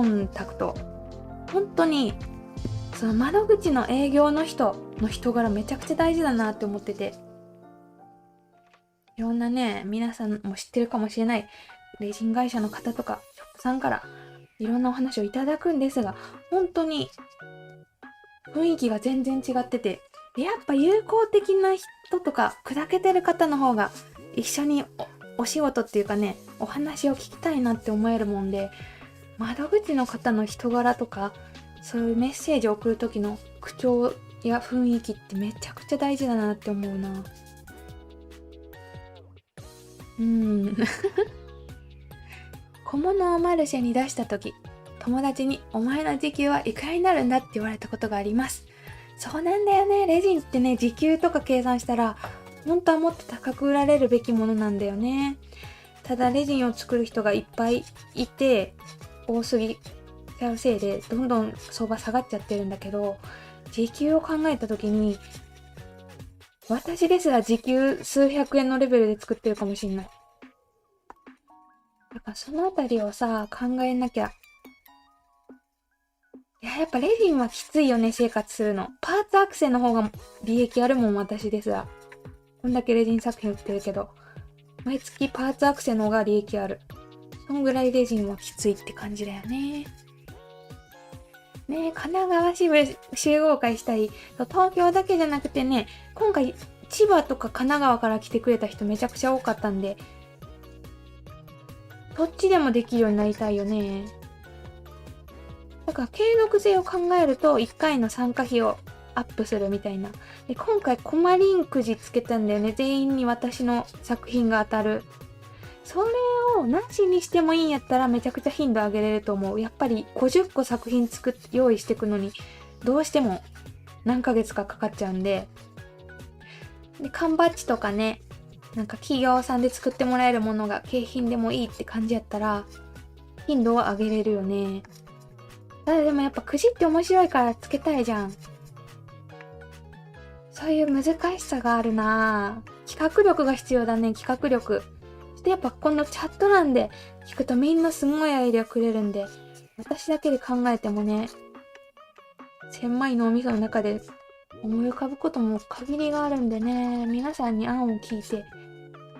ンタクト。本当にその窓口の営業の人の人柄めちゃくちゃ大事だなって思ってて、いろんなね、皆さんも知ってるかもしれないレジン会社の方とかショップさんからいろんなお話をいただくんですが、本当に雰囲気が全然違ってて、やっぱ友好的な人とか砕けてる方の方が一緒に お仕事っていうかね、お話を聞きたいなって思えるもんで、窓口の方の人柄とかそういうメッセージを送る時の口調や雰囲気ってめちゃくちゃ大事だなって思うな。小物をマルシェに出した時、友達にお前の時給はいくらになるんだって言われたことがあります。そうなんだよね。レジンってね、時給とか計算したら本当はもっと高く売られるべきものなんだよね。ただレジンを作る人がいっぱいいて多すぎちゃうせいでどんどん相場下がっちゃってるんだけど、時給を考えた時に私ですら時給数百円のレベルで作ってるかもしんない。だからそのあたりをさ、考えなきゃ。やっぱレジンはきついよね、生活するの。パーツアクセの方が利益あるもん、私ですら。こんだけレジン作品売ってるけど、毎月パーツアクセの方が利益ある。そんぐらいレジンはきついって感じだよね。ねえ、神奈川支部集合会したり、東京だけじゃなくてね、今回千葉とか神奈川から来てくれた人めちゃくちゃ多かったんで、どっちでもできるようになりたいよね。だから継続性を考えると1回の参加費をアップするみたいな。で、今回コマリンくじつけたんだよね。全員に私の作品が当たる。それをなしにしてもいいんやったらめちゃくちゃ頻度上げれると思う。やっぱり50個作品用意していくのにどうしても何ヶ月かかかっちゃうんで。で、缶バッジとかね、なんか企業さんで作ってもらえるものが景品でもいいって感じやったら頻度を上げれるよね。ただでもやっぱくじって面白いからつけたいじゃん。そういう難しさがあるなぁ。企画力が必要だね、企画力。そしてやっぱこのチャット欄で聞くとみんなすごいアイデアくれるんで、私だけで考えてもね、狭い脳みその中で思い浮かぶことも限りがあるんでね、皆さんに案を聞いて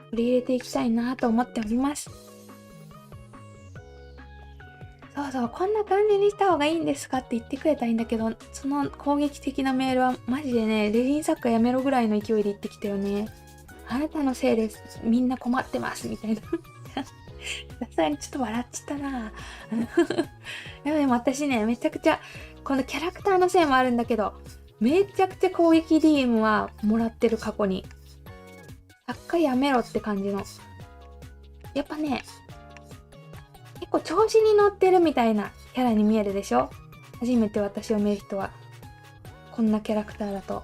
取り入れていきたいなと思っております。そうそう、こんな感じにした方がいいんですかって言ってくれたらいいんだけど、その攻撃的なメールはマジでね、レジン作家やめろぐらいの勢いで言ってきたよね。あなたのせいです。みんな困ってます。みたいな。さすがにちょっと笑っちゃったなでも私ね、めちゃくちゃ、このキャラクターのせいもあるんだけど、めちゃくちゃ攻撃 DM はもらってる過去に。作家やめろって感じの。やっぱね、結構調子に乗ってるみたいなキャラに見えるでしょ？初めて私を見る人はこんなキャラクターだと。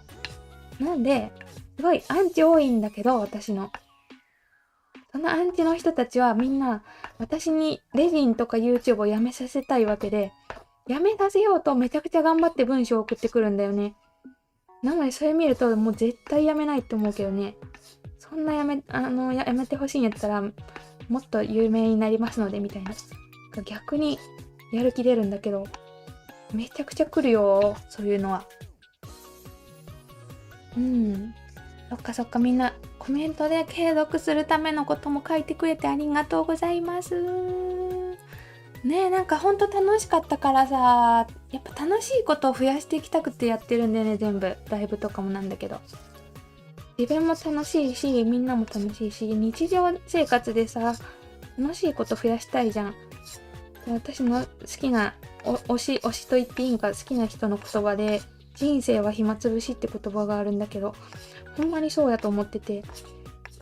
なんで、すごいアンチ多いんだけど、私の。そのアンチの人たちはみんな私にレジンとか YouTube をやめさせたいわけで、やめさせようとめちゃくちゃ頑張って文章を送ってくるんだよね。なのでそれ見るともう絶対やめないって思うけどね。そんなやめてほしいんやったらもっと有名になりますのでみたいな。逆にやる気出るんだけど、めちゃくちゃ来るよ、そういうのは。そっかそっか、みんなコメントで継続するためのことも書いてくれてありがとうございます。ねえ、なんかほんと楽しかったからさ、やっぱ楽しいことを増やしていきたくてやってるんでね、全部。ライブとかもなんだけど。自分も楽しいし、みんなも楽しいし、日常生活でさ、楽しいこと増やしたいじゃん。私の好きな推しと言っていいんか、好きな人の言葉で、人生は暇つぶしって言葉があるんだけど、ほんまにそうやと思ってて、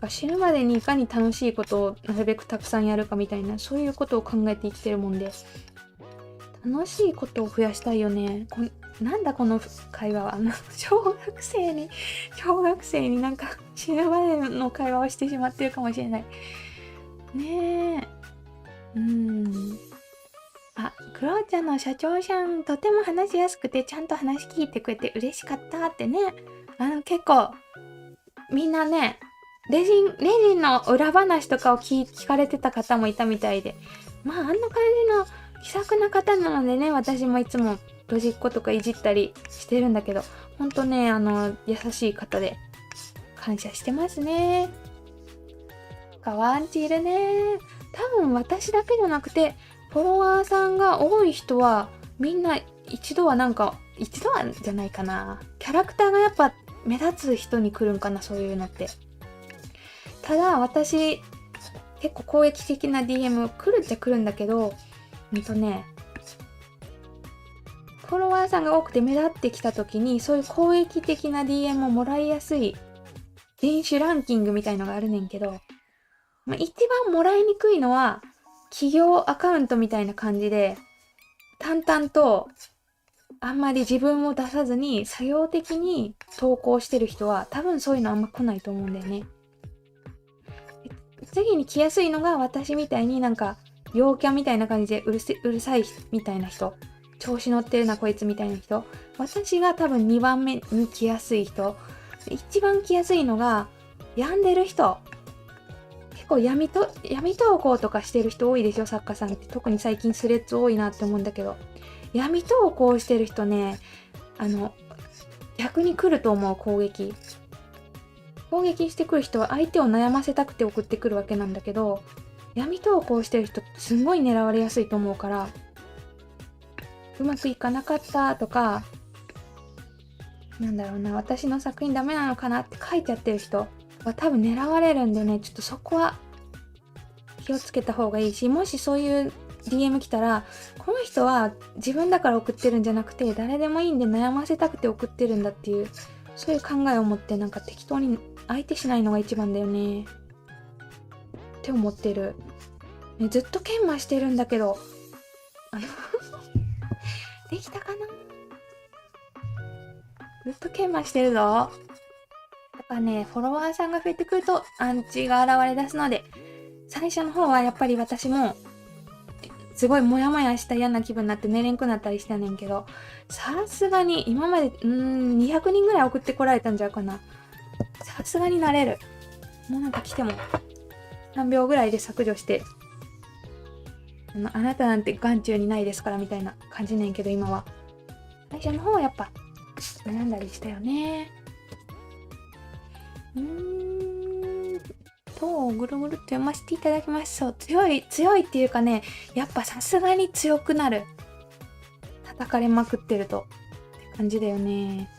死ぬまでにいかに楽しいことをなるべくたくさんやるかみたいな、そういうことを考えて生きてるもんで、楽しいことを増やしたいよね。なんだこの会話は。小学生になんか死ぬまでの会話をしてしまってるかもしれない。ねえ。クローちゃんの社長さん、とても話しやすくて、ちゃんと話聞いてくれて嬉しかったってね。結構、みんなね、レジンの裏話とかを聞かれてた方もいたみたいで。まあ、あんな感じの気さくな方なのでね、私もいつもロジッコとかいじったりしてるんだけど、ほんとね、優しい方で、感謝してますね。ワンチいるね。多分私だけじゃなくて、フォロワーさんが多い人は、みんな一度はじゃないかな。キャラクターがやっぱ目立つ人に来るんかな、そういうのって。ただ、私、結構攻撃的な DM 来るっちゃ来るんだけど、フォロワーさんが多くて目立ってきた時に、そういう攻撃的な DM をもらいやすい人種ランキングみたいのがあるねんけど、一番もらいにくいのは、企業アカウントみたいな感じで、淡々と、あんまり自分を出さずに、作業的に投稿してる人は、多分そういうのあんま来ないと思うんだよね。次に来やすいのが、私みたいになんか、陽キャみたいな感じでうるさいみたいな人。調子乗ってるなこいつみたいな人。私が多分2番目に来やすい人。一番来やすいのが、病んでる人。結構闇投稿とかしてる人多いでしょ、作家さんって。特に最近スレッズ多いなって思うんだけど。闇投稿してる人ね、逆に来ると思う、攻撃。攻撃してくる人は相手を悩ませたくて送ってくるわけなんだけど、闇投稿してる人すんごい狙われやすいと思うから、うまくいかなかったとか、なんだろうな、私の作品ダメなのかなって書いちゃってる人は多分狙われるんでね、ちょっとそこは気をつけた方がいいし、もしそういう DM 来たら、この人は自分だから送ってるんじゃなくて、誰でもいいんで悩ませたくて送ってるんだっていう、そういう考えを持ってなんか適当に相手しないのが一番だよね。って思ってる。ね、ずっと研磨してるんだけど、できたかな？ずっと研磨してるぞ。やっぱね、フォロワーさんが増えてくるとアンチが現れ出すので、最初の方はやっぱり私も、すごいモヤモヤした嫌な気分になって寝れんくなったりしたねんけど、さすがに今まで200人ぐらい送ってこられたんじゃうかな。さすがになれる。もうなんか来ても何秒ぐらいで削除して、あなたなんて眼中にないですからみたいな感じねんけど、今は。最初の方はやっぱ悩んだりしたよね。ぐるぐるって読ませていただきます。そう、強いっていうかね、やっぱさすがに強くなる。叩かれまくってると。って感じだよね。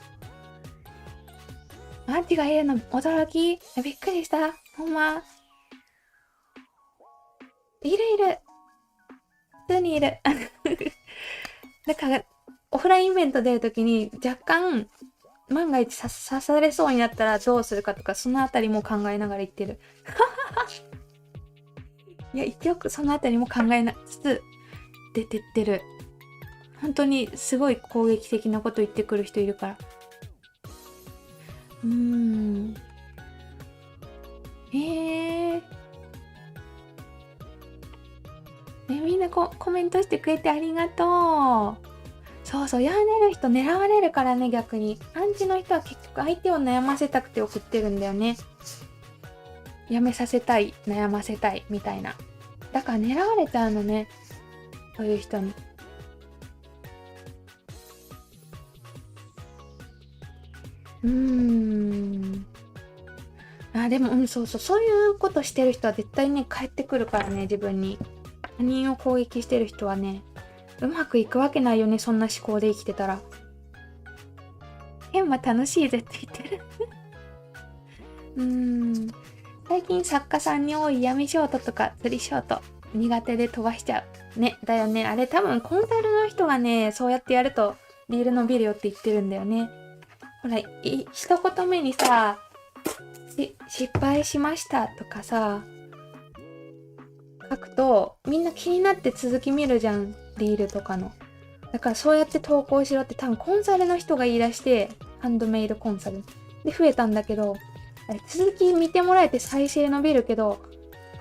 アンチがいるの驚き？びっくりした。ほんま。いる。普通にいる。だから、オフラインイベント出るときに若干、万が一刺されそうになったらどうするかとか、そのあたりも考えながら言ってる。いや、よくそのあたりも考えつつ出てってる。本当にすごい攻撃的なこと言ってくる人いるから。みんなコメントしてくれてありがとう。そう、病んでる人狙われるからね、逆に。アンチの人は結局相手を悩ませたくて送ってるんだよね。やめさせたい、悩ませたい、みたいな。だから狙われちゃうのね。そういう人に。でも、そういうことしてる人は絶対ね、帰ってくるからね、自分に。他人を攻撃してる人はね、うまくいくわけないよね、そんな思考で生きてたら。変は楽しいぜって言ってる。最近作家さんに多い闇ショートとか釣りショート、苦手で飛ばしちゃう。ね、だよね。あれ多分コンサルの人がね、そうやってやるとリール伸びるよって言ってるんだよね。ほら、一言目にさ、失敗しましたとかさ、書くとみんな気になって続き見るじゃん、リールとかの。だからそうやって投稿しろって多分コンサルの人が言い出して、ハンドメイドコンサルで増えたんだけど、続き見てもらえて再生伸びるけど、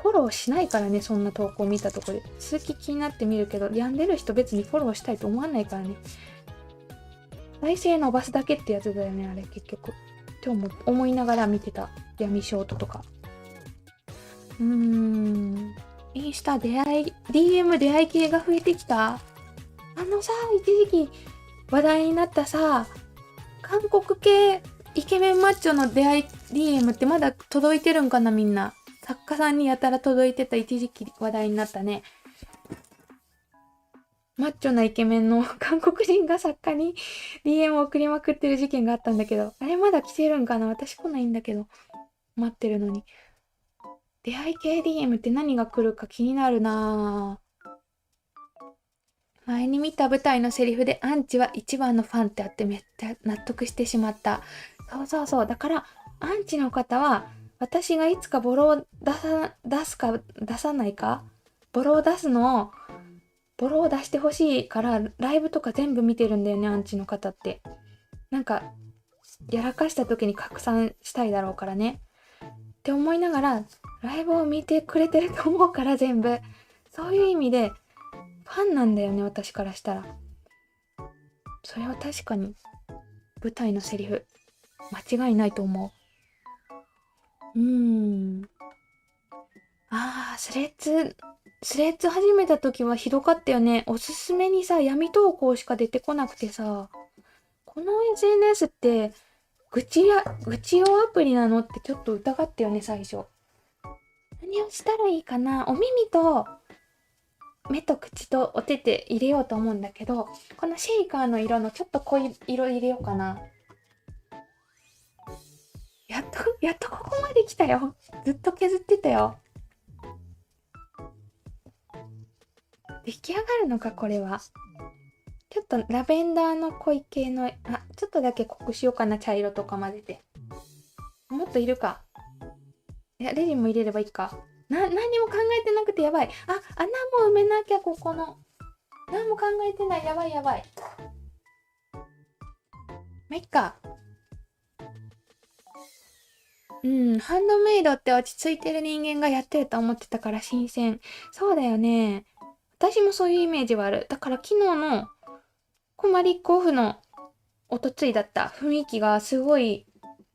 フォローしないからね、そんな投稿見たとこで。続き気になって見るけど、病んでる人別にフォローしたいと思わないからね。再生伸ばすだけってやつだよね、あれ結局。って思いながら見てた。闇ショートとか。インスタDM 出会い系が増えてきた。さ、一時期話題になったさ、韓国系イケメンマッチョの出会い DM ってまだ届いてるんかな、みんな。作家さんにやたら届いてた、一時期話題になったね。マッチョなイケメンの韓国人が作家に DM を送りまくってる事件があったんだけど、あれまだ来てるんかな、私来ないんだけど。待ってるのに。出会い系 DM って何が来るか気になるなぁ。前に見た舞台のセリフでアンチは一番のファンってあってめっちゃ納得してしまった。そう。だから、アンチの方は、私がいつかボロを出すか出さないか、ボロを出してほしいから、ライブとか全部見てるんだよね、アンチの方って。なんか、やらかした時に拡散したいだろうからね。って思いながら、ライブを見てくれてると思うから全部。そういう意味で、ファンなんだよね、私からしたら。それは確かに、舞台のセリフ、間違いないと思う。スレッズ始めた時はひどかったよね。おすすめにさ、闇投稿しか出てこなくてさ、この SNS って、愚痴用アプリなのってちょっと疑ったよね、最初。何をしたらいいかな。お耳と、目と口とお手手入れようと思うんだけど、このシェイカーの色のちょっと濃い色入れようかな。やっとここまで来たよ。ずっと削ってたよ。出来上がるのか、これは。ちょっとラベンダーの濃い系の、ちょっとだけ濃くしようかな、茶色とか混ぜて。もっといるか。いや、レジンも入れればいいか。何にも考えてなくてやばい。穴も埋めなきゃ、ここの。何も考えてない。やばい。まあ、いっか。ハンドメイドって落ち着いてる人間がやってると思ってたから新鮮。そうだよね。私もそういうイメージはある。だから昨日のコマリックオフのおとついだった雰囲気がすごい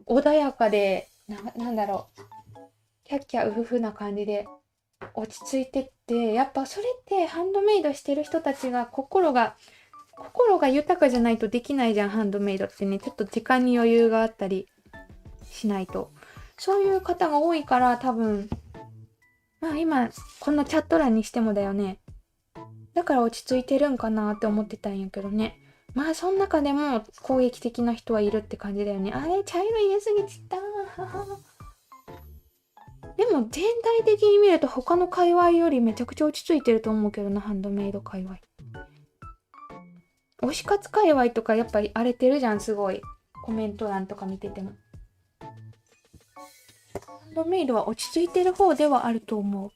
穏やかで、なんだろう。キャッキャウフフな感じで落ち着いてって、やっぱそれってハンドメイドしてる人たちが心が豊かじゃないとできないじゃん、ハンドメイドってね。ちょっと時間に余裕があったりしないと。そういう方が多いから多分、まあ今、このチャット欄にしてもだよね。だから落ち着いてるんかなって思ってたんやけどね。まあその中でも攻撃的な人はいるって感じだよね。あれ、茶色入れすぎちった。でも全体的に見ると他の界隈よりめちゃくちゃ落ち着いてると思うけどな、ハンドメイド界隈。推し活界隈とかやっぱり荒れてるじゃん、すごい。コメント欄とか見てても。ハンドメイドは落ち着いてる方ではあると思う。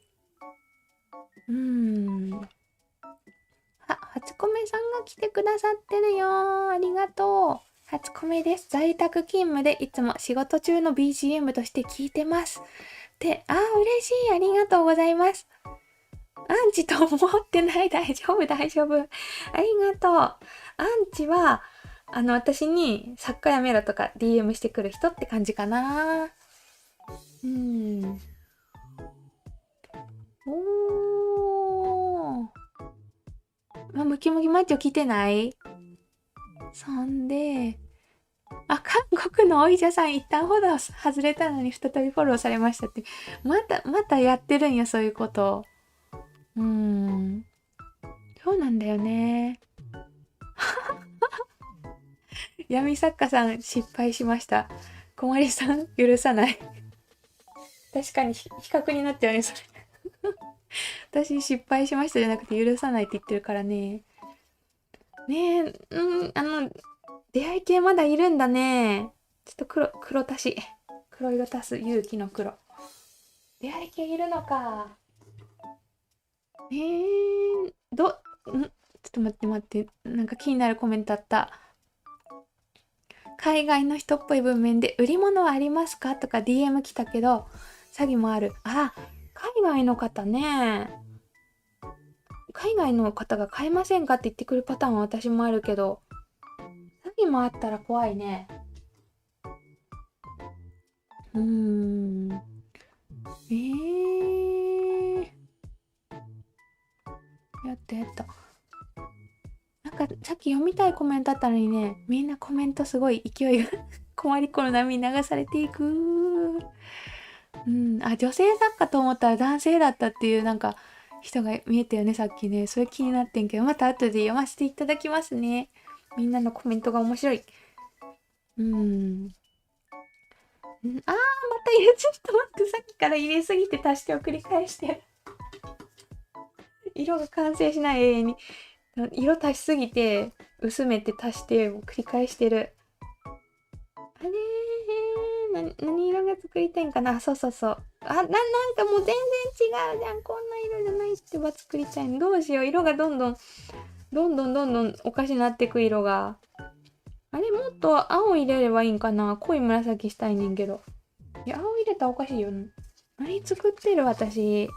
初コメさんが来てくださってるよ。ありがとう。初コメです。在宅勤務でいつも仕事中の BGM として聞いてます。嬉しい。ありがとうございます。アンチと思ってない。大丈夫。ありがとう。アンチは、私に作家やめろとか DM してくる人って感じかな。ムキムキマッチョ来てない？そんで、韓国のお医者さん一旦フォロー外れたのに再びフォローされましたって。またやってるんや、そういうこと。そうなんだよね。闇作家さん失敗しました。小まさん許さない。確かに比較になっちゃうね、それ。私失敗しましたじゃなくて許さないって言ってるからね。ねえ、出会い系まだいるんだね。ちょっと黒足し。黒色足す勇気の黒。出会い系いるのか。ちょっと待って。なんか気になるコメントあった。海外の人っぽい文面で売り物はありますかとか DM 来たけど、詐欺もある。あ、海外の方ね。海外の方が買えませんかって言ってくるパターンは私もあるけど、詐欺もあったら怖いね。やった。なんかさっき読みたいコメントあったのにね、みんなコメントすごい勢いが困りっ子の波に流されていく。女性作家と思ったら男性だったっていうなんか人が見えたよね、さっきね。それ気になってんけど、また後で読ませていただきますね。みんなのコメントが面白い。また入れちゃった。待って、さっきから入れすぎて足してを繰り返してる。色が完成しない永遠に。色足しすぎて、薄めて足してを繰り返してる。あれ何色が作りたいんかな。そう。なんかもう全然違うじゃん。こんな色じゃないってば作りたいの。どうしよう。色がどんどんおかしなってく色が。あれもっと青入れればいいんかな。濃い紫したいねんけど。いや、青入れたらおかしいよ。何作ってる私。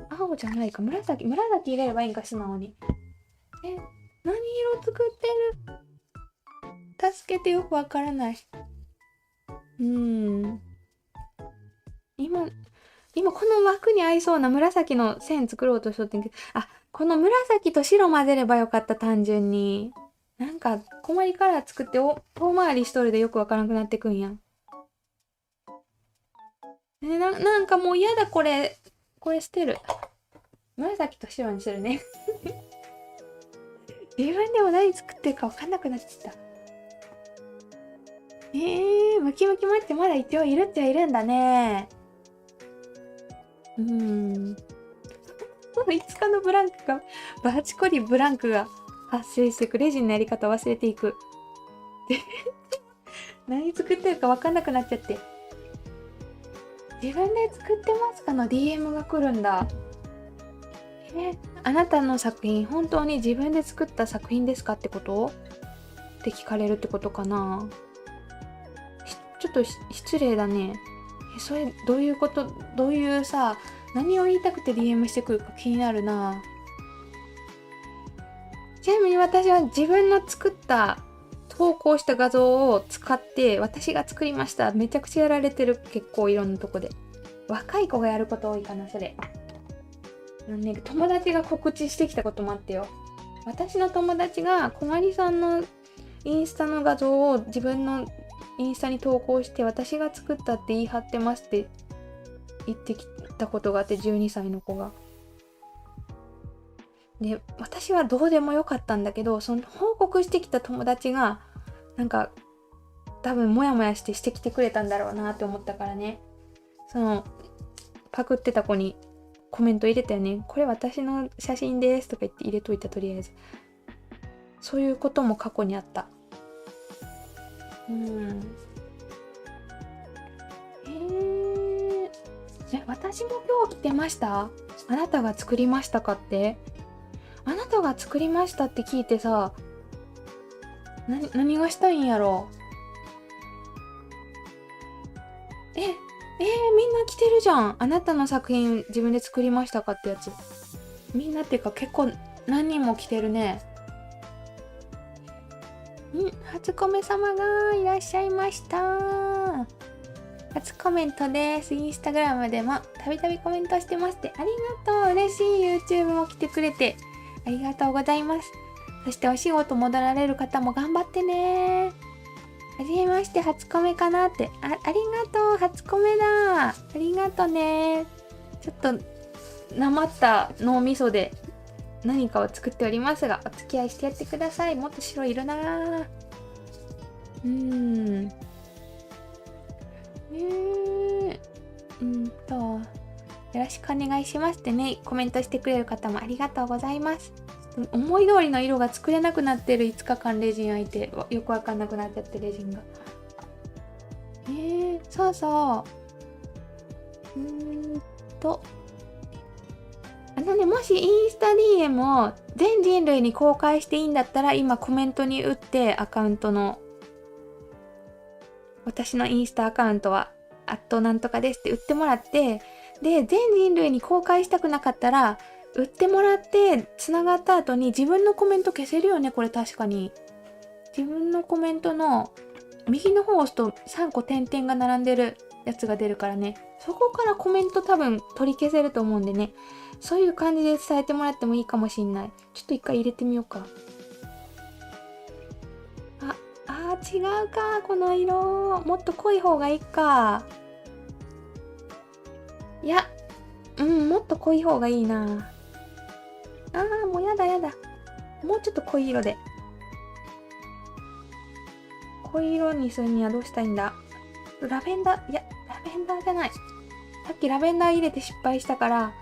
青じゃないか。紫入れればいいんか、素直に。何色作ってる？助けて、よくわからない。今この枠に合いそうな紫の線作ろうとしとってんけど、この紫と白混ぜればよかった、単純に。なんか、困りカラー作って遠回りしとるでよくわからなくなってくんやん。なんかもう嫌だ、これ捨てる。紫と白にするね。自分でも何作ってるかわかんなくなっちゃった。ムキムキ待って、まだ一応いるっちゃいるんだね。5日のブランクが、バチコリブランクが発生していく。レジのやり方忘れていく。何作ってるかわかんなくなっちゃって。自分で作ってますかの DM が来るんだ。あなたの作品、本当に自分で作った作品ですかってことって聞かれるってことかな。ちょっと失礼だね。それどういうこと？どういうさ、何を言いたくて DM してくるか気になるな。ちなみに私は自分の作った投稿した画像を使って私が作りました。めちゃくちゃやられてる。結構いろんなとこで。若い子がやること多いかな、それ。友達が告知してきたこともあってよ。私の友達がこまりさんのインスタの画像を自分のインスタに投稿して私が作ったって言い張ってますって言ってきたことがあって、12歳の子が。で、私はどうでもよかったんだけど、その報告してきた友達がなんか多分モヤモヤしてきてくれたんだろうなって思ったからね。そのパクってた子にコメント入れたよね。これ私の写真ですとか言って入れといた、とりあえず。そういうことも過去にあった。私も今日着てました？あなたが作りましたかって？あなたが作りましたって聞いてさ、何がしたいんやろ？みんな着てるじゃん。あなたの作品自分で作りましたかってやつ。みんなっていうか結構何人も着てるね。初コメ様がいらっしゃいました。初コメントです。インスタグラムでもたびたびコメントしてますって。ありがとう。嬉しい。YouTube も来てくれてありがとうございます。そしてお仕事戻られる方も頑張ってね。はじめまして、初コメかなって。ありがとう。初コメだ。ありがとね。ちょっとなまった脳みそで何かを作っておりますが、お付き合いしてやってください。もっと白いるな。よろしくお願いしますってね、コメントしてくれる方もありがとうございます。思い通りの色が作れなくなってる5日間レジン空いてよくわかんなくなっちゃってレジンが。そうそう。もしインスタ DM を全人類に公開していいんだったら、今コメントに打ってアカウントの、私のインスタアカウントはなんとかですって打ってもらって、で、全人類に公開したくなかったら、打ってもらって繋がった後に自分のコメント消せるよね、これ確かに。自分のコメントの右の方を押すと3個点々が並んでるやつが出るからね。そこからコメント多分取り消せると思うんでね。そういう感じで伝えてもらってもいいかもしんない。ちょっと一回入れてみようか。違うか。この色。もっと濃い方がいいか。いや、もっと濃い方がいいな。もうやだ。もうちょっと濃い色で。濃い色にするにはどうしたいんだ。ラベンダー、いや、ラベンダーじゃない。さっきラベンダー入れて失敗したから、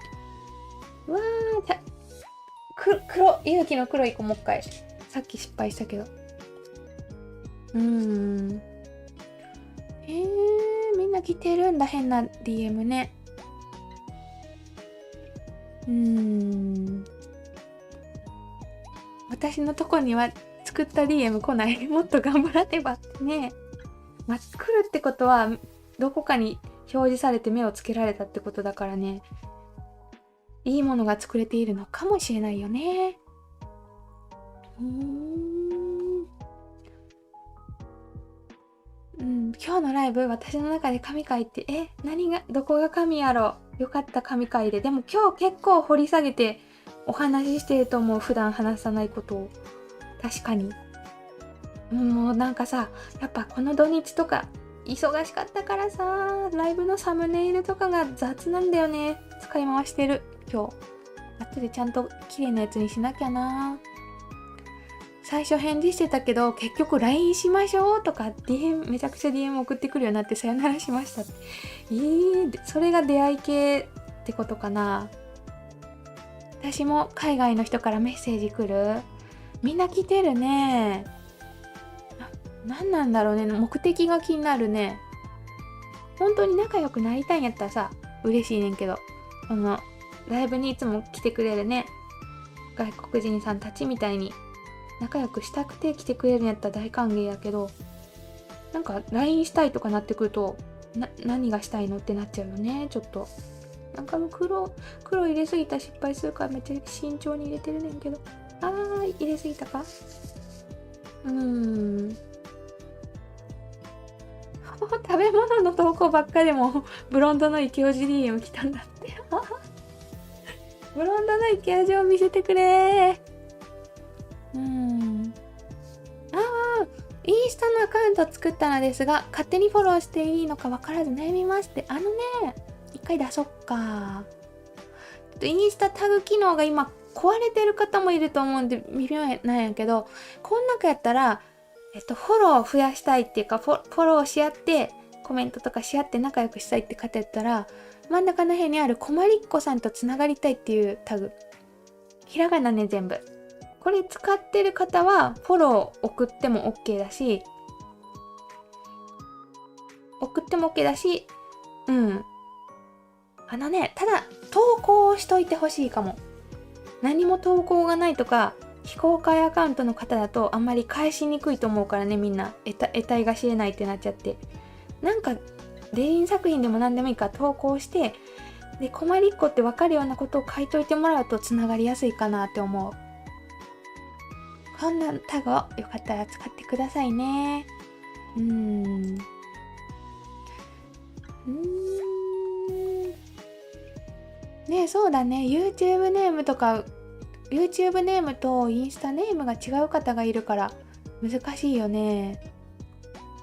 黒、勇気の黒い子もう一回。さっき失敗したけど。みんな来てるんだ、変な DM ね。私のとこには作った DM 来ない。もっと頑張らねばってね。来るってことは、どこかに表示されて目をつけられたってことだからね。いいものが作れているのかもしれないよね。今日のライブ、私の中で神回って、どこが神やろ。よかった神回で。でも今日結構掘り下げてお話ししてると思う。普段話さないことを。確かに。もうなんかさ、やっぱこの土日とか忙しかったからさ、ライブのサムネイルとかが雑なんだよね。使い回してる、今日。後でちゃんと綺麗なやつにしなきゃな。最初返事してたけど、結局 LINE しましょうとか めちゃくちゃ DM 送ってくるようになってさよならしましたって。それが出会い系ってことかな。私も海外の人からメッセージ来る？みんな来てるね。何なんだろうね。目的が気になるね。本当に仲良くなりたいんやったらさ、嬉しいねんけど。ライブにいつも来てくれるね。外国人さんたちみたいに仲良くしたくて来てくれるんやったら大歓迎やけど、なんか LINE したいとかなってくると、何がしたいのってなっちゃうよね。ちょっと。なんか黒入れすぎたら失敗するからめっちゃ慎重に入れてるねんけど。入れすぎたか？食べ物の投稿ばっかでもブロンドのイケオジ DM 来たんだってブロンドのイケオジを見せてくれインスタのアカウントを作ったのですが、勝手にフォローしていいのか分からず悩みますって。一回出そっか。インスタタグ機能が今壊れてる方もいると思うんで微妙なんやけど、こん中やったらフォロー増やしたいっていうか、フォローし合ってコメントとかし合って仲良くしたいって方やったら、真ん中の辺にあるこまりっこさんとつながりたいっていうタグ、ひらがなね、全部。これ使ってる方はフォロー送っても OK だし、ただ投稿をしといてほしいかも。何も投稿がないとか非公開アカウントの方だとあんまり返しにくいと思うからね。みんな得体が知れないってなっちゃって、なんかデリン作品でも何でもいいから投稿して、でこまりっこって分かるようなことを書いといてもらうとつながりやすいかなって思う。こんなタグをよかったら使ってくださいね。ね、そうだね。YouTube ネームとか YouTube ネームとインスタネームが違う方がいるから難しいよね。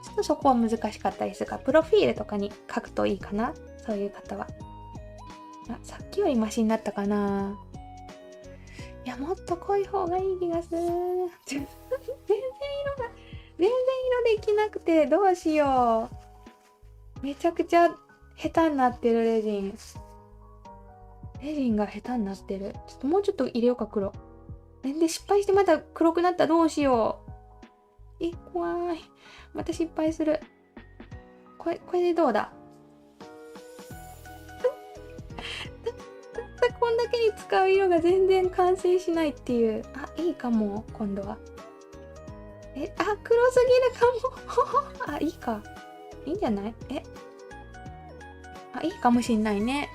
ちょっとそこは難しかったですが、プロフィールとかに書くといいかな、そういう方は。さっきよりマシになったかな。いや、もっと濃い方がいい気がする。全然色できなくてどうしよう。めちゃくちゃ下手になってるレジンが下手になってる。もうちょっと入れようか、黒。で、失敗してまた黒くなったらどうしよう。怖い。また失敗する。これでどうだ。たったこんだけに使う色が全然完成しないっていう。いいかも、今度は。黒すぎるかも。いいか。いいんじゃない？いいかもしんないね。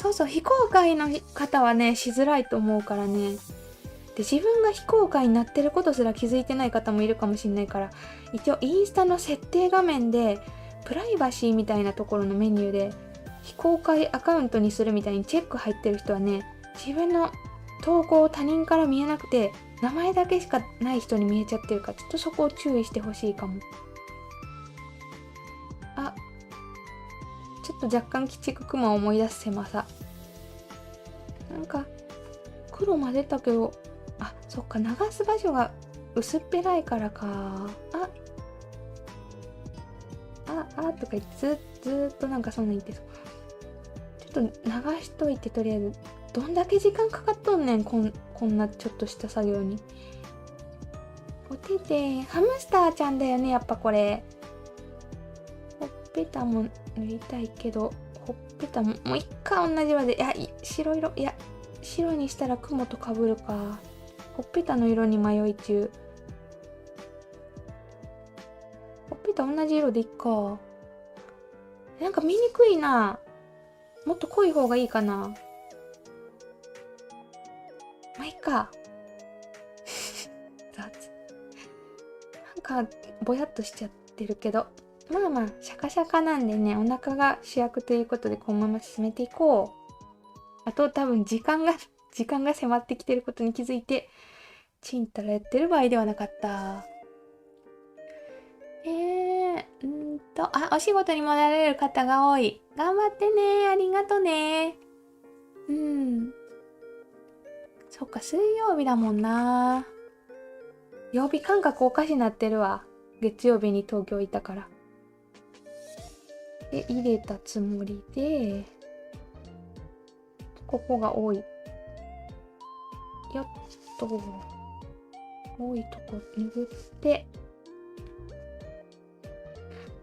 そう、非公開の方はね、しづらいと思うからね。で、自分が非公開になってることすら気づいてない方もいるかもしんないから、一応インスタの設定画面で、プライバシーみたいなところのメニューで、非公開アカウントにするみたいにチェック入ってる人はね、自分の投稿を他人から見えなくて、名前だけしかない人に見えちゃってるから、ちょっとそこを注意してほしいかも。ちょっと若干鬼畜クマを思い出す狭さ。なんか黒混ぜたけど、そっか、流す場所が薄っぺらいからか。とか言ってずーっとなんかそんなん言ってそう。ちょっと流しといて、とりあえず。どんだけ時間かかっとんねん、こんなちょっとした作業に。おてて、ハムスターちゃんだよね、やっぱこれ。ほっぺたも塗りたいけど、ほっぺたもう一回同じ色で、白色、白にしたら雲とかぶるか。ほっぺたの色に迷い中。ほっぺた同じ色でいっか。なんか見にくいな。もっと濃い方がいいかな。いっか。雑。なんかぼやっとしちゃってるけど、まあシャカシャカなんでね、お腹が主役ということでこのまま進めていこう。あと多分時間が迫ってきてることに気づいて、ちんたらやってる場合ではなかった。お仕事に戻られる方が多い。頑張ってね。ありがとね。そっか、水曜日だもんな。曜日感覚おかしなってるわ。月曜日に東京いたから。で、入れたつもりで、ここが多い。よっと。多いとこ拭って、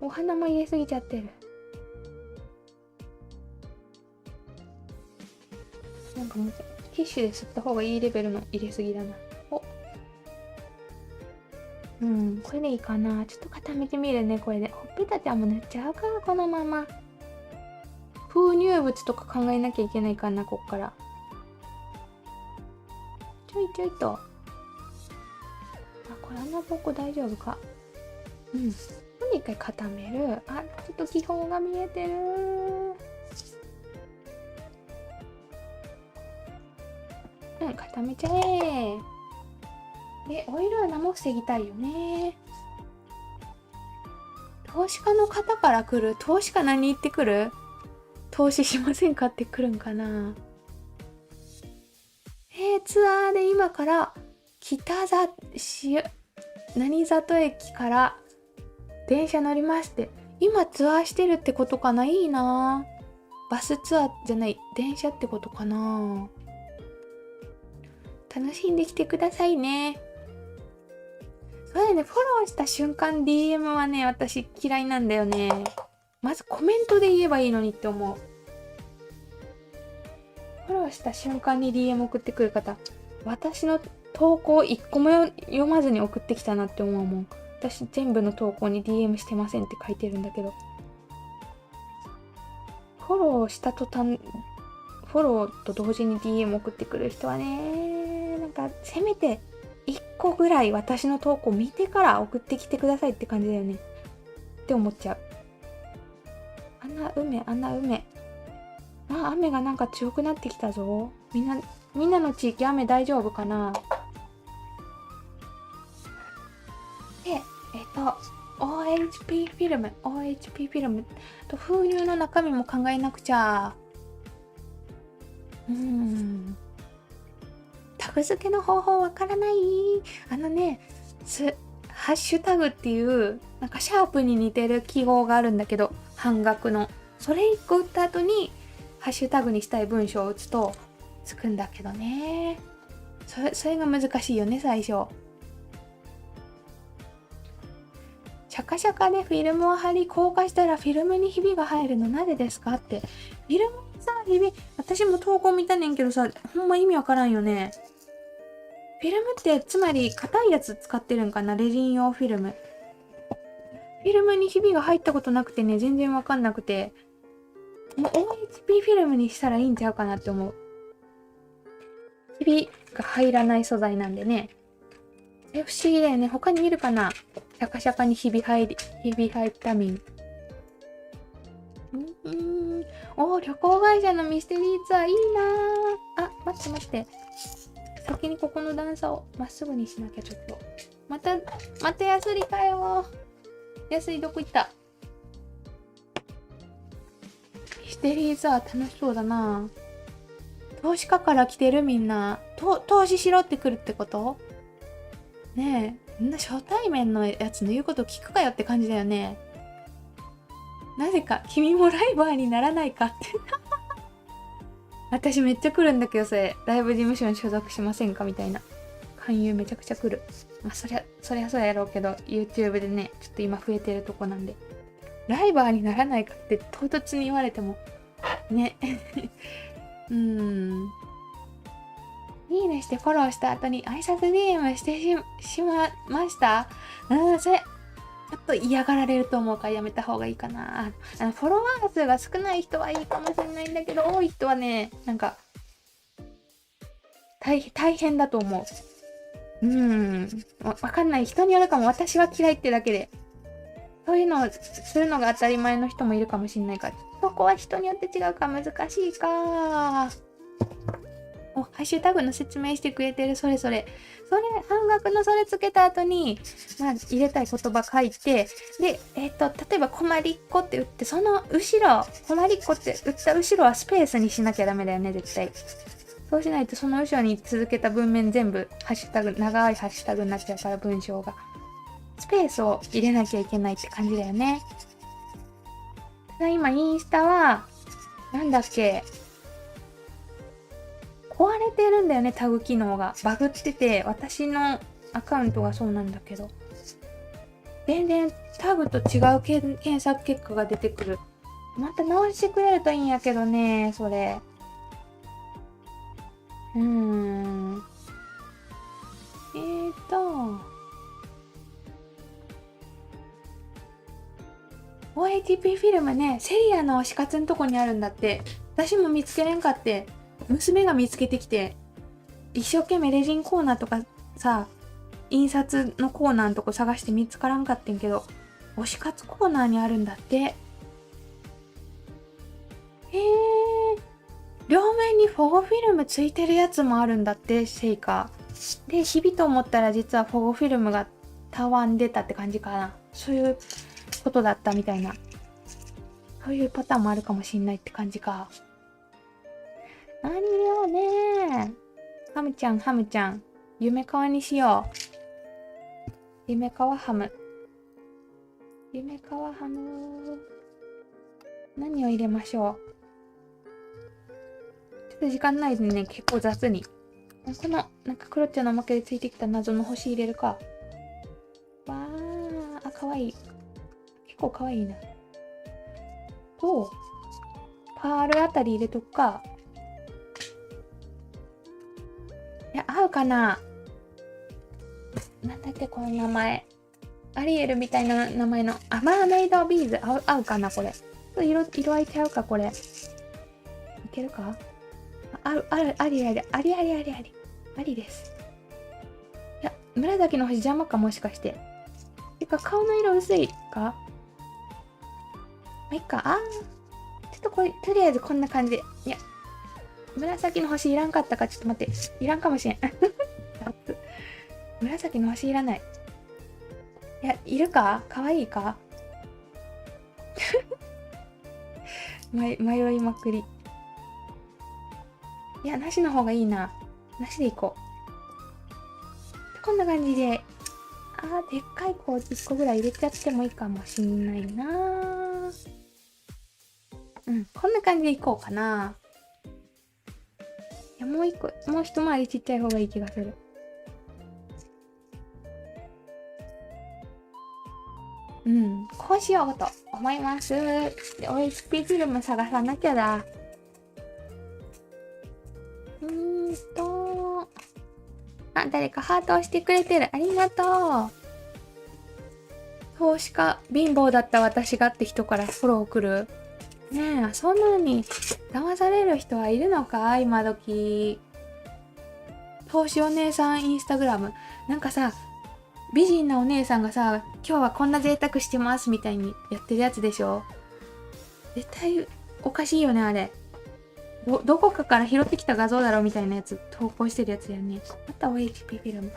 お花も入れすぎちゃってる。なんかもう、ティッシュで吸った方がいいレベルの入れすぎだな。これでいいかな。ちょっと固めてみるね、これで。ほっぺたちゃんも塗っちゃうか、このまま。封入物とか考えなきゃいけないかな、こっから。ちょいちょいと。これ穴ぼこ大丈夫か。ここで一回固める。ちょっと気泡が見えてる。固めちゃえ。で、オイル穴も防ぎたいよね。投資家の方から来る？投資家何言ってくる？投資しませんかって来るんかな。ツアーで今から何里駅から電車乗りますって。今ツアーしてるってことかな。いいな。バスツアーじゃない、電車ってことかな。楽しんできてくださいね。そうだね、フォローした瞬間 DM はね、私嫌いなんだよね。まずコメントで言えばいいのにって思う。フォローした瞬間に DM 送ってくる方、私の投稿1個も読まずに送ってきたなって思うもん。私全部の投稿に DM してませんって書いてるんだけど、フォローした途端、フォローと同時に DM 送ってくる人はね、なんかせめて1個ぐらい私の投稿見てから送ってきてくださいって感じだよねって思っちゃう。穴埋め。雨がなんか強くなってきたぞ。みんなの地域雨大丈夫かな。で、OHP フィルムと封入の中身も考えなくちゃ。タグ付けの方法わからない。ハッシュタグっていうなんかシャープに似てる記号があるんだけど、半額のそれ1個打った後にハッシュタグにしたい文章を打つとつくんだけどね。それが難しいよね、最初。シャカシャカでフィルムを貼り硬化したらフィルムにひびが入るのなぜですかって。フィルムにさ、ひび、私も投稿見たねんけどさ、ほんま意味わからんよね。フィルムってつまり硬いやつ使ってるんかな、レジン用フィルム。フィルムにひびが入ったことなくてね、全然わかんなくて、もう OHP フィルムにしたらいいんちゃうかなって思う。ひびが入らない素材なんでね。不思議だよね。他にいるかな、シャカシャカにひび入ったミン。おー、旅行会社のミステリーツアーいいなー。あ、待って。先にここの段差をまっすぐにしなきゃ。ちょっとまたヤスリかよ。ヤスリどこ行った。ミステリーツアー楽しそうだな。投資家から来てるみんな。投資しろって来るってこと？ねえ、みんな初対面のやつの言うこと聞くかよって感じだよね。なぜか君もライバーにならないかって私めっちゃ来るんだけど、それライブ事務所に所属しませんかみたいな勧誘めちゃくちゃ来る。まあそりゃそうやろうけど、 YouTube でねちょっと今増えてるとこなんで、ライバーにならないかって唐突に言われてもねいいねしてフォローした後に挨拶 DM してしました。それちょっと嫌がられると思うからやめた方がいいかな。フォロワー数が少ない人はいいかもしれないんだけど、多い人はね、なんか大変だと思う。わかんない。人によるかも。私は嫌いってだけで。そういうのをするのが当たり前の人もいるかもしれないから、そこは人によって違うか難しいか。ハッシュタグの説明してくれてる。それ半額のそれつけた後に、入れたい言葉書いて、で、例えばコマリッコって打って、その後ろ、コマリッコって打った後ろはスペースにしなきゃダメだよね、絶対。そうしないとその後ろに続けた文面全部ハッシュタグ、長いハッシュタグになっちゃうから、文章が。スペースを入れなきゃいけないって感じだよね。ただ今インスタは、なんだっけ、壊れてるんだよね、タグ機能が。バグってて、私のアカウントがそうなんだけど。全然タグと違う検索結果が出てくる。また直してくれるといいんやけどね、それ。OHP フィルムね、セリアの推し活のとこにあるんだって。私も見つけれんかって。娘が見つけてきて、一生懸命レジンコーナーとかさ、印刷のコーナーのとこ探して見つからんかってんけど、推し活コーナーにあるんだって。両面に保護フィルムついてるやつもあるんだって、シェイカー。で、ひびと思ったら実は保護フィルムがたわんでたって感じかな。そういうことだったみたいな。そういうパターンもあるかもしんないって感じか。何よね。ハムちゃん。夢川にしよう。夢川ハム。何を入れましょう。ちょっと時間ないでね、結構雑に。この、なんかクロッチャのおまけでついてきた謎の星入れるか。わー、かわいい。結構かわいいな。と、パールあたり入れとくか。いや、合うかな。なんだっけ、この名前。アリエルみたいな名前の、マーメイドビーズ合うかな、これ。色合いちゃうか、これ。いけるか。ありです。いや、紫の星邪魔か、もしかして。てか、顔の色薄いか。いっか。ちょっとこれ、とりあえずこんな感じで。いや、紫の星いらんかったか、ちょっと待って。いらんかもしれん。紫の星いらない。いや、いるか？かわいいか？迷いまくり。いや、なしの方がいいな。なしでいこう。こんな感じで。でっかい1個ぐらい入れちゃってもいいかもしんないな。こんな感じでいこうかな。いや、もう一回りちっちゃい方がいい気がする。こうしようと思います。で、OHP フィルム探さなきゃだ。誰かハートをしてくれてる。ありがとう。投資家、貧乏だった私がって人からフォロー来る。ねえ、そんなに騙される人はいるのか今時。投資お姉さんインスタグラム。なんかさ、美人なお姉さんがさ、今日はこんな贅沢してますみたいにやってるやつでしょ。絶対おかしいよね、あれ。どこかから拾ってきた画像だろみたいなやつ投稿してるやつやね。また OHP フィルム。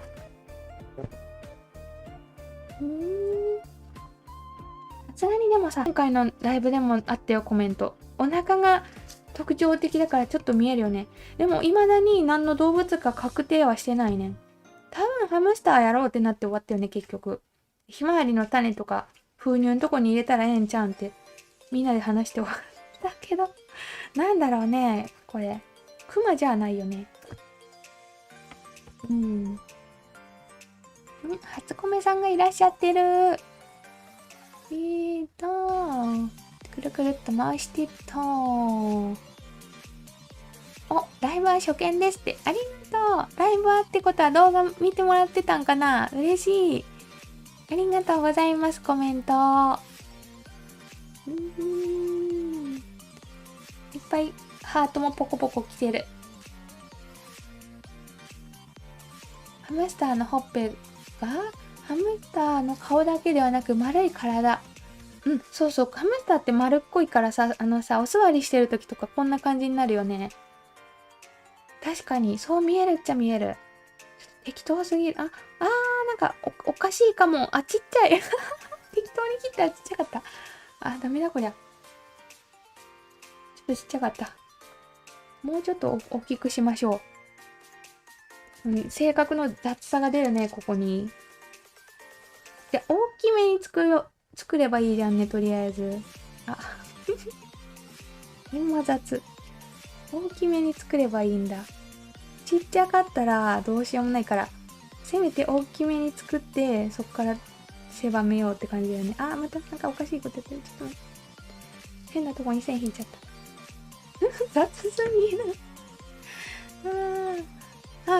さすがにでもさ、今回のライブでもあったよ、コメント。お腹が特徴的だからちょっと見えるよね。でも未だに何の動物か確定はしてないね。多分ハムスターやろうってなって終わったよね、結局。ひまわりの種とか風乳のとこに入れたらええんちゃうんってみんなで話して終わったけど。なんだろうね、これ。クマじゃないよね。初コメさんがいらっしゃってる。くるくるっと回してっと。お、ライブは初見ですって。ありがとう。ライブはってことは動画見てもらってたんかな。嬉しい。ありがとうございます、コメント。いっぱいハートもポコポコ来てる。ハムスターのほっぺが、ハムスターの顔だけではなく丸い体。そうそう、ハムスターって丸っこいからさ、お座りしてる時とかこんな感じになるよね。確かに、そう見えるっちゃ見える。適当すぎる。なんかおかしいかも。ちっちゃい。適当に切ったらちっちゃかった。ダメだこりゃ。ちょっとちっちゃかった。もうちょっと大きくしましょう。性格の雑さが出るね、ここに。いや、大きめに作ればいいじゃんね、とりあえず。今雑。大きめに作ればいいんだ。ちっちゃかったらどうしようもないから、せめて大きめに作って、そっから狭めようって感じだよね。またなんかおかしいことやってる。ちょっと待って。変なとこに線引いちゃった。雑すぎる。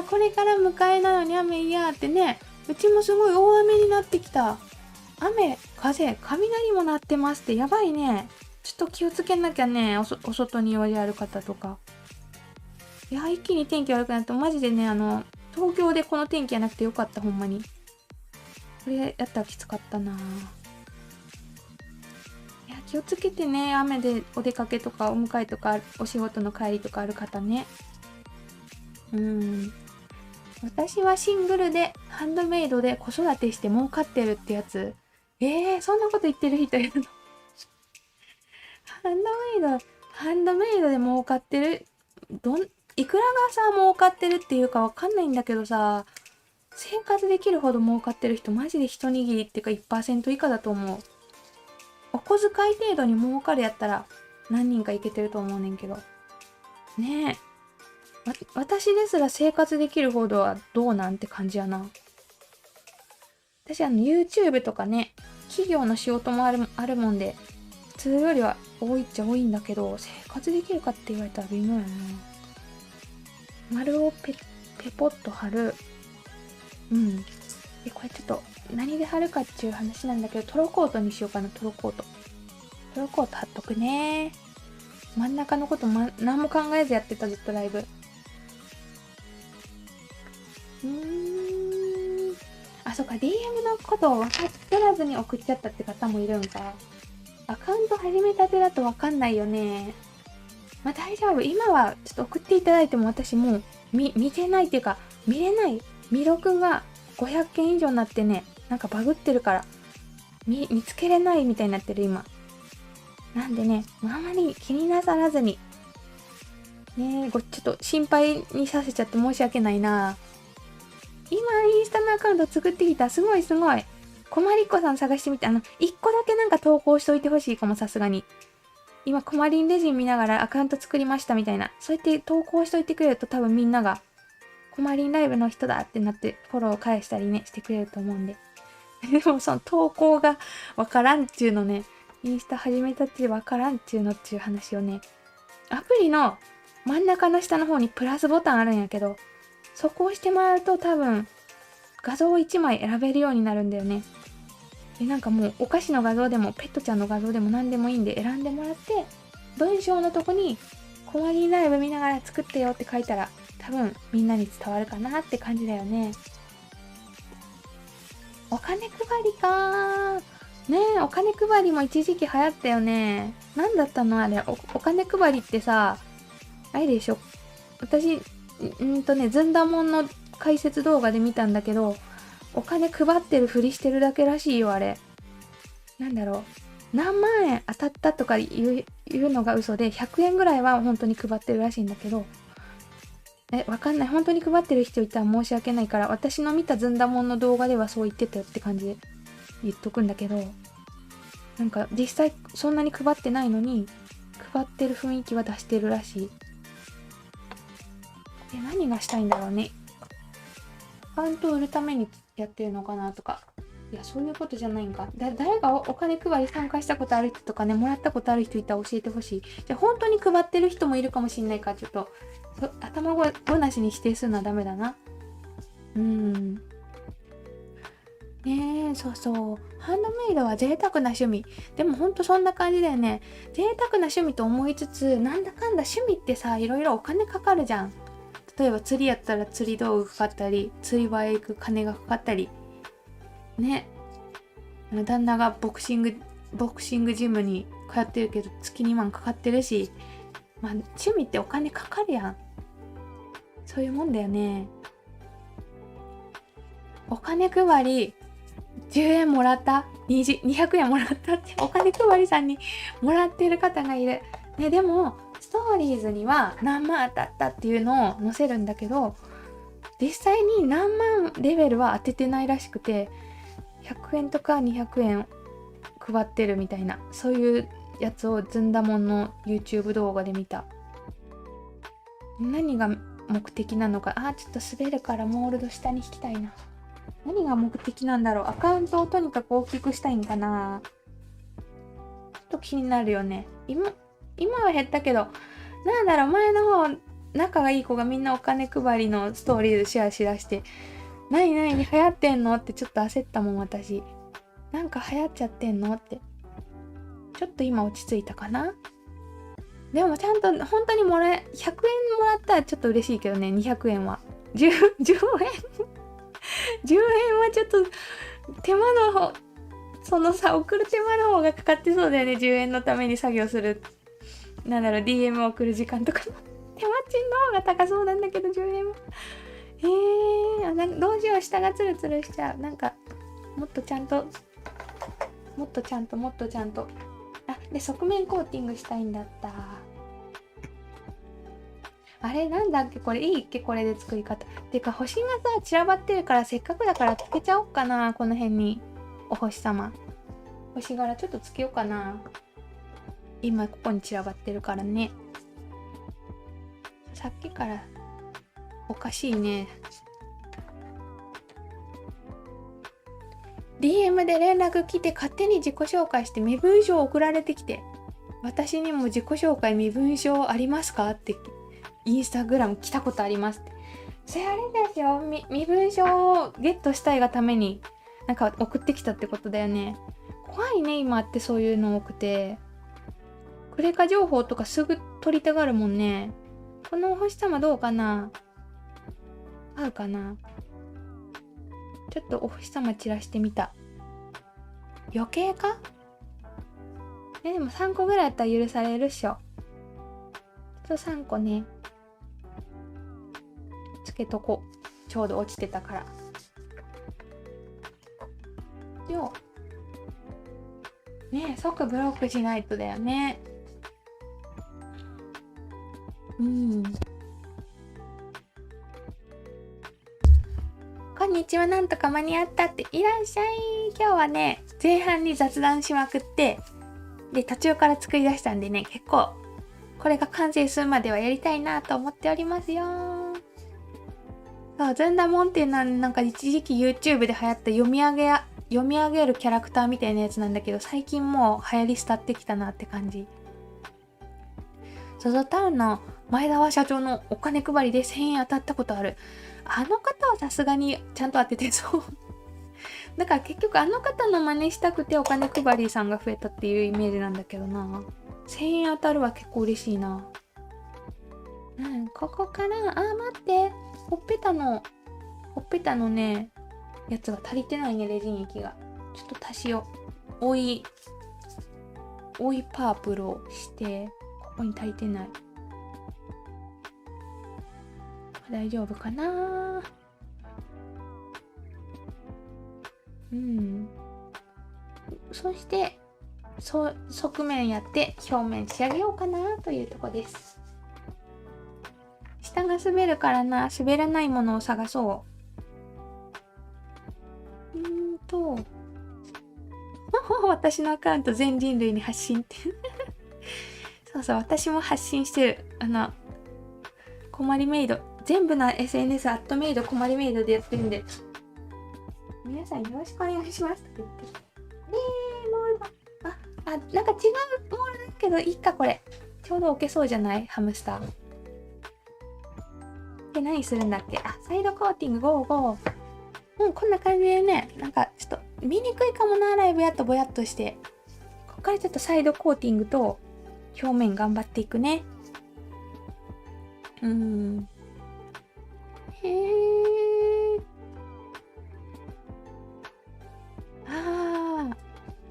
これから迎えなのに雨嫌ってね。うちもすごい大雨になってきた。雨、風、雷も鳴ってますってやばいね。ちょっと気をつけなきゃね。お外に用事ある方とか。いや、一気に天気悪くなって、マジでね、東京でこの天気じゃなくてよかった、ほんまに。これやったらきつかったな。いや、気をつけてね、雨でお出かけとかお迎えとかお仕事の帰りとかある方ね。私はシングルでハンドメイドで子育てして儲かってるってやつ。そんなこと言ってる人いるの？ハンドメイドで儲かってる。いくらがさ、儲かってるっていうかわかんないんだけどさ、生活できるほど儲かってる人マジで一握りっていうか 1% 以下だと思う。お小遣い程度に儲かるやったら何人かいけてると思うねんけど。ねえ。私ですら生活できるほどはどうなんて感じやな。私YouTube とかね、企業の仕事もあるもんで、普通よりは多いっちゃ多いんだけど、生活できるかって言われたら微妙やな。丸をペポッと貼る。で、これちょっと何で貼るかっていう話なんだけど、トロコートにしようかな、トロコート貼っとくね。真ん中のこと、何も考えずやってた、ずっとライブ。そっか、DM のことを分かってらずに送っちゃったって方もいるんか。アカウント始めたてだと分かんないよね。大丈夫。今はちょっと送っていただいても私もう見てないっていうか、見れない。未録が500件以上になってね、なんかバグってるから、見つけれないみたいになってる今。なんでね、あまり気になさらずに。ねちょっと心配にさせちゃって申し訳ないな。今インスタのアカウント作ってきた。すごい。こまりっこさん探してみて、1個だけなんか投稿しといてほしいかも、さすがに。今コマリンレジン見ながらアカウント作りましたみたいな、そうやって投稿しといてくれると多分みんながコマリンライブの人だってなってフォロー返したりねしてくれると思うんででもその投稿がわからんっていうのね、インスタ始めたってわからんっていうのっていう話をね、アプリの真ん中の下の方にプラスボタンあるんやけど、そこを押してもらうと多分画像を1枚選べるようになるんだよね。でなんかもうお菓子の画像でもペットちゃんの画像でも何でもいいんで選んでもらって、文章のとこにコマリンライブ見ながら作ってよって書いたら多分みんなに伝わるかなって感じだよね。お金配りかーねえ、お金配りも一時期流行ったよね。なんだったのあれ、お金配りってさ、あれでしょ、私ずんだもんの解説動画で見たんだけど、お金配ってるふりしてるだけらしいよあれ。なんだろう、何万円当たったとか言うのが嘘で、100円ぐらいは本当に配ってるらしいんだけど、わかんない、本当に配ってる人いたら申し訳ないから、私の見たずんだもんの動画ではそう言ってたよって感じで言っとくんだけど、なんか実際そんなに配ってないのに配ってる雰囲気は出してるらしい。何がしたいんだろうね。アカウントを売るためにやってるのかなとか。いや、そういうことじゃないんか。誰がお金配り参加したことある人とかね、もらったことある人いたら教えてほしい。じゃあ本当に配ってる人もいるかもしんないから、ちょっと頭ごなしに否定するのはダメだな。ねえ、そうそう。ハンドメイドは贅沢な趣味。でもほんとそんな感じだよね。贅沢な趣味と思いつつ、なんだかんだ趣味ってさ、いろいろお金かかるじゃん。例えば釣りやったら釣り道具かかったり、釣り場へ行く金がかかったり。ね。旦那がボクシングジムに通ってるけど、月2万かかってるし。まあ、趣味ってお金かかるやん。そういうもんだよね。お金配り、10円もらった、200円もらったってお金配りさんにもらってる方がいる。ね、でもストーリーズには何万当たったっていうのを載せるんだけど、実際に何万レベルは当ててないらしくて、100円とか200円配ってるみたいな、そういうやつをずんだもんの YouTube 動画で見た。何が目的なのか、ちょっと滑るからモールド下に引きたいな。何が目的なんだろう。アカウントをとにかく大きくしたいんかな。ちょっと気になるよね。今は減ったけど、なんだろう、前の方仲がいい子がみんなお金配りのストーリーでシェアしだして、何流行ってんのってちょっと焦ったもん私。なんか流行っちゃってんのって。ちょっと今落ち着いたかな。でもちゃんと本当に100円もらったらちょっと嬉しいけどね。200円は10円10円はちょっと手間の方、そのさ、送る手間の方がかかってそうだよね。10円のために作業する、なんだろう、 DM を送る時間とか手間賃の方が高そうなんだけど、10円はなんかどうしよう、下がツルツルしちゃう。なんかもっとちゃんとで、側面コーティングしたいんだった。あれなんだっけ、これいいっけ、これで作り方。てか星がさ散らばってるから、せっかくだからつけちゃおっかな。この辺にお星様、星柄ちょっとつけようかな。今ここに散らばってるからね。さっきからおかしいね。DM で連絡来て勝手に自己紹介して身分証送られてきて、私にも自己紹介身分証ありますかってインスタグラム来たことありますって。それあれですよ、身分証をゲットしたいがためになんか送ってきたってことだよね。怖いね今ってそういうの多くて。クレカ情報とかすぐ取りたがるもんね。このお星様どうかな、合うかな。ちょっとお星様散らしてみた。余計か？でも3個ぐらいやったら許されるっしょ。ちょっと3個ねつけとこう。ちょうど落ちてたからよ。ねえ、即ブロックしないとだよね。こんにちは、なんとか間に合ったって。いらっしゃい。今日はね、前半に雑談しまくって、で途中から作り出したんでね、結構これが完成するまではやりたいなと思っておりますよ。そう、ずんだもんっていうのはなんか一時期 YouTube で流行った読み上げるキャラクターみたいなやつなんだけど、最近もう流行り廃ってきたなって感じ。ZOZOタウンの前澤社長のお金配りで1000円当たったことある。あの方はさすがにちゃんと当ててそう。だから結局あの方の真似したくてお金配りさんが増えたっていうイメージなんだけどな。1000円当たるは結構嬉しいな。ここから、待って。ほっぺたのね、やつが足りてないね、レジン液が。ちょっと足しよう。追いパープルをして、ここに足りてない。大丈夫かな？そして、側面やって表面仕上げようかなというとこです。下が滑るからな、滑らないものを探そう。私のアカウント全人類に発信ってそうそう、私も発信してる。こまりメイド。全部の SNS アットメイド、こまりメイドでやってるんで。皆さんよろしくお願いしますって言って。なんか違うモールだけど、いいか、これ。ちょうど置けそうじゃない？ハムスター。で、何するんだっけ？サイドコーティング、ゴー。こんな感じでね、なんかちょっと見にくいかもな、ライブやっとぼやっとして。ここからちょっとサイドコーティングと表面頑張っていくね。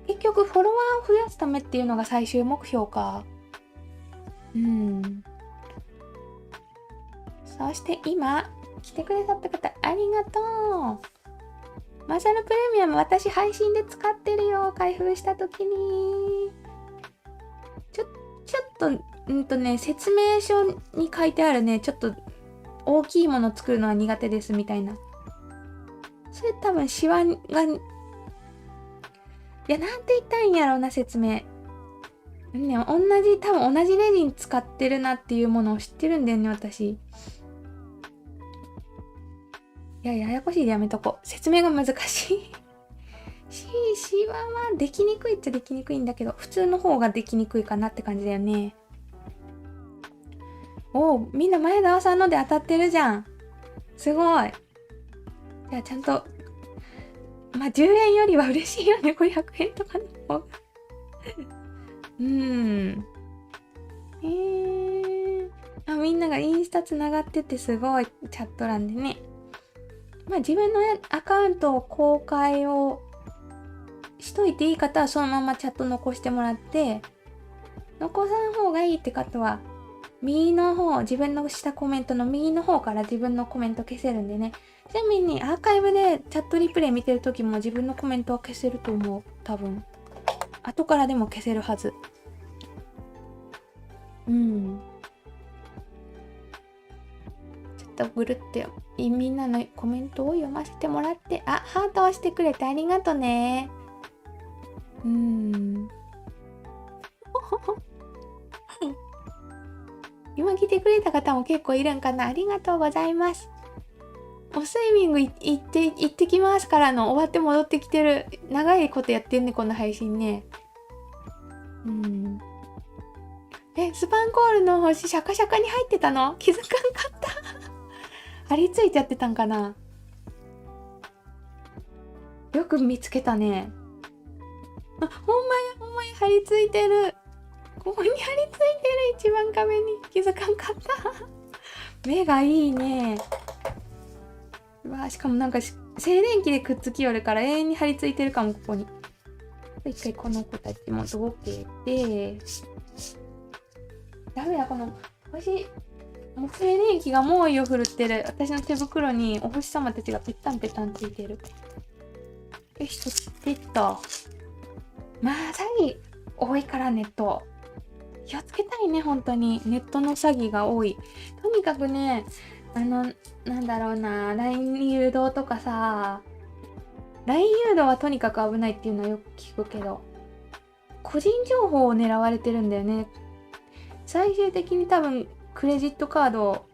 結局フォロワーを増やすためっていうのが最終目標か。そして今来てくれた方ありがとう。マサルプレミアム私配信で使ってるよ。開封した時にちょっと説明書に書いてあるね、ちょっと大きいもの作るのは苦手ですみたいな。それ多分シワが、なんて言ったらいいんやろうな、説明。ね、多分同じレジン使ってるなっていうものを知ってるんだよね、私。いややこしいでやめとこう。説明が難しい。シワはできにくいっちゃできにくいんだけど、普通の方ができにくいかなって感じだよね。みんな前澤さんので当たってるじゃん。すごい。じゃあちゃんと、10円よりは嬉しいよね、500円とかの方が。みんながインスタつながっててすごいチャット欄でね。自分のアカウントを公開をしといていい方はそのままチャット残してもらって、残さん方がいいって方は右の方、自分のしたコメントの右の方から自分のコメント消せるんでね。ちなみにアーカイブでチャットリプレイ見てる時も自分のコメントは消せると思う。多分後からでも消せるはず。ちょっとぐるってみんなのコメントを読ませてもらって、ハートをしてくれてありがとね。今来てくれた方も結構いるんかな。ありがとうございます。スイミング行ってきますからの終わって戻ってきてる。長いことやってんね、この配信ね。スパンコールの星シャカシャカに入ってたの？気づかんかった張り付いてやってたんかな。よく見つけたね。ほんまや張り付いてる。ここに張り付いてる、一番壁に。気づかんかった目がいいね。しかもなんか静電気でくっつきよるから永遠に張り付いてるかも、ここに。一回この子たちもどけて、ダメだ、この星、もう静電気が猛威を振るってる。私の手袋にお星様たちがペッタンペタンついてる。よし、そってっと。詐欺多いからネット。気をつけたいね、本当に。ネットの詐欺が多い。とにかくね、なんだろうな、LINE 誘導とかさ、LINE 誘導はとにかく危ないっていうのはよく聞くけど、個人情報を狙われてるんだよね。最終的に多分クレジットカード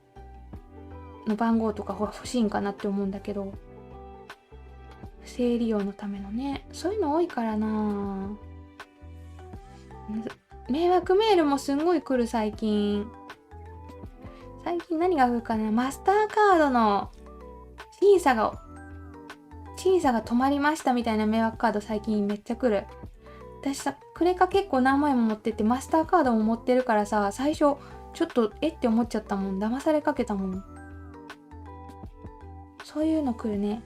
の番号とか欲しいんかなって思うんだけど、不正利用のためのね、そういうの多いからな。迷惑メールもすんごい来る最近何が来るかな。マスターカードの審査が止まりましたみたいな迷惑カード最近めっちゃ来る。私さ、クレカ結構何枚も持ってて、マスターカードも持ってるからさ、最初ちょっとって思っちゃったもん。騙されかけたもん。そういうの来るね。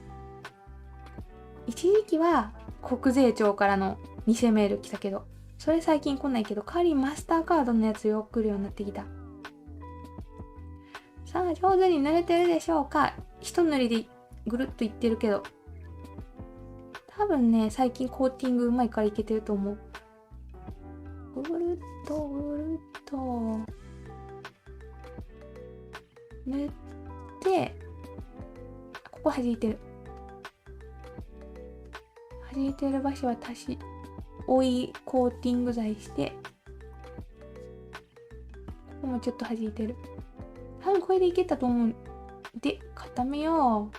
一時期は国税庁からの偽メール来たけど、それ最近来ないけど、代わりにマスターカードのやつよく来るようになってきた。さあ、上手に塗れてるでしょうか。一塗りでぐるっといってるけど、多分ね、最近コーティングうまいからいけてると思う。ぐるっとぐるっと塗って、ここ弾いてる。弾いてる場所は追いコーティング剤して、ここもちょっと弾いてる。多分これでいけたと思う。で、固めよう。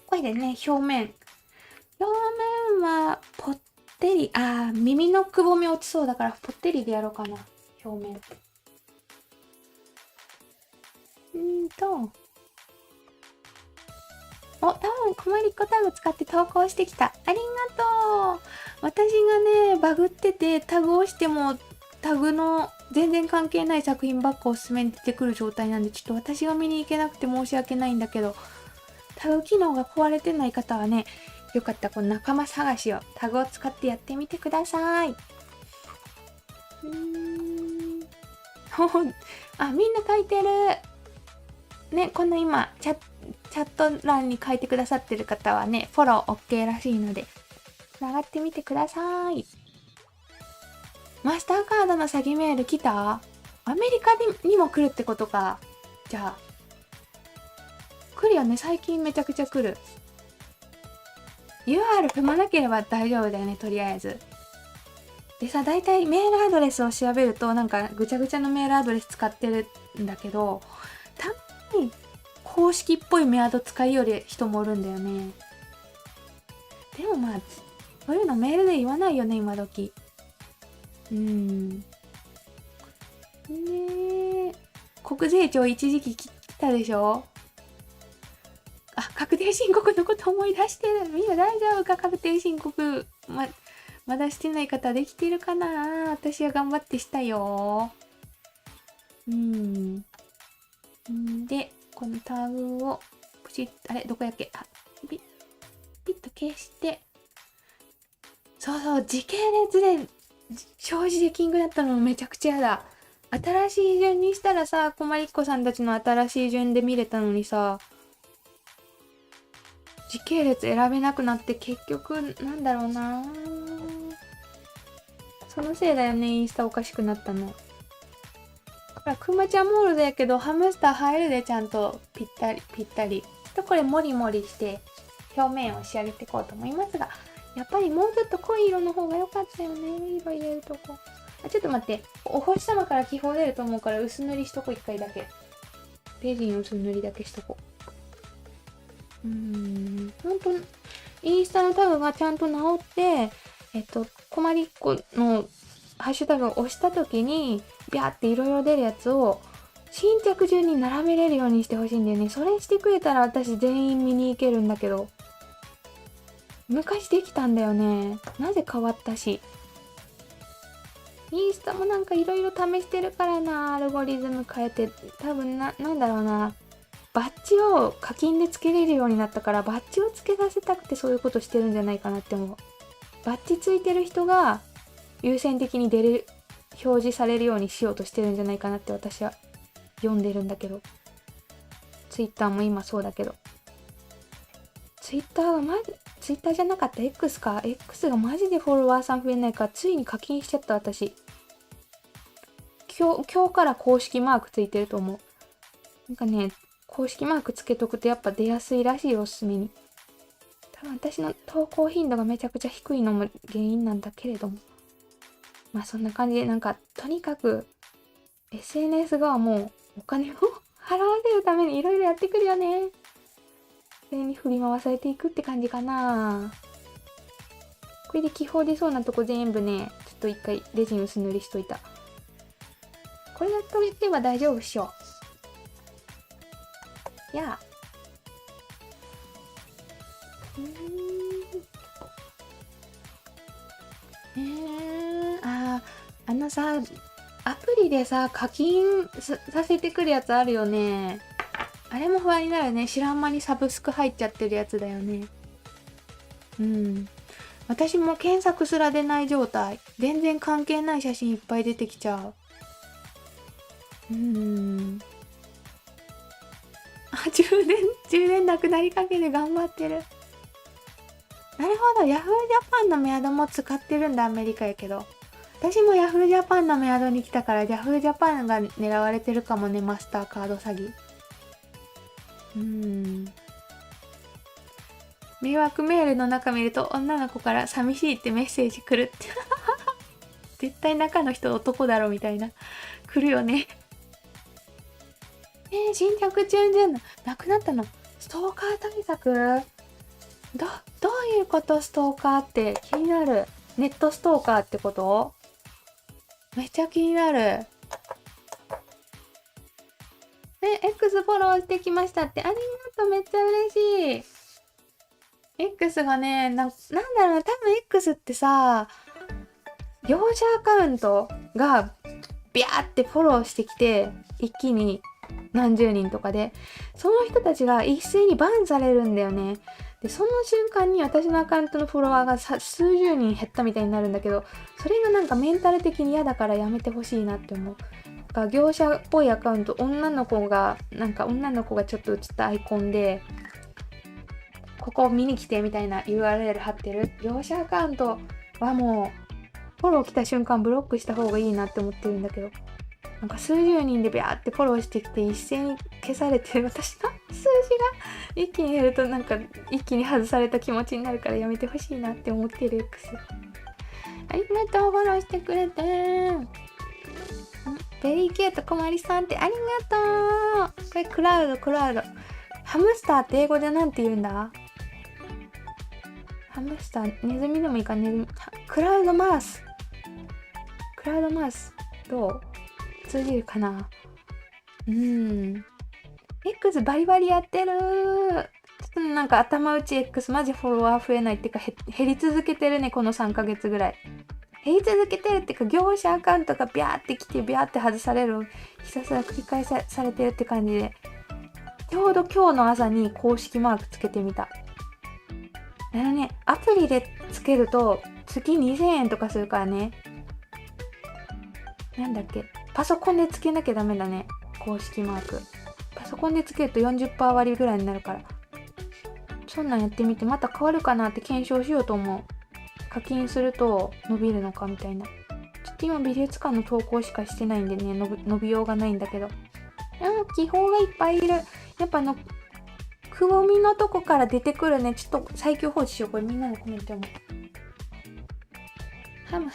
これでね、表面はぽってり、耳のくぼみ落ちそうだからぽってりでやろうかな、表面。多分コマリッコタグ使って投稿してきた。ありがとう。私がね、バグっててタグを押してもタグの全然関係ない作品ばっかおすすめに出てくる状態なんで、ちょっと私が見に行けなくて申し訳ないんだけど、タグ機能が壊れてない方はね、よかったらこの仲間探しをタグを使ってやってみてください。みんな書いてるね。この今チャット欄に書いてくださってる方はね、フォロー OK らしいので繋がってみてください。マスターカードの詐欺メール来た？アメリカにも来るってことか。じゃあ来るよね。最近めちゃくちゃ来る。UR 踏まなければ大丈夫だよね、とりあえず。でさ、だいたいメールアドレスを調べるとなんかぐちゃぐちゃのメールアドレス使ってるんだけど、たまに公式っぽいメアド使いよる人もおるんだよね。でもまあそういうのメールで言わないよね、今時。ねえ、国税庁一時期来たでしょ。確定申告のこと思い出してる。みんな大丈夫か？確定申告まだしてない方できてるかな？私は頑張ってしたよ。で、このタグをプチッ、どこやっけ？ピッと消して、そう、時系列で表示できんくなったのもめちゃくちゃやだ。新しい順にしたらさ、こまりっこさんたちの新しい順で見れたのにさ、時系列選べなくなって結局なんだろうな。そのせいだよね、インスタおかしくなったの。くまちゃんモールドやけどハムスター入るで、ちゃんとぴったり。これモリモリして表面を仕上げていこうと思いますが、やっぱりもうちょっと濃い色の方が良かったよね。色入れるとこ。ちょっと待って。お星様から気泡出ると思うから薄塗りしとこ、1回だけ。レジン薄塗りだけしとこ。ほんと、インスタのタグがちゃんと直って、こまりっこのハッシュタグを押した時に、ビャーっていろいろ出るやつを新着順に並べれるようにしてほしいんだよね。それしてくれたら私全員見に行けるんだけど。昔できたんだよね。なぜ変わったし。インスタもなんかいろいろ試してるからな、アルゴリズム変えて。多分なんだろうな。バッジを課金でつけれるようになったから、バッジをつけさせたくてそういうことしてるんじゃないかなって思う。バッジついてる人が優先的に表示されるようにしようとしてるんじゃないかなって私は読んでるんだけど。ツイッターも今そうだけど。ツイッターじゃなかった X か。X がマジでフォロワーさん増えないから、ついに課金しちゃった私。今日から公式マークついてると思う。なんかね、公式マークつけとくとやっぱ出やすいらしいよ、おすすめに。多分私の投稿頻度がめちゃくちゃ低いのも原因なんだけれども。まあそんな感じで、なんかとにかく SNS がもうお金を払わせるためにいろいろやってくるよね。それに振り回されていくって感じかな。これで気泡出そうなとこ全部ね、ちょっと一回レジン薄塗りしといた。これが取れてば大丈夫っしょ。やあ。あのさ、アプリでさ、課金させてくるやつあるよね。あれも不安になるね。知らん間にサブスク入っちゃってるやつだよね。うん。私も検索すら出ない状態。全然関係ない写真いっぱい出てきちゃう。あ、充電なくなりかけで頑張ってる。なるほど、ヤフージャパンのメアドも使ってるんだ、アメリカやけど。私もヤフージャパンのメアドに来たから、ヤフージャパンが狙われてるかもね、マスターカード詐欺。迷惑メールの中見ると、女の子から寂しいってメッセージ来るって。絶対中の人男だろみたいな。来るよね。新着中じゃなくなったの。ストーカー対策どういうことストーカーって気になる。ネットストーカーってこと？めっちゃ気になる。X フォローしてきましたって。ありがとう、めっちゃ嬉しい。X がね、なんだろうな、多分 X ってさ、業者アカウントがビャーってフォローしてきて、一気に何十人とかで、その人たちが一斉にバンされるんだよね。で、その瞬間に私のアカウントのフォロワーが数十人減ったみたいになるんだけど、それがなんかメンタル的に嫌だからやめてほしいなって思う。業者っぽいアカウント、女の子がちょっと写ったアイコンで、ここ見に来てみたいな URL 貼ってる業者アカウントはもう、フォロー来た瞬間ブロックした方がいいなって思ってるんだけど、なんか数十人でビャーってフォローしてきて一斉に消されて、私の数字が一気に減るとなんか一気に外された気持ちになるからやめてほしいなって思ってる X。ありがとう、フォローしてくれて。ベリーキュートこまりさんってありがとう。これクラウド。ハムスターって英語でなんて言うんだ？ハムスター、ネズミでもいいか、クラウドマウス。どう？通じるかな。X バリバリやってる。ちょっとなんか頭打ち X マジフォロワー増えないっていうか減り続けてるね、この3ヶ月ぐらい。減り続けてるっていうか、業者アカウントがビャーって来てビャーって外される、ひたすら繰り返されてるって感じで、ちょうど今日の朝に公式マークつけてみた。アプリでつけると月2000円とかするからね。なんだっけ、パソコンでつけなきゃダメだね、公式マーク。パソコンでつけると 40% 割ぐらいになるから、そんなんやってみてまた変わるかなって検証しようと思う。課金すると伸びるのかみたいな。ちょっと今美術館の投稿しかしてないんでね、伸びようがないんだけど。気泡がいっぱいいる。やっぱくぼみのとこから出てくるね。ちょっと最強放置しよう。これみんなのコメントも。ハム。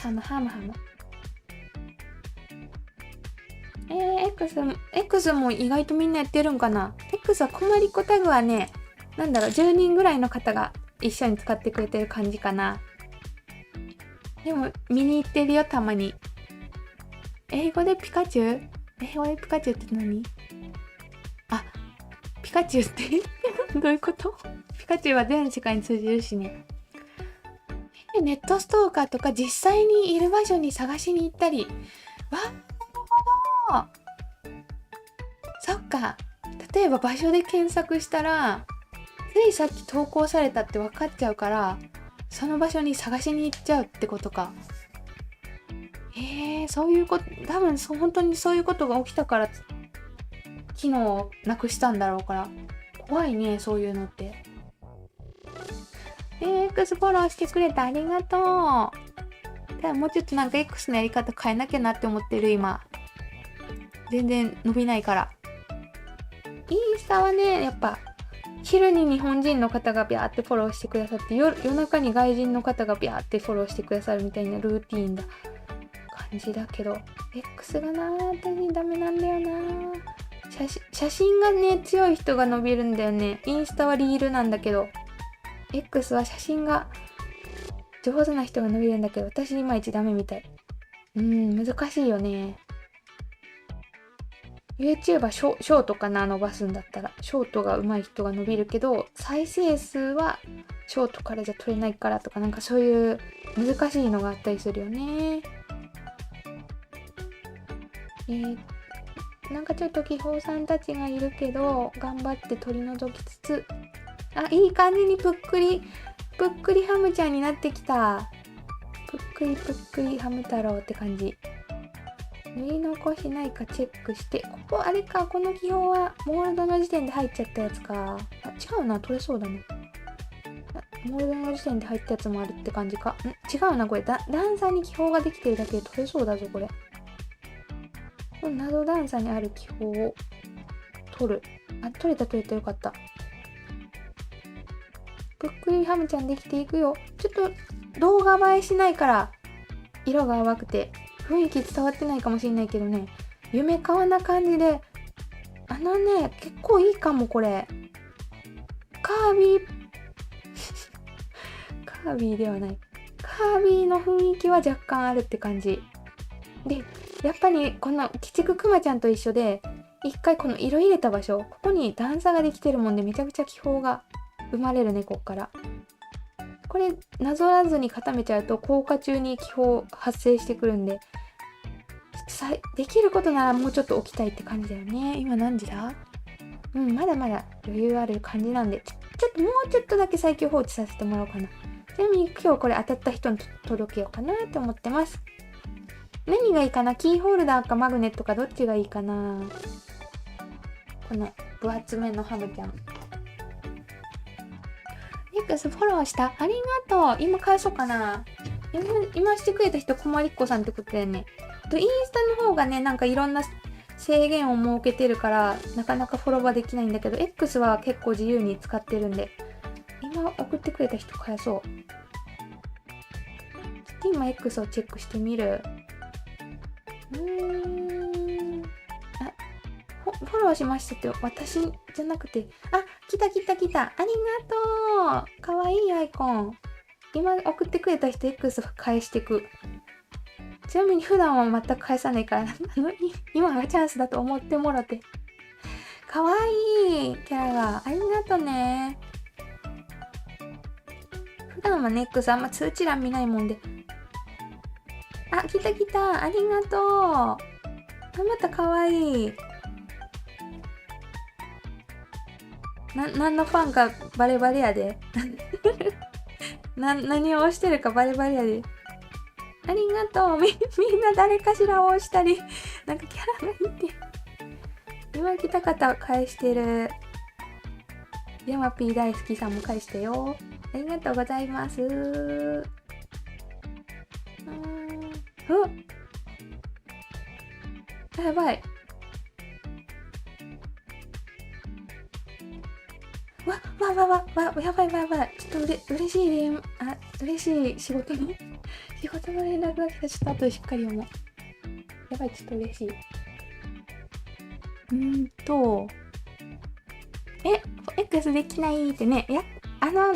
X も意外とみんなやってるんかな。X は困りこタグはね、10人ぐらいの方が一緒に使ってくれてる感じかな。でも見に行ってるよ、たまに。英語でピカチュウって何？あ、ピカチュウってどういうこと？ピカチュウは全世界に通じるしね。ネットストーカーとか実際にいる場所に探しに行ったり。なるほど。そっか。例えば場所で検索したら、ついさっき投稿されたって分かっちゃうから、その場所に探しに行っちゃうってことか。そういうこと、多分本当にそういうことが起きたから機能をなくしたんだろうから、怖いね、そういうのって。X フォローしてくれてありがとう。ただもうちょっとなんか X のやり方変えなきゃなって思ってる今。全然伸びないから。インスタはね、やっぱ昼に日本人の方がビャーってフォローしてくださって、夜中に外人の方がビャーってフォローしてくださるみたいなルーティーンだ感じだけど、 X がな私ダメなんだよな。写真がね強い人が伸びるんだよね。インスタはリールなんだけど X は写真が上手な人が伸びるんだけど、私いまいちダメみたい。難しいよね。YouTuber ショートかな、伸ばすんだったら。ショートが上手い人が伸びるけど、再生数はショートからじゃ取れないからとか、なんかそういう難しいのがあったりするよね。なんかちょっと気泡さんたちがいるけど、頑張って取り除きつつ、いい感じにぷっくりハムちゃんになってきた。ぷっくりハム太郎って感じ。塗り残しないかチェックして、ここあれか、この気泡はモールドの時点で入っちゃったやつか。違うな、取れそうだね。モールドの時点で入ったやつもあるって感じか。違うな、これ。段差に気泡ができてるだけで取れそうだぞ、これ。この謎段差にある気泡を取る。取れたよかった。ぷっくりハムちゃんできていくよ。ちょっと動画映えしないから色が淡くて雰囲気伝わってないかもしれないけどね、夢かわな感じで、結構いいかもこれ。カービィではない。カービィの雰囲気は若干あるって感じで、やっぱりこの鬼畜クマちゃんと一緒で、一回この色入れた場所、ここに段差ができてるもんで、めちゃくちゃ気泡が生まれるね、こっから。これなぞらずに固めちゃうと効果中に気泡発生してくるんで、できることならもうちょっと置きたいって感じだよね。今何時だ？まだまだ余裕ある感じなんで、ちょっともうちょっとだけ最強放置させてもらおうかな。ちなみに今日これ当たった人に届けようかなって思ってます。何がいいかな？キーホルダーかマグネットかどっちがいいかな？この分厚めのハムちゃん。X フォローした？ありがとう。今返そうかな。今してくれた人、こまりっこさんってことだよね。インスタの方がね、なんかいろんな制限を設けてるから、なかなかフォローはできないんだけど、X は結構自由に使ってるんで、今送ってくれた人返そう。今 X をチェックしてみる。フォローしましたって私じゃなくて、来た。ありがとう。かわいいアイコン。今送ってくれた人 X 返してく。ちなみに普段は全く返さないから今がチャンスだと思ってもらって。かわいいキャラが。ありがとね。普段はね、X あんま通知欄見ないもんで。来た。ありがとう。またかわいい。何のファンかバレバレやで。何を押してるかバレバレやで。ありがとう。みんな誰かしらを押したり、なんかキャラがいて。今来た方返してる。ヤマピー大好きさんも返してよ。ありがとうございます。やばい。やばい。ちょっと嬉しい嬉しい仕事の連絡が来た。ちょっと後でしっかり読もう。やばい、ちょっと嬉しい。X できないってね。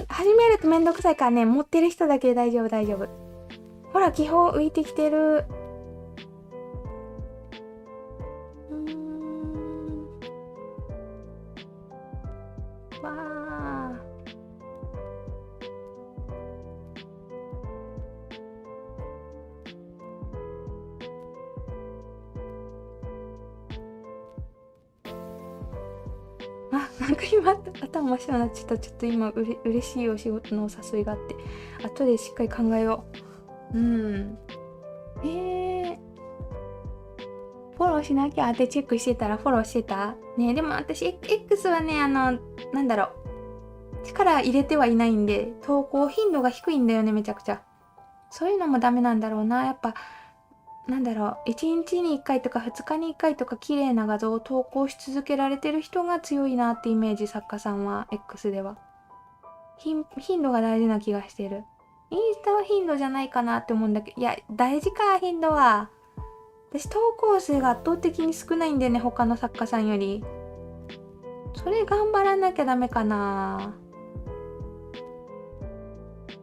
始めるとめんどくさいからね、持ってる人だけで大丈夫。ほら、気泡浮いてきてる。なんか今頭真っ白になっちゃった。ちょっと今嬉しいお仕事のお誘いがあって、後でしっかり考えよう。フォローしなきゃってチェックしてたらフォローしてたね。でも私 X はね、力入れてはいないんで、投稿頻度が低いんだよね、めちゃくちゃ。そういうのもダメなんだろうな。やっぱなんだろう、1日に1回とか2日に1回とか綺麗な画像を投稿し続けられてる人が強いなってイメージ、作家さんは X では。頻度が大事な気がしてる。インスタは頻度じゃないかなって思うんだけど、いや、大事か、頻度は。私、投稿数が圧倒的に少ないんだよね、他の作家さんより。それ頑張らなきゃダメかな。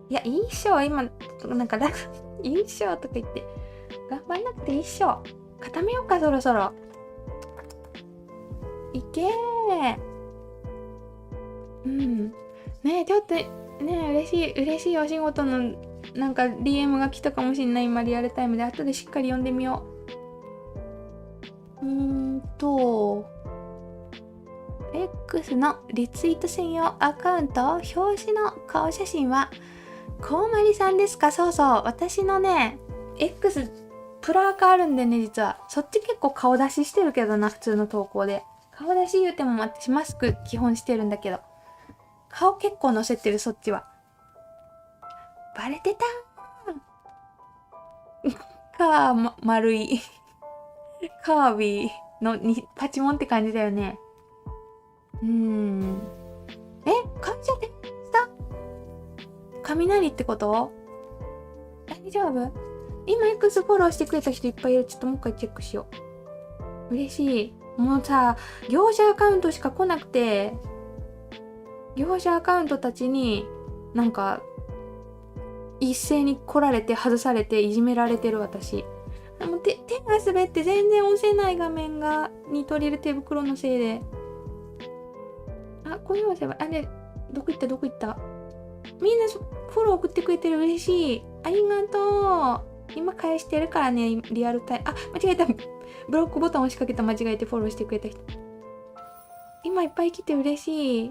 いや、いいっしょ、今、なんか楽、いいっしょとか言って。頑張んなくていいっしょ。固めようか、そろそろ。いけー。うん。ねえ、ちょっと、ねえ、嬉しいお仕事の、なんか DM が来たかもしんない、今リアルタイムで。後でしっかり読んでみよう。X のリツイート専用アカウント、表紙の顔写真は、こうまりさんですか？そうそう。私のね、X、プラアカあるんでね、実は。そっち結構顔出ししてるけどな、普通の投稿で。顔出し言うても私マスク基本してるんだけど。顔結構載せてる、そっちは。バレてたー丸い。カービィのパチモンって感じだよね。会社でした雷ってこと？大丈夫？今 X フォローしてくれた人いっぱいいる。ちょっともう一回チェックしよう。嬉しい。もうさ、業者アカウントしか来なくて、業者アカウントたちになんか一斉に来られて外されていじめられてる私。手が滑って全然押せない画面がニトリル手袋のせいで。こういう押せば、どこ行ったみんなフォロー送ってくれてる。嬉しい。ありがとう。今返してるからね、リアルタイム。間違えた。ブロックボタン押しかけた、間違えてフォローしてくれた人。今いっぱい来て嬉しい。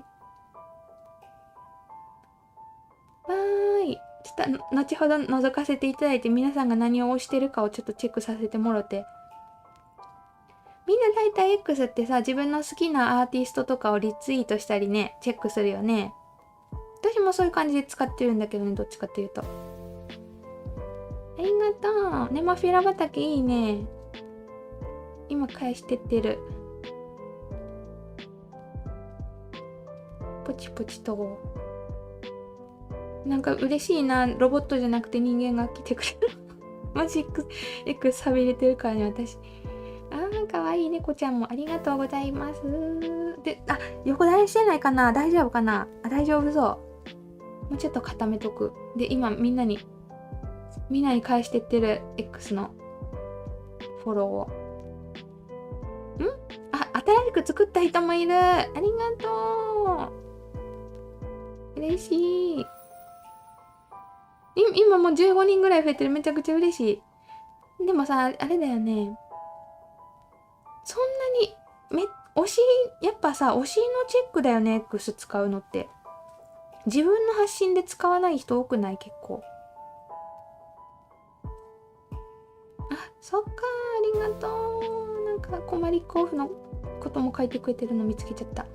わーい。ちょっと後ほど覗かせていただいて、皆さんが何を押してるかをちょっとチェックさせてもろて。みんな大体 X ってさ、自分の好きなアーティストとかをリツイートしたりね、チェックするよね。私もそういう感じで使ってるんだけどね、どっちかっていうと。ありがとう。ネモフィラ畑いいね。今返してってる。ポチポチと。なんか嬉しいな。ロボットじゃなくて人間が来てくれる。マジ X さびれてるからね、私。かわいい猫ちゃんもありがとうございます。で、横倒ししてないかな？大丈夫かな？大丈夫そう。もうちょっと固めとく。で、今みんなに返してってる X のフォローを。新しく作った人もいる。ありがとう。嬉しい。今もう15人ぐらい増えてる。めちゃくちゃ嬉しい。でもさ、あれだよね。そんなにやっぱさ、推しのチェックだよね、X 使うのって。自分の発信で使わない人多くない？結構。そっか、ありがとう。なんか、困り交付のことも書いてくれてるの見つけちゃった。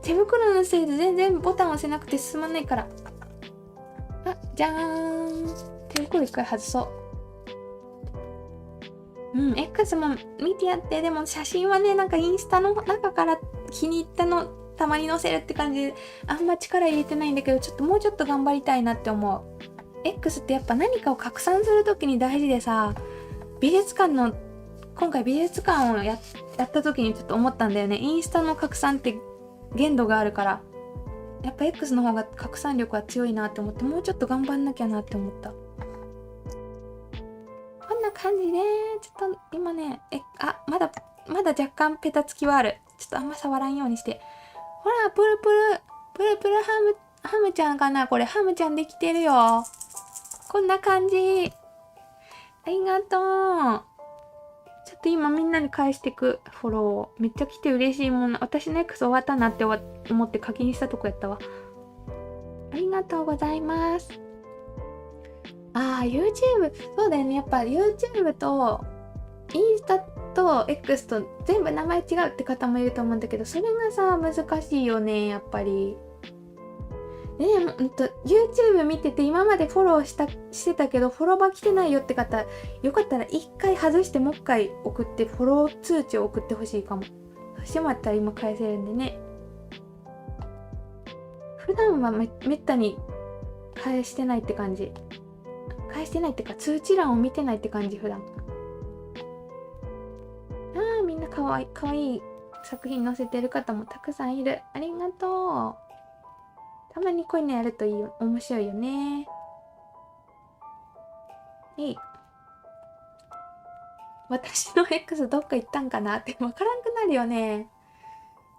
手袋のせいで全然ボタン押せなくて進まないから。じゃーん。手袋一回外そう。X も見てやって。でも写真はね、なんかインスタの中から気に入ったのたまに載せるって感じで、あんま力入れてないんだけど、もうちょっと頑張りたいなって思う。X ってやっぱ何かを拡散するときに大事でさ、今回美術館をやったときにちょっと思ったんだよね。インスタの拡散って限度があるから、やっぱ X の方が拡散力は強いなって思って、もうちょっと頑張んなきゃなって思った。こんな感じで、ちょっと今ね、まだ若干ペタつきはある。ちょっとあんま触らんようにして。ほら、プルハムちゃんかな？これハムちゃんできてるよ。こんな感じ。ありがとう。ちょっと今みんなに返してくフォロー。めっちゃ来て嬉しいもんな。私の X 終わったなって思って課金したとこやったわ。ありがとうございます。YouTube。そうだよね。やっぱ YouTube とインスタと X と全部名前違うって方もいると思うんだけど、それがさ、難しいよね、やっぱり。でも、YouTube 見てて今までフォローしてたけど、フォロバー来てないよって方、よかったら一回外してもう一回送って、フォロー通知を送ってほしいかも。そしてもらったら今返せるんでね。普段はめったに返してないって感じ。返してないってか、通知欄を見てないって感じ、普段。みんなかわいい作品載せてる方もたくさんいる。ありがとう。たまにこういうのやると面白いよね。私の X どっか行ったんかなってわからんくなるよね。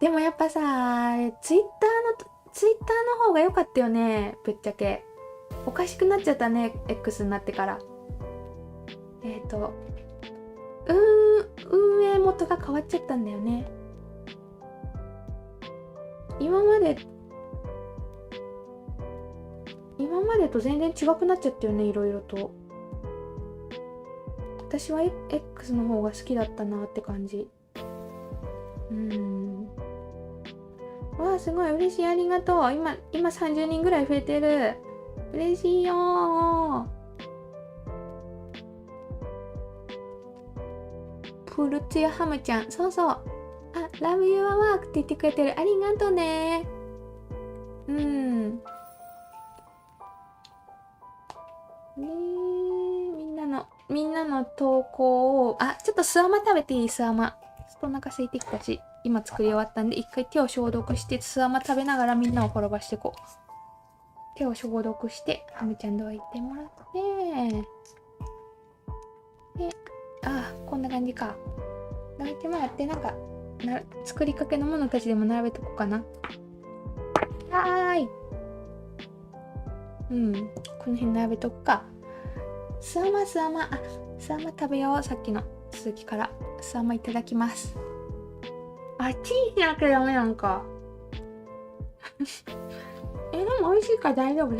でもやっぱさ、ツイッターの方が良かったよね、ぶっちゃけ。おかしくなっちゃったね、X になってから。運営元が変わっちゃったんだよね。今までと全然違くなっちゃったよね、いろいろと。私は X の方が好きだったなって感じ。わあ、すごい嬉しい、ありがとう。今30人ぐらい増えてる。嬉しいよー。プルツヤハムちゃん、そうそう。あ、Love Your Work って言ってくれてる。ありがとうね。みんなの投稿を、ちょっとスワマ食べていい？スワマ。ちょっとお腹空いてきたし、今作り終わったんで、一回手を消毒して、スワマ食べながらみんなを転ばしていこう。手を消毒して、ハムちゃんどいてもらって、で、こんな感じか。どいてもらって、なんか、作りかけのものたちでも並べとこうかな。はーい。この辺並べとくか。スワマ。スワマ食べよう。さっきの続きから。スワマいただきます。チーしなきゃダメなんか。でも美味しいから大丈夫。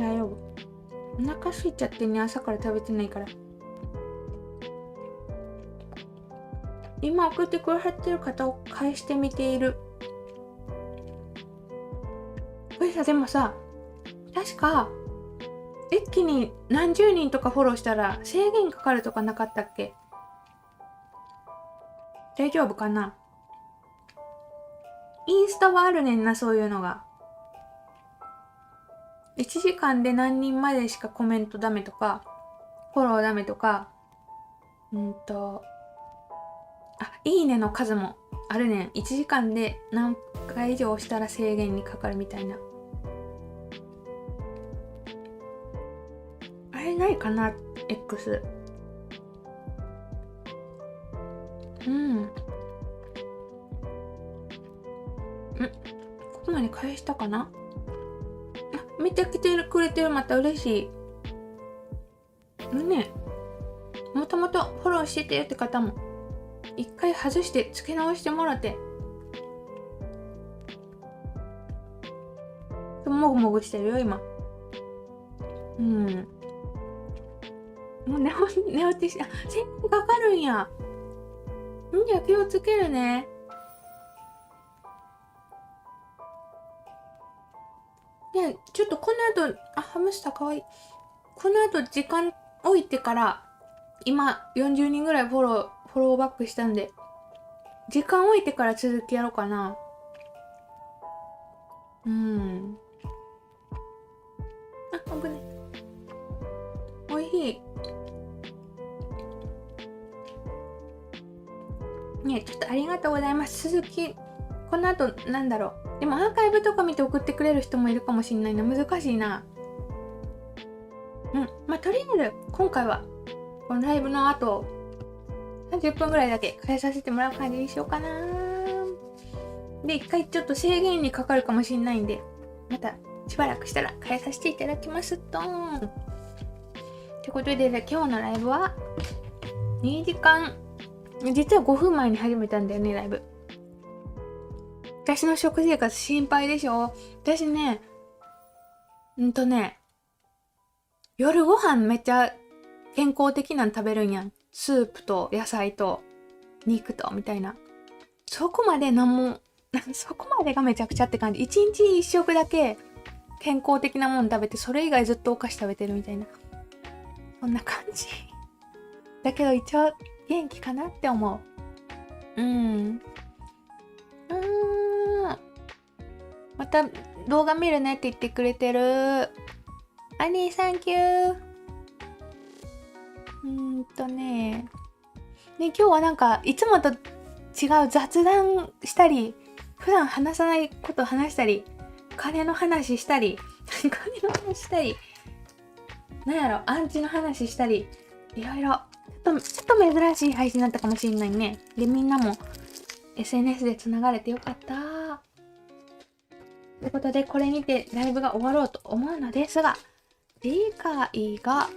お腹空いちゃってね、朝から食べてないから。今送ってくださってる方を返してみている。これさ、でもさ、確か、一気に何十人とかフォローしたら制限かかるとかなかったっけ？大丈夫かな？インスタはあるねんな、そういうのが。1時間で何人までしかコメントダメとか、フォローダメとか、いいねの数もあるねん。1時間で何回以上押したら制限にかかるみたいな。あれないかな X。ここまで返したかな。めっちゃ来てくれてる。また嬉しいね。もともとフォローしててって方も一回外して付け直してもらってもぐもぐしてるよ今。もう寝落ちし、線かかるんや。じゃあ気をつけるね。ね、ちょっとこの後、ハムスターかわいい。この後時間置いてから、今40人ぐらいフォローバックしたんで、時間置いてから続きやろうかな。危ね。おいしい。ね、ちょっとありがとうございます。続き、この後なんだろう。でもアーカイブとか見て送ってくれる人もいるかもしんないな。難しいな。とりあえず今回はこのライブの後30分ぐらいだけ返させてもらう感じにしようかな。で、一回ちょっと制限にかかるかもしんないんで、またしばらくしたら返させていただきますと。ってことで、今日のライブは2時間、実は5分前に始めたんだよね、ライブ。私の食生活心配でしょ？私ね、夜ご飯めっちゃ健康的なの食べるんやん。スープと野菜と肉とみたいな。そこまでがめちゃくちゃって感じ。1日1食だけ健康的なもの食べて、それ以外ずっとお菓子食べてるみたいな。そんな感じ。だけど一応元気かなって思う。また動画見るねって言ってくれてる。アニーサンキュー。ね、今日はなんかいつもと違う雑談したり、普段話さないこと話したり、金の話したり、なんやろ、アンチの話したり、いろいろちょっと珍しい配信だったかもしれないね。で、みんなも SNS でつながれてよかった。ということで、これにてライブが終わろうと思うのですが、次回が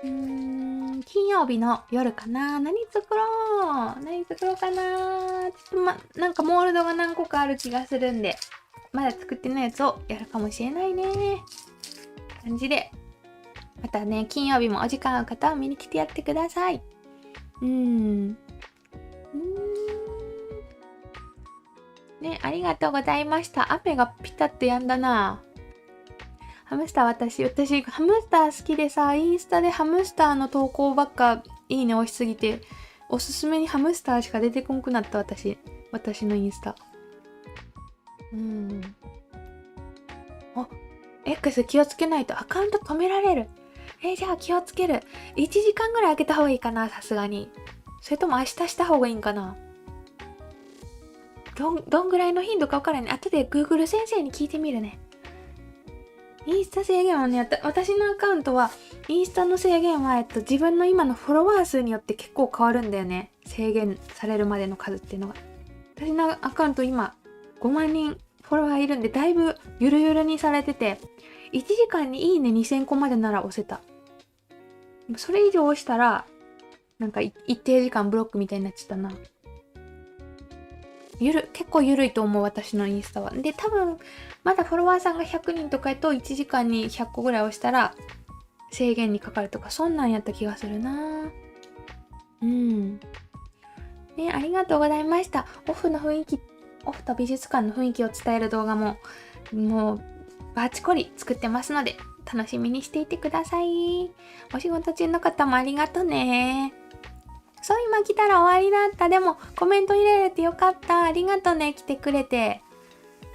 金曜日の夜かな。何作ろうかな。ちょっとなんかモールドが何個かある気がするんで、まだ作ってないやつをやるかもしれないね。感じで、またね、金曜日もお時間ある方は見に来てやってください。ね、ありがとうございました。雨がピタッとやんだな。ハムスター私ハムスター好きでさ、インスタでハムスターの投稿ばっかいいね押しすぎて、おすすめにハムスターしか出てこんくなった私のインスタ。あ、X 気をつけないとアカウント止められる。じゃあ気をつける。1時間ぐらい開けた方がいいかな、さすがに。それとも明日した方がいいんかな。どんぐらいの頻度か分からんね。後で Google 先生に聞いてみるね。インスタ制限はね、私のアカウントは、インスタの制限は、自分の今のフォロワー数によって結構変わるんだよね。制限されるまでの数っていうのが。私のアカウント今、5万人フォロワーいるんで、だいぶゆるゆるにされてて、1時間にいいね2000個までなら押せた。それ以上押したら、なんか一定時間ブロックみたいになっちゃったな。結構ゆるいと思う、私のインスタは。で、多分、まだフォロワーさんが100人とかやと1時間に100個ぐらい押したら制限にかかるとか、そんなんやった気がするな。ね、ありがとうございました。オフと美術館の雰囲気を伝える動画も、もう、バチコリ作ってますので、楽しみにしていてください。お仕事中の方もありがとね。そう、今来たら終わりだった。でも、コメント入れれてよかった。ありがとね、来てくれて。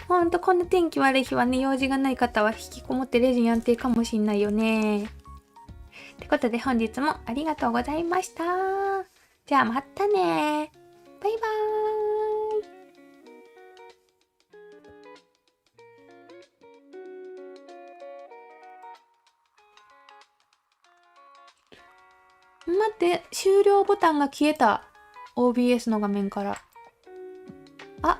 ほんと、こんな天気悪い日はね、用事がない方は引きこもってレジン安定かもしんないよね。ってことで、本日もありがとうございました。じゃあ、またね。バイバーイ。待って、終了ボタンが消えた。OBS の画面から。あ、